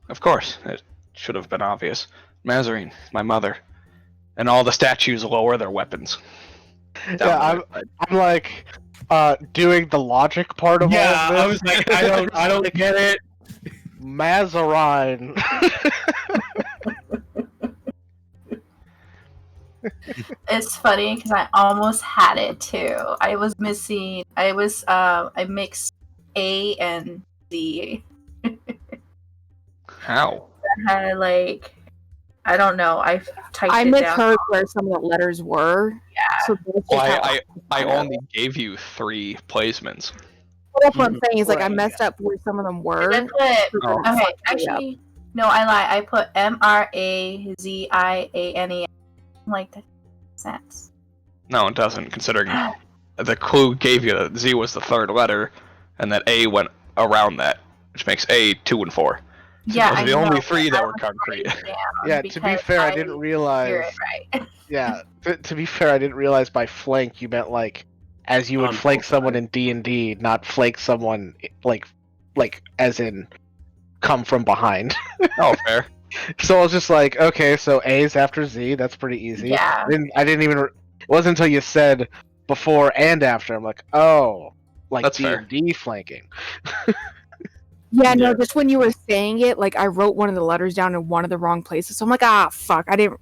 Of course, it should have been obvious. Mazarine, my mother. And all the statues lower their weapons. Yeah, I'm like doing the logic part of all of this. I was like, I don't get it. Mazarine. It's funny because I almost had it too. I mixed A and Z. How? I don't know. I typed it down. I misheard where some of the letters were. Yeah. So I only gave you 3 placements. That's what I'm saying is like I messed up where some of them were. Okay, actually, no, I lie. I put Mraziane. I'm like, that makes sense. No, it doesn't, considering the clue gave you that Z was the third letter, and that A went around that, which makes A 2 and 4. So Yeah, those are the I only know, 3 but that I were was concrete. writing it down Yeah, to be fair, I didn't realize. Hear it right. Yeah, to be fair, I didn't realize by flank you meant like as you would flank someone in D&D, not flank someone like as in come from behind. Oh, fair. So I was just like, okay, so A is after Z. That's pretty easy. Yeah. I didn't even. It wasn't until you said before and after. I'm like, oh, like That's fair. D&D flanking. Yeah, no, just when you were saying it, like I wrote one of the letters down in one of the wrong places. So I'm like, fuck, I didn't.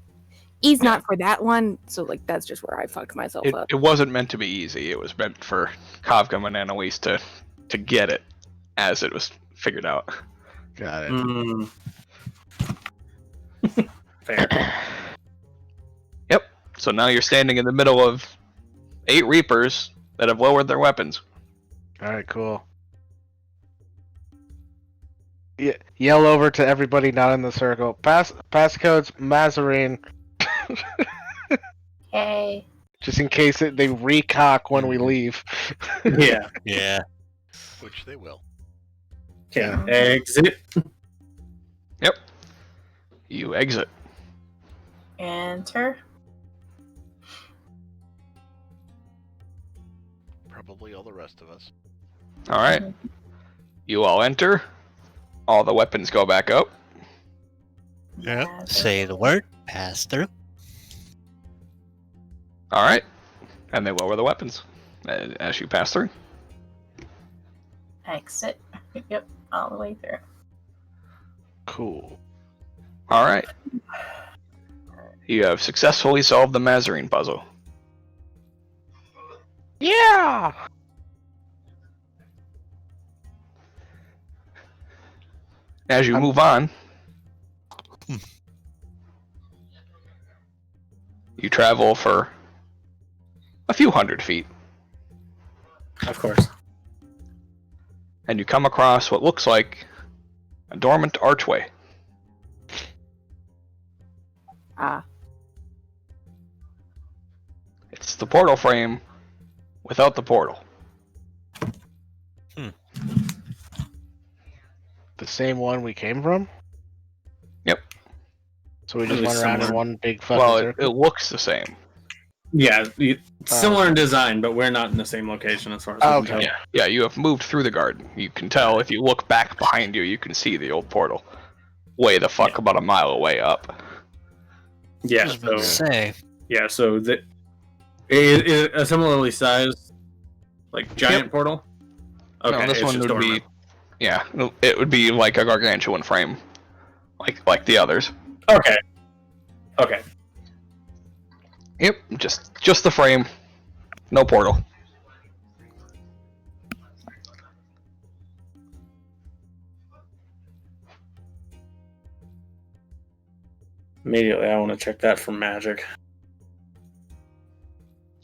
E's not for that one. So like that's just where I fucked myself up. It wasn't meant to be easy. It was meant for Kavga and Annalise to get it as it was figured out. Got it. Fair. Yep. So now you're standing in the middle of 8 Reapers that have lowered their weapons. All right, cool. Yell over to everybody not in the circle. Passcode's Mazarine. Hey. Just in case they recock when we leave. Yeah. Yeah. Which they will. Yeah. Exit. Yep. You exit. Enter. Probably all the rest of us. All right. You all enter. All the weapons go back up. Yeah. Say the word. Pass through. All right. And they lower the weapons as you pass through. Exit. Yep. All the way through. Cool. All right. You have successfully solved the Mazarine puzzle. Yeah. As you move on, you travel for a few hundred feet, Of course. and you come across what looks like a dormant archway. Ah. It's the portal frame without the portal. The same one we came from? Yep. So we At just least went around in somewhere. one big fucking Well, it circle? looks the same. Yeah, similar in design, but we're not in the same location as far as we can Okay. tell. Yeah, you have moved through the garden. You can tell if you look back behind you, you can see the old portal. Way the fuck about a mile away up. Yeah, I was about to say. so is a similarly sized, like giant portal. Okay, No, this it's one just would dormant. be, yeah, it would be like a gargantuan frame, like the others. Okay. Okay. Yep, just the frame, no portal. Immediately, I want to check that for magic.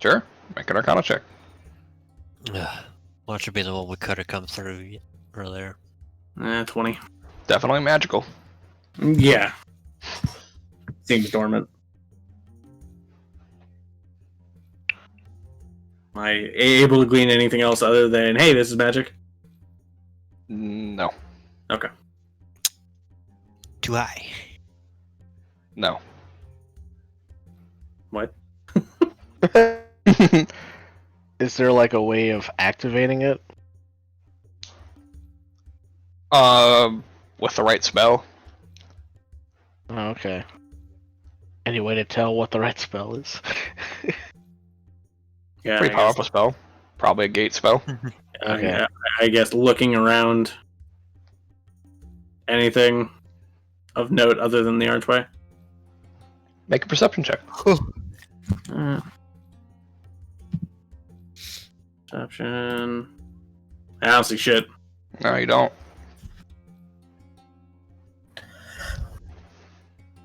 Sure, make an Arcana check. What should be the one we could have come through earlier? 20. Definitely magical. Yeah. Seems dormant. Am I able to glean anything else other than, hey, this is magic? No, Okay. Do I? no. What? Is there like a way of activating it? With the right spell. Oh, okay. Any way to tell what the right spell is? Yeah, Pretty I guess- powerful spell. Probably a gate spell. Okay. I guess looking around, anything of note other than the archway? Make a perception check. Perception. I don't see shit. No, you don't.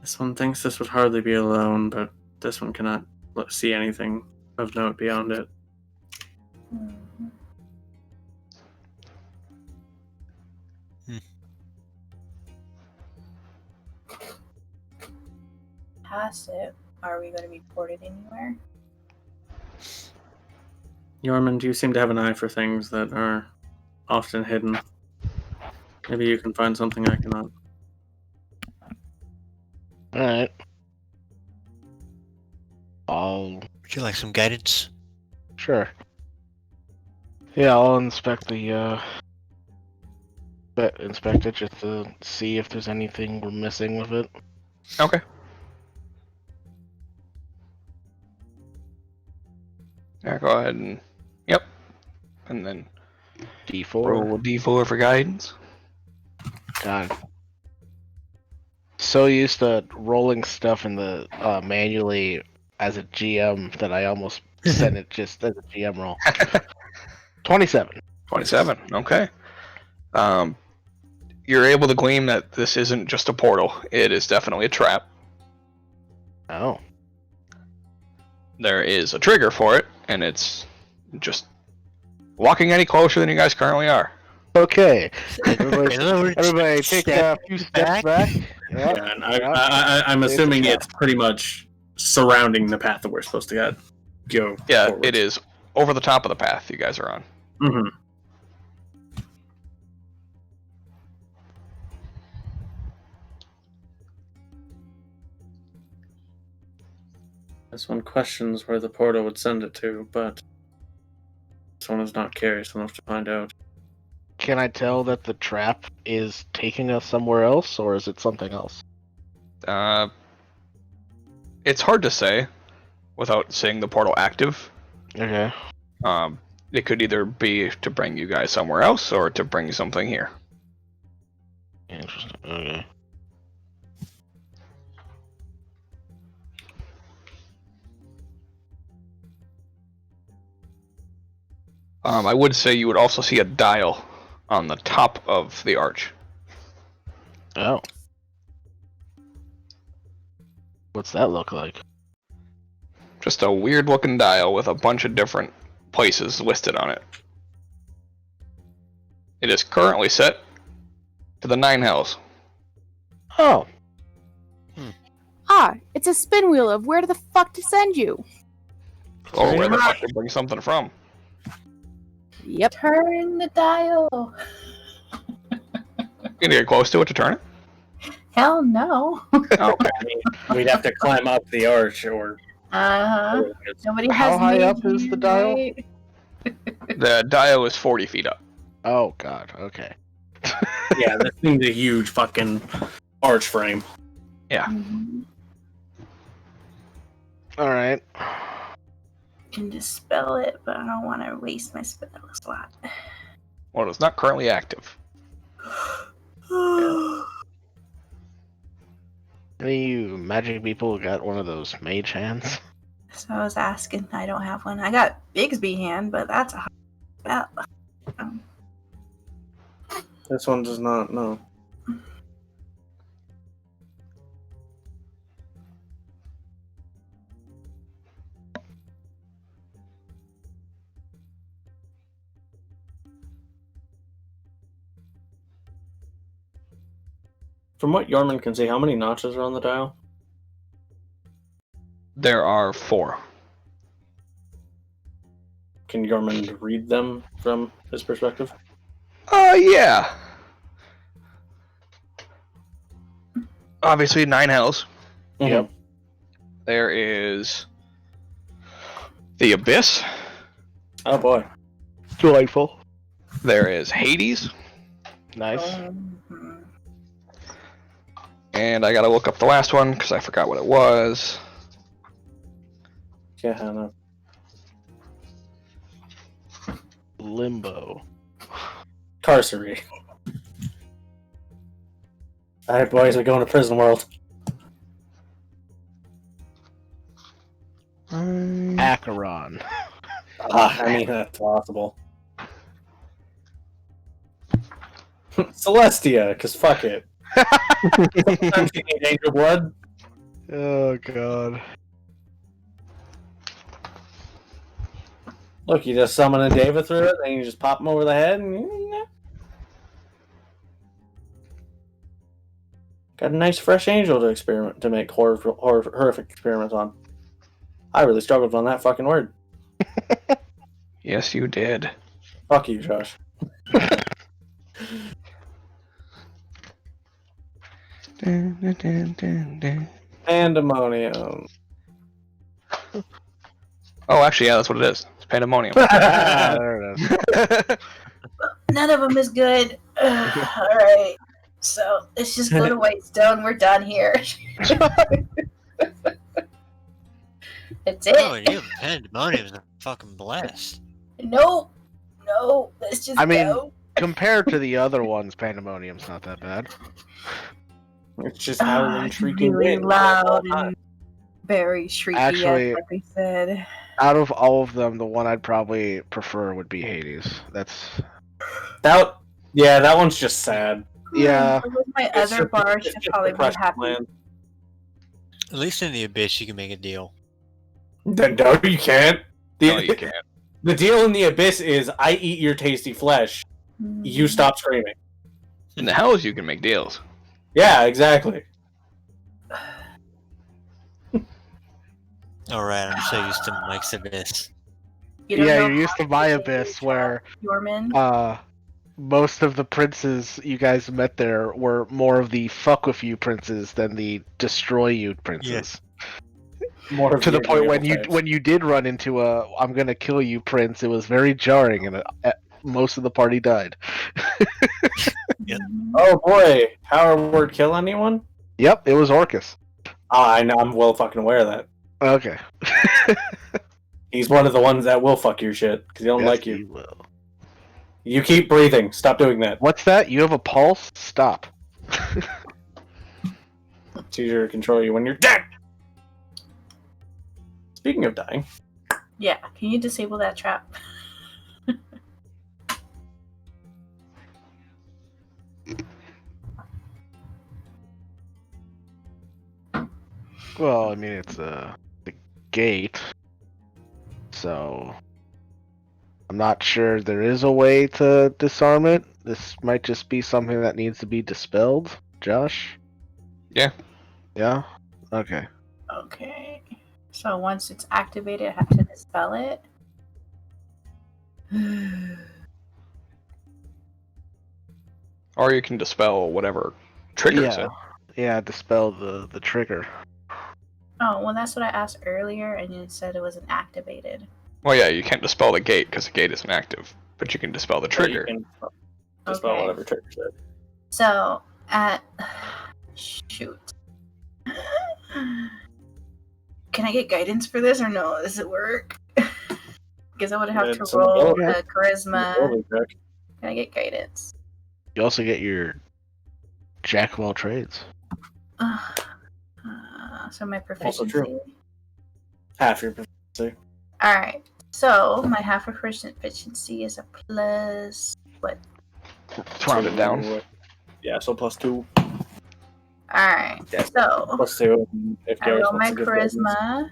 This one thinks this would hardly be alone, but this one cannot see anything of note beyond it. Past it, are we going to be ported anywhere? Yormund, you seem to have an eye for things that are often hidden. Maybe you can find something I cannot. Alright. Would you like some guidance? Sure. Yeah, I'll inspect the inspect it just to see if there's anything we're missing with it. Okay. Yeah, go ahead and yep, and then D4. roll a D4 for guidance. God. So used to rolling stuff in the manually as a GM that I almost sent it just as a GM roll. 27. 27. Okay. You're able to glean that this isn't just a portal. It is definitely a trap. Oh. There is a trigger for it, and it's just walking any closer than you guys currently are. Okay. In other words, Everybody take a few steps back. Yep. Yeah, and I'm assuming it's pretty much surrounding the path that we're supposed to go. Yeah, forward. it is over the top of the path you guys are on. Mm-hmm. This one questions where the portal would send it to, but this one is not curious enough to find out. Can I tell that the trap is taking us somewhere else, or is it something else? It's hard to say without seeing the portal active. Okay. It could either be to bring you guys somewhere else or to bring something here. Interesting. Okay. I would say you would also see a dial on the top of the arch. Oh. What's that look like? Just a weird looking dial with a bunch of different places listed on it. It is currently set to the 9 hells. Oh. Ah, it's a spin wheel of where the fuck to send you. Or where the fuck to bring something from. Yep. Turn the dial. You gonna get close to it to turn it? Hell no. Okay. I mean, we'd have to climb up the arch, or Nobody How has high made up is the dial? right? The dial is 40 feet up. Oh god, okay. yeah, that thing's a huge fucking arch frame. Yeah. Mhm. Alright. Can dispel it, but I don't want to waste my spell slot. Well, it's not currently active. Any of you magic people got one of those mage hands? So I was asking. I don't have one. I got Bigsby hand, but that's a spell. This one does not, no. From what Yarman can see, how many notches are on the dial? There are 4. Can Yarman read them from his perspective? Yeah. Obviously, 9 hells. Yep. There is the Abyss. Oh boy. Delightful. There is Hades. Nice. Mhm. And I gotta look up the last one because I forgot what it was. Yeah, Hannah. Limbo. Carcery. Alright, boys, we're going to prison world. Acheron. I mean, that's possible. Celestia, because fuck it. Sometimes you need angel blood. Oh god. Look, you just summon a Deva through it, and you just pop him over the head, and got a nice fresh angel to make horrific experiments on. I really struggled on that fucking word. Yes, you did. Fuck you, Josh. Pandemonium. Oh, actually, yeah, that's what it is. It's Pandemonium. Ah, there it is. None of them is good. All right. So let's just go to Whitestone. We're done here. That's it. Oh, you Pandemonium's a fucking blast. No. Let's just I mean, go. compared to the other ones, Pandemonium's not that bad. It's just howling, It's shrieking really wind. loud and very shrieky, Actually- as like we said. Out of all of them, the one I'd probably prefer would be Hades. That's That one's just sad. yeah. With my It's other just- bar it's should just probably be depression happy. land. At least in the Abyss, you can make a deal. No, you can't. No, you can't. The deal in the Abyss is I eat your tasty flesh. You stop screaming. In the hells, you can make deals. Yeah, exactly. Alright, I'm so used to Mike's Abyss. You don't Yeah, know you're used to how my to Abyss do where Yorman. most of the princes you guys met there were more of the fuck with you princes than the destroy you princes. More of To the point when types. you did run into a I'm gonna kill you prince, it was very jarring and most of the party died. Oh boy, power word kill anyone? Yep, it was Orcus. I know, I'm well fucking aware of that. Okay. He's one of the ones that will fuck your shit because he don't Yes, like you. he will. You keep breathing. Stop doing that. What's that? You have a pulse? Stop. It's easier to control you when you're dead. Speaking of dying, Yeah, can you disable that trap? Well, I mean, it's the gate, so I'm not sure there is a way to disarm it. This might just be something that needs to be dispelled. Josh? Yeah. Yeah? Okay. Okay. So once it's activated, I have to dispel it. Or you can dispel whatever triggers it. Yeah, dispel the trigger. Oh, well, that's what I asked earlier, and you said it wasn't activated. Well, yeah, you can't dispel the gate because the gate isn't active, but you can dispel the trigger. You can dispel Okay. whatever triggers it. So, shoot. Can I get guidance for this, or no? Does it work? Because I would have It's to an roll ability. a charisma. Ability check. Can I get guidance? You also get your Jack of all trades. So my Also proficiency. true. Half your proficiency. Alright. So my half proficiency is a plus what? Let's round it down. Yeah, so +2. Alright. Yeah. So +2. If I Garrett roll wants my to give guidance. charisma.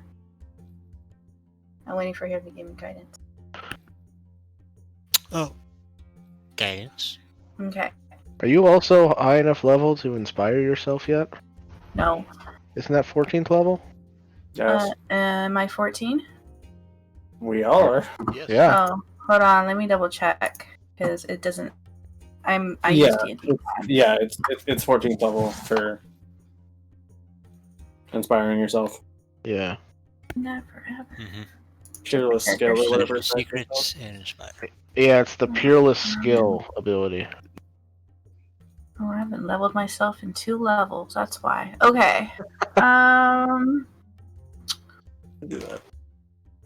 I'm waiting for him to give me guidance. Oh. Guidance. Okay. Are you also high enough level to inspire yourself yet? No. Isn't that 14th level? Yes, Am I 14? we are. Yes. Yeah. Oh, hold on. Let me double check because it doesn't. I Yeah, used D&D. Yeah, it's 14th level for inspiring yourself. Yeah. Never ever. Mm-hmm. Fearless skill or whatever. it's called. Secrets and inspire. Yeah, it's the peerless skill ability. Oh, I haven't leveled myself in 2 levels. That's why. Okay. Do that.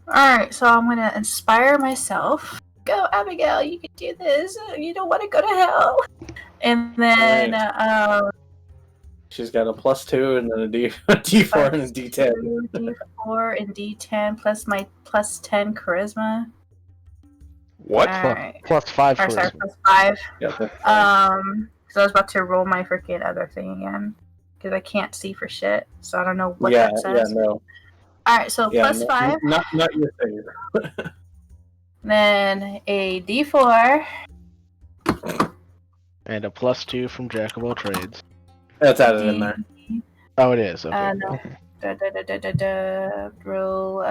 Alright, so I'm gonna inspire myself. Go, Abigail, you can do this. You don't want to go to hell. And then, She's got a +2 and then a D4 and a D10. D4 and D10 plus my +10 charisma. What? Alright. +5 Or sorry, charisma. +5. Yeah, So I was about to roll my freaking other thing again. Because I can't see for shit. So I don't know what yeah, that says. no. Alright, so Yeah, +5. Not your favor. Then a D4. And a +2 from Jack of all trades. That's added in there. Oh, it is. Okay. No. Roll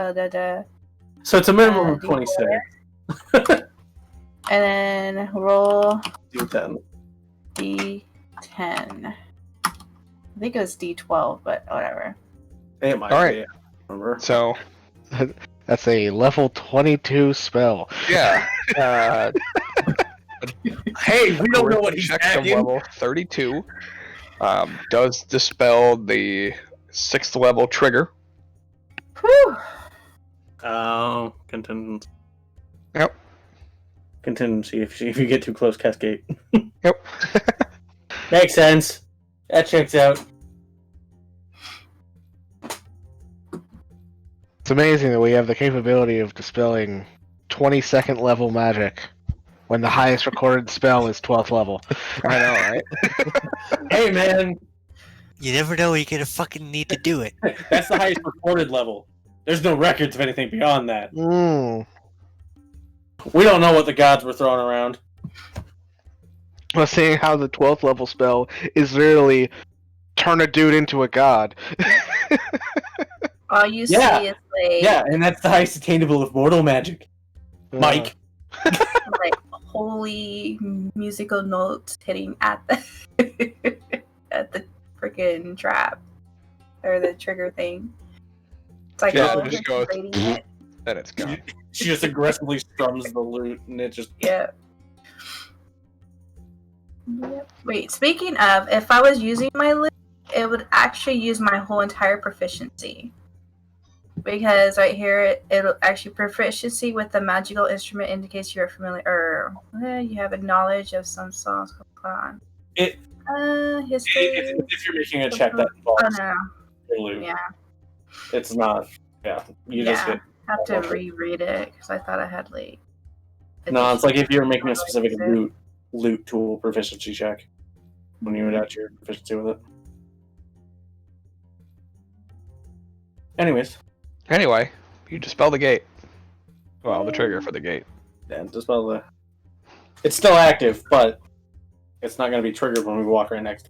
So it's a minimum of D4. 26. And then roll D10. D10. I think it was D12, but whatever. It might All right. be. Remember? So, That's a level 22 spell. yeah. Hey, we don't know what he's Check of adding. level 32 does dispel the 6th level trigger. Whew. Oh, contingency. Yep. Contingency if you get too close, cascade. Yep. Makes sense. That checks out. It's amazing that we have the capability of dispelling 22nd level magic when the highest recorded spell is 12th level. I know, right? Hey, man, You never know when you're gonna fucking need to do it. that's the highest recorded level. There's no records of anything beyond that. Mm. We don't know what the gods were throwing around. Well, seeing how the 12th level spell is literally turn a dude into a god. All you Yeah. see is like, Yeah, and that's the highest attainable of mortal magic. Mike. like holy musical notes hitting at the at the freaking trap or the trigger thing. It's like Yeah, oh, it just goes- rating it. Then it's gone. She just aggressively strums the lute, and it just... Yeah. Yep. Wait, speaking of, if I was using my lute, it would actually use my whole entire proficiency. Because right here, it'll actually proficiency with the magical instrument indicates you're familiar, or you have a knowledge of some songs. Hold on. History. If you're making a check that involves Oh no. your lute, Yeah. it's not... Yeah, you just Yeah. hit... I have to reread it because I thought I had like. No, it's like if you're making a specific additional- lute tool proficiency check when you would add your proficiency with it. Anyways, Anyway, you dispel the gate. Well, the trigger for the gate. yeah, dispel the. It's still active, but it's not going to be triggered when we walk right next.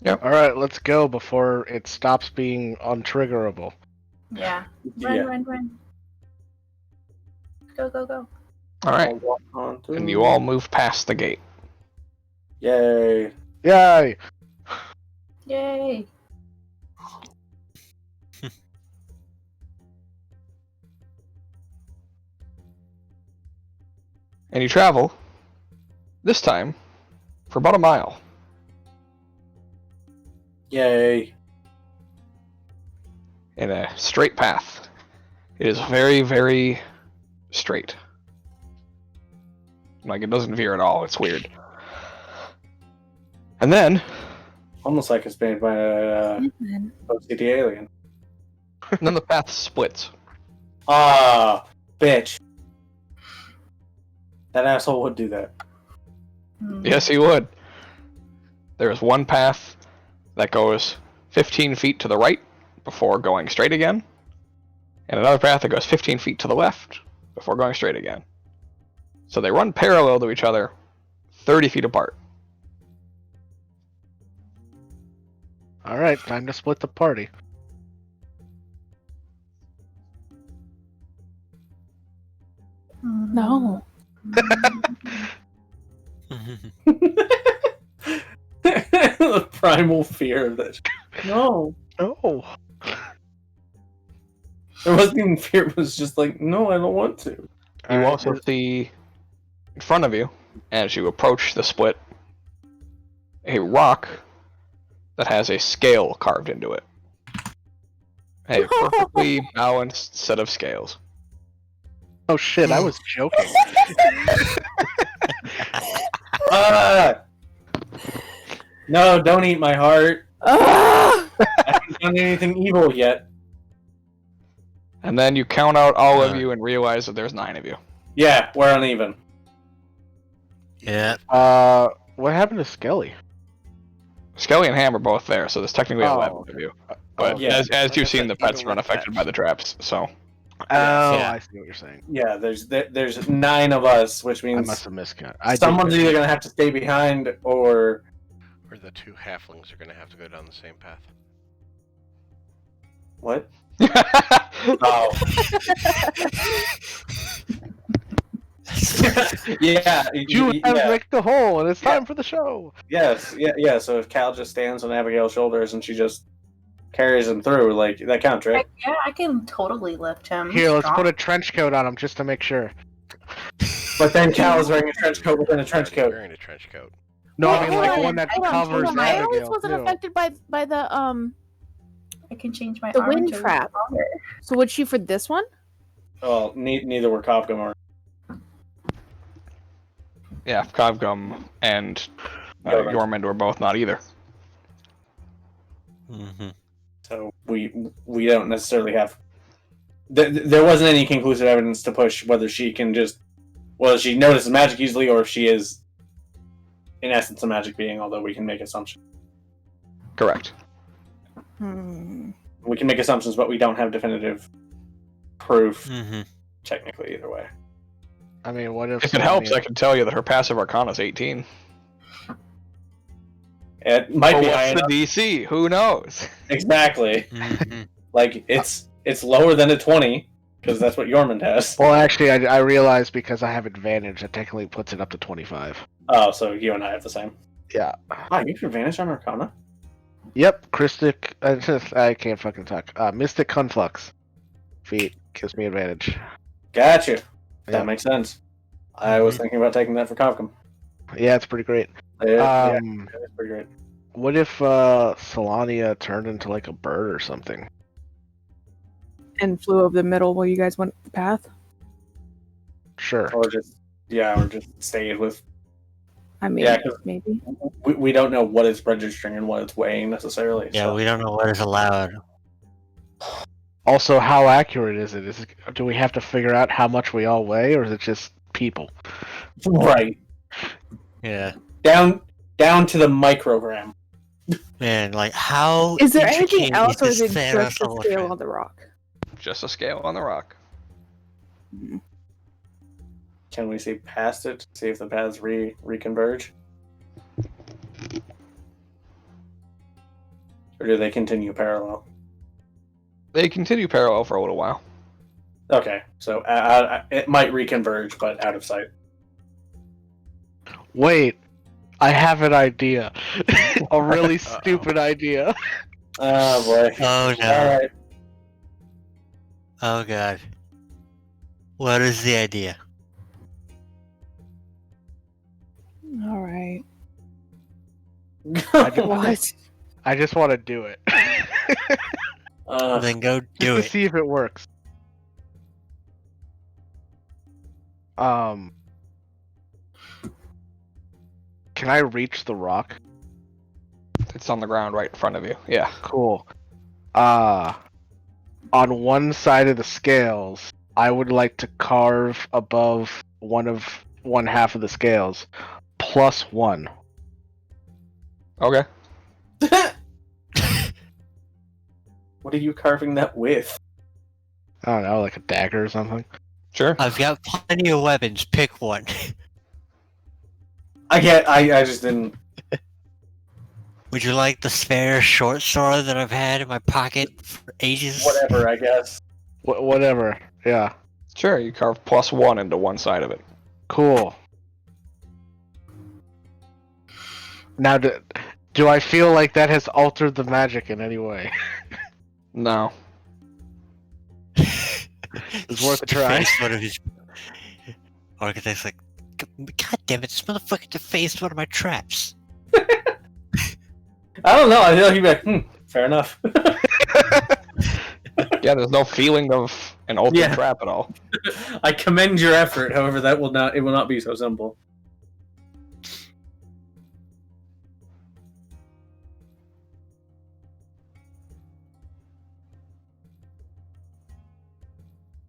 Alright, let's go before it stops being untriggerable. Yeah. Run, Yeah. run. Go, go, go. All right, I'll walk on through. and you all move past the gate. Yay! Yay! Yay. And you travel, this time, for about a mile. Yay! In a straight path. It is very, very straight. Like, it doesn't veer at all. It's weird. And then, Almost like it's made by OCD alien. the path splits. Ah, bitch. That asshole would do that. Yes, he would. There is one path that goes 15 feet to the right before going straight again, and another path that goes 15 feet to the left before going straight again. So they run parallel to each other, 30 feet apart. Alright, time to split the party. No. The primal fear of this. No. No. It wasn't even fear, it was just like, no, I don't want to. You Alright, also see in front of you, as you approach the split, a rock that has a scale carved into it. A perfectly balanced set of scales. Oh shit, I was joking. No, don't eat my heart. Ah! I haven't done anything evil yet. And then you count out all of you and realize that there's 9 of you. Yeah, we're uneven. Yeah. What happened to Skelly? Skelly and Ham are both there, so there's technically Oh, 11 of you. But yeah. as you've seen, the Even pets are with unaffected pets. by the traps, so... Oh, Yeah. I see what you're saying. Yeah, there's 9 of us, which I means must have miscounted. someone's either gonna have to stay behind or Or the 2 halflings are gonna have to go down the same path. what? Oh. Yeah, You have yeah. make the hole, and it's time for the show. Yes, yeah. So if Cal just stands on Abigail's shoulders and she just carries him through, like that counts, right? Yeah, I can totally lift him. Here, let's Strong. put a trench coat on him just to make sure. But then Cal is wearing a trench coat within a trench coat. Wearing a trench coat. No, I Wait, mean hold like on, one that hold on, covers hold on. I always Abigail, wasn't too. affected by the I can change my the armor wind to trap. longer. So would she for this one? Well, neither were Kofgum or Yeah, Kovgum and Yormund. Yormund were both not either. Mm-hmm. so we don't necessarily have. There wasn't any conclusive evidence to push whether she notices magic easily or if she is, in essence, a magic being. Although we can make assumptions. Correct. We can make assumptions, but we don't have definitive proof. Mm-hmm. Technically, either way. I mean, what if? If it helps, I can tell you that her passive arcana is 18. It might Or be high what's enough. the DC? Who knows? Exactly. Mm-hmm. Like it's lower than a 20 because that's what Yormund has. Well, actually, I realized because I have advantage, that technically puts it up to 25. Oh, so you and I have the same. Yeah. Ah, you have advantage on Arcana. Yep. Christic. I can't fucking talk. Mystic Conflux. Feet gives me advantage. Gotcha. Yeah. That makes sense. I was thinking about taking that for Kofgum. Yeah, it's pretty great. Yeah, it's pretty great. What if Solania turned into like a bird or something? And flew over the middle while you guys went the path. Sure. Or just stayed with. I mean, Yeah, 'cause- maybe. We don't know what it's registering and what it's weighing necessarily. Yeah, so. we don't know what is allowed. Also, how accurate is it? Do we have to figure out how much we all weigh, or is it just people? Right. Yeah. Down to the microgram. Man, like how Is there intricate anything else, or is this it Thanos just the whole scale thing? on the rock? just a scale on the rock. Can we see past it to see if the paths reconverge? Or do they continue parallel? They continue parallel for a little while. Okay, so it might reconverge, but out of sight. Wait, I have an idea. A really stupid idea. Oh boy. Oh no. Alright. Oh god. What is the idea? All right. What? I just want to do it. Then go do Just to it. see if it works. Can I reach the rock? It's on the ground right in front of you. Yeah. Cool. On one side of the scales, I would like to carve above one half of the scales, +1. Okay. What are you carving that with? I don't know, like a dagger or something. Sure. I've got plenty of weapons. Pick one. I just didn't. Would you like the spare short sword that I've had in my pocket for ages? Whatever, I guess. Whatever. Yeah. Sure, you carve +1 into one side of it. Cool. Now, do I feel like that has altered the magic in any way? No. It's worth a try. Defaced one of his architects like, God damn it, this motherfucker defaced one of my traps. I don't know. I feel like you'd be like, fair enough. Yeah, there's no feeling of an altered Yeah. trap at all. I commend your effort. However, it will not be so simple.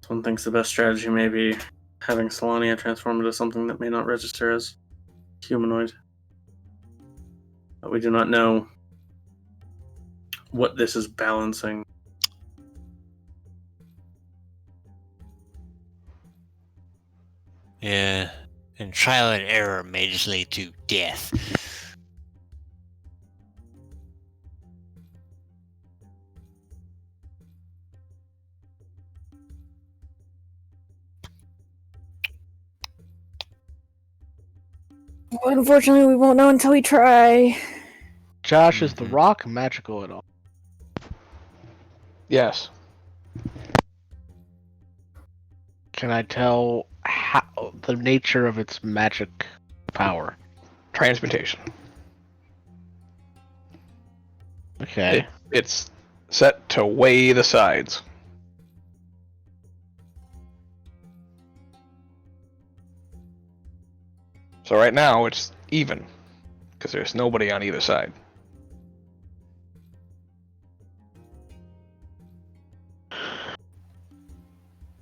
Someone thinks the best strategy may be having Solania transform into something that may not register as humanoid. But we do not know what this is balancing. Yeah, and trial and error may just lead to death. Well, unfortunately, we won't know until we try. Josh, is the rock magical at all? Yes. Can I tell how the nature of its magic power? Transmutation. Okay. It's set to weigh the sides. So right now it's even, because there's nobody on either side.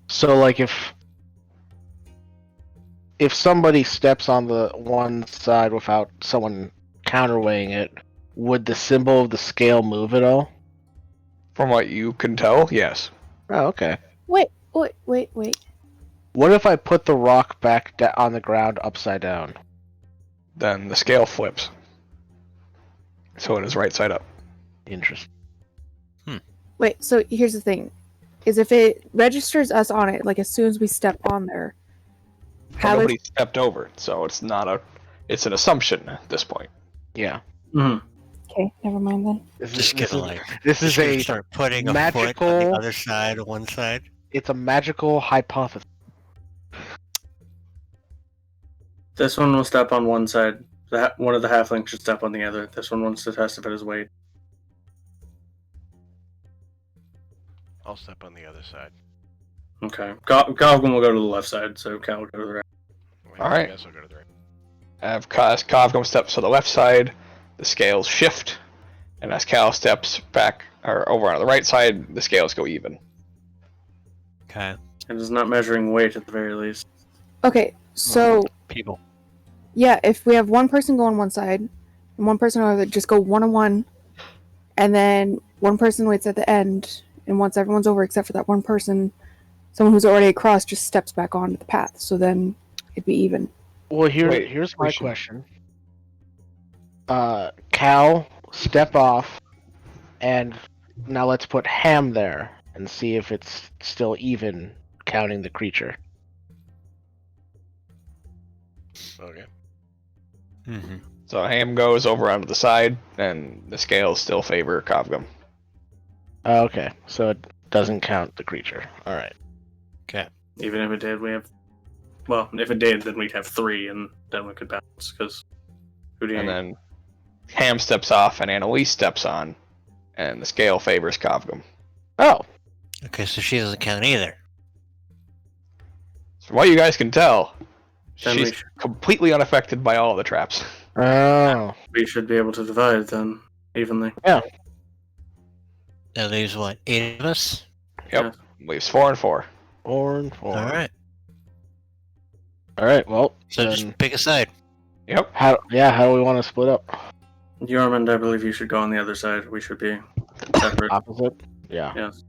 So, like, if somebody steps on the one side without someone counterweighing it, would the symbol of the scale move at all? From what you can tell, yes. Oh, okay. Wait. What if I put the rock back on the ground upside down? Then the scale flips. So it is right side up. Interesting. Wait, so here's the thing. Is if it registers us on it, like as soon as we step on there, But nobody stepped over it, so it's not a. It's an assumption at this point. Yeah. Mm-hmm. Okay, never mind then. Just gonna like, This is just gonna a start putting a foot magical. on the other side of one side. It's a magical hypothesis. This one will step on one side. One of the halflings should step on the other. This one wants to test if it is weight. I'll step on the other side. Okay. Goblin will go to the left side, so Cal will go to the right. Wait, All right. I guess I'll go to the right. As Kovgum steps to the left side, the scales shift, and as Cal steps back or over on the right side, the scales go even. Okay. It is not measuring weight at the very least. Okay, so People. yeah, if we have one person go on one side and one person on the other, just go 1-on-1, and then one person waits at the end, and once everyone's over except for that one person, someone who's already across just steps back onto the path. So then it'd be even. Well, here's my question. Cal, step off, and now let's put Ham there and see if it's still even, counting the creature. Okay. Mm-hmm. So Ham goes over onto the side, and the scales still favor Kovgum. Okay, so it doesn't count the creature. All right. Okay. Even if it did, we have. Well, if it did, then we'd have 3, and then we could bounce because. And then Ham steps off, and Annalise steps on, and the scale favors Kovgum. Oh. Okay, so she doesn't count either. From what you guys can tell, Then we she's completely unaffected by all the traps. Oh. We should be able to divide then evenly. That leaves what, 8 of us? Yep. Leaves 4 and 4. 4 and 4. All right. All right. Well, So then just pick a side. Yep. how do we want to split up? Yormund, I believe you should go on the other side. We should be separate. Opposite? Yeah. Yes.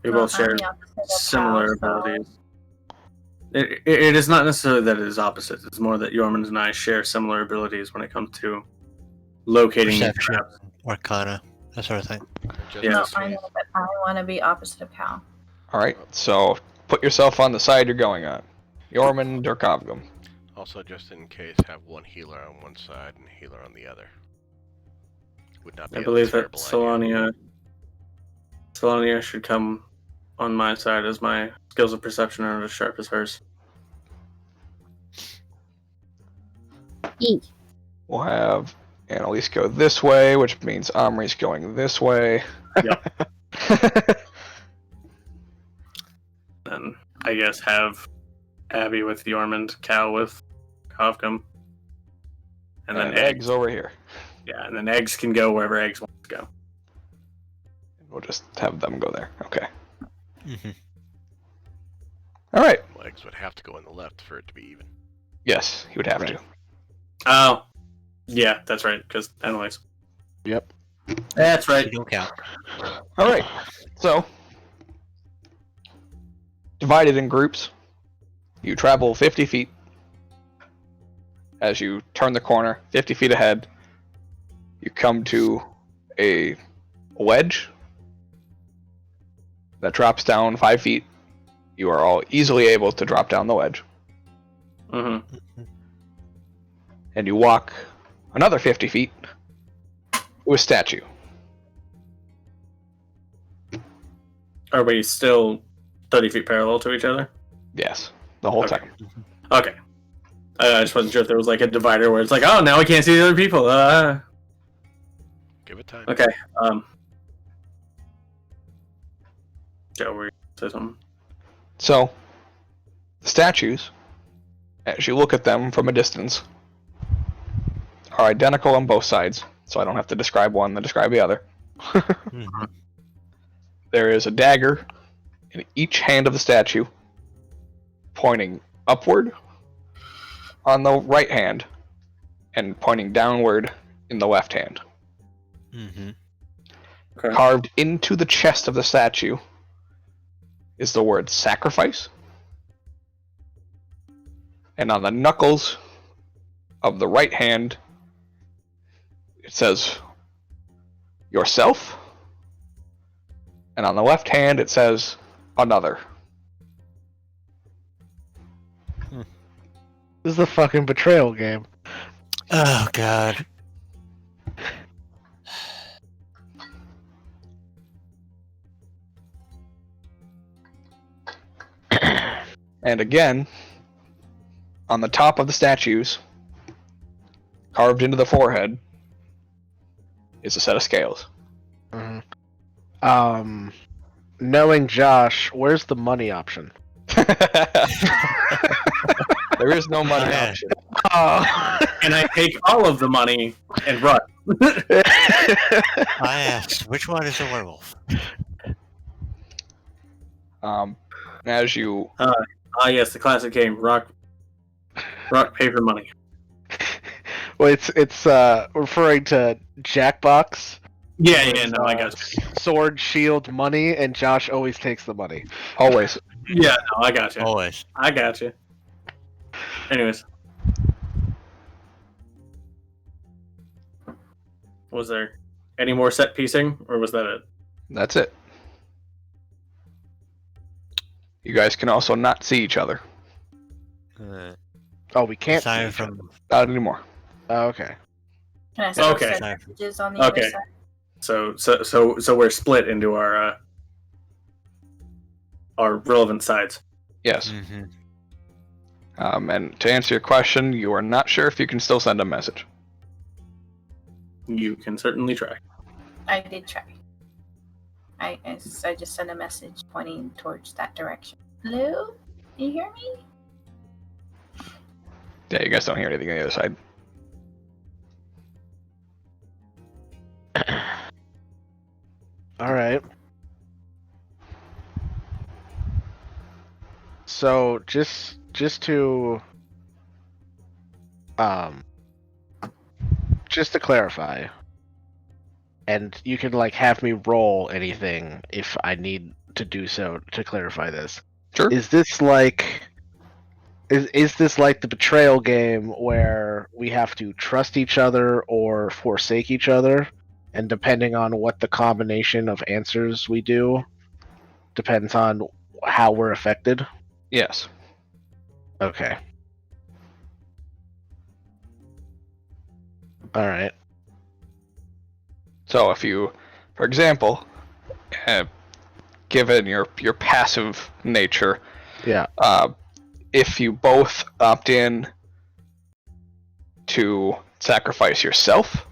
We Well, both share I'm the opposite of similar Cal, so- abilities. It is not necessarily that it is opposite. It's more that Yormund and I share similar abilities when it comes to locating the Perception, traps. Arcana, that sort of thing. Just Yeah. No, in I know, case. but I want to be opposite of Cal. All right. So put yourself on the side you're going on. Yormund or Kovgum. Also, just in case, have one healer on one side and healer on the other. Would not be I a believe that terrible idea. Solonia should come on my side as my skills of perception are as sharp as hers. We'll have Annalise go this way, which means Omri's going this way. Then I guess have Abby with Yormund, Cal with Kovgum, and then Eggs over here. Yeah, and then Eggs can go wherever Eggs wants to go. We'll just have them go there. Okay. Mm-hmm. All right. Legs would have to go on the left for it to be even. Yes, he would have Right. to. Oh, yeah, that's right. Because Annalise. Yep. That's right. You don't count. All right. So, divided in groups, you travel 50 feet. As you turn the corner, 50 feet ahead, you come to a wedge that drops down 5 feet. You are all easily able to drop down the wedge. Mm-hmm. And you walk another 50 feet to a statue. Are we still 30 feet parallel to each other? Yes, the whole Okay. time. Okay. I just wasn't sure if there was like a divider where it's like, oh, now we can't see the other people. Give it time. Okay. Joe, were you say something? So, the statues, as you look at them from a distance, are identical on both sides, so I don't have to describe one and describe the other. Mm-hmm. There is a dagger in each hand of the statue, pointing upward on the right hand, and pointing downward in the left hand. Mm-hmm. Okay. Carved into the chest of the statue is the word sacrifice. And on the knuckles of the right hand, it says yourself. And on the left hand, it says another. This is the fucking betrayal game. Oh, God. And again, on the top of the statues, carved into the forehead, is a set of scales. Mm-hmm. Knowing Josh, where's the money option? There is no money Yeah. option. Oh. And I take all of the money and run. I asked, which one is a werewolf? As you Yes, the classic game, rock, paper, money. Well, it's referring to Jackbox, Yeah, no, I got you. Sword, shield, money, and Josh always takes the money. Always. Yeah, no, I got you. Always. I got you. Anyways. Was there any more set piecing, or was that it? That's it. You guys can also not see each other. Oh, we can't see aside each other. from Not anymore. Oh, okay. Can I still Okay. send messages on the Okay. other side? So we're split into our relevant sides. Yes. Mhm. And to answer your question, you are not sure if you can still send a message. You can certainly try. I did try. I just sent a message pointing towards that direction. Hello? You hear me? Yeah, you guys don't hear anything on the other side. All right. So just to clarify, and you can like have me roll anything if I need to do so to clarify this. Sure. Is this like is this like the betrayal game where we have to trust each other or forsake each other, and depending on what the combination of answers we do depends on how we're affected? Yes. Okay. All right. So if you, for example, given your passive nature, Yeah. if you both opt in to sacrifice yourself,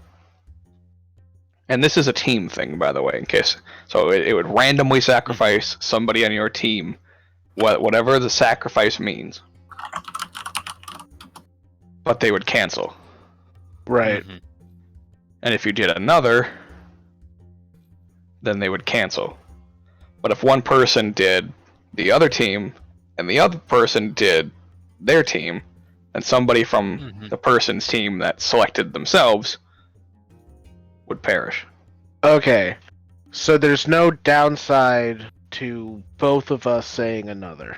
and this is a team thing, by the way, in case, so it would randomly sacrifice somebody on your team, whatever the sacrifice means, but they would cancel. Right. Mhm. And if you did another, then they would cancel. But if one person did the other team, and the other person did their team, and somebody from Mhm. the person's team that selected themselves would perish. Okay. So there's no downside to both of us saying another.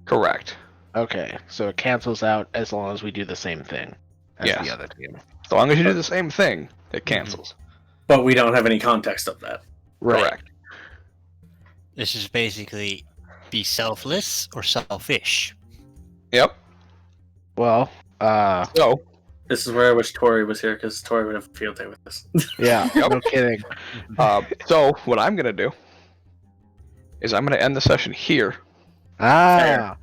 Correct. Okay. So it cancels out as long as we do the same thing as Yes. the other team. As long as you do the same thing, it cancels. But we don't have any context of that. Right. Correct. This is basically be selfless or selfish. Yep. Well, So, This is where I wish Tori was here, because Tori would have a field day with this. yeah, Yep. no kidding. so what I'm gonna do is I'm gonna end the session here. Ah.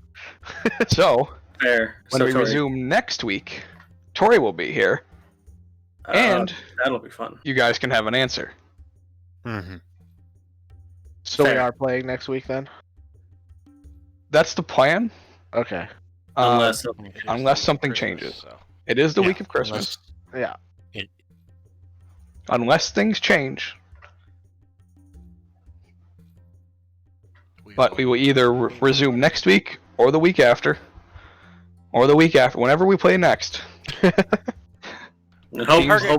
So Fair. when So we Tori, resume next week, Tori will be here, and that'll be fun. you guys can have an answer. Mm-hmm. So we Fair. are playing next week then? That's the plan. Okay. Unless Unless something changes. So It is the Yeah, week of Christmas. Yeah. Unless things change. But we will either resume next week, or the week after, or the week after, whenever we play next. Target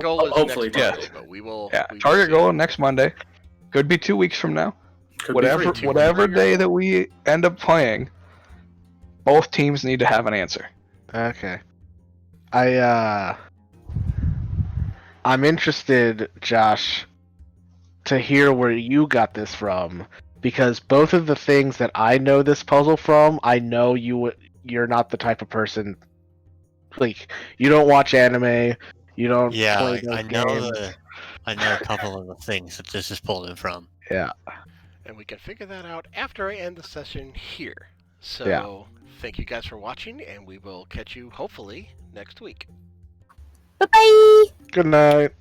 goal is hopefully, next Monday, yes. but we will. Yeah, we will target see. goal next Monday. Could be 2 weeks from now. Could be Whatever free. whatever day that we end up playing, both teams need to have an answer. Okay. I'm interested, Josh, to hear where you got this from, because both of the things that I know this puzzle from, I know you're not the type of person, like, you don't watch anime, you don't Yeah, play like, those I know games. I know a couple of the things that this is pulling from. Yeah. And we can figure that out after I end the session here. So Yeah. thank you guys for watching, and we will catch you hopefully next week. Bye bye. Good night.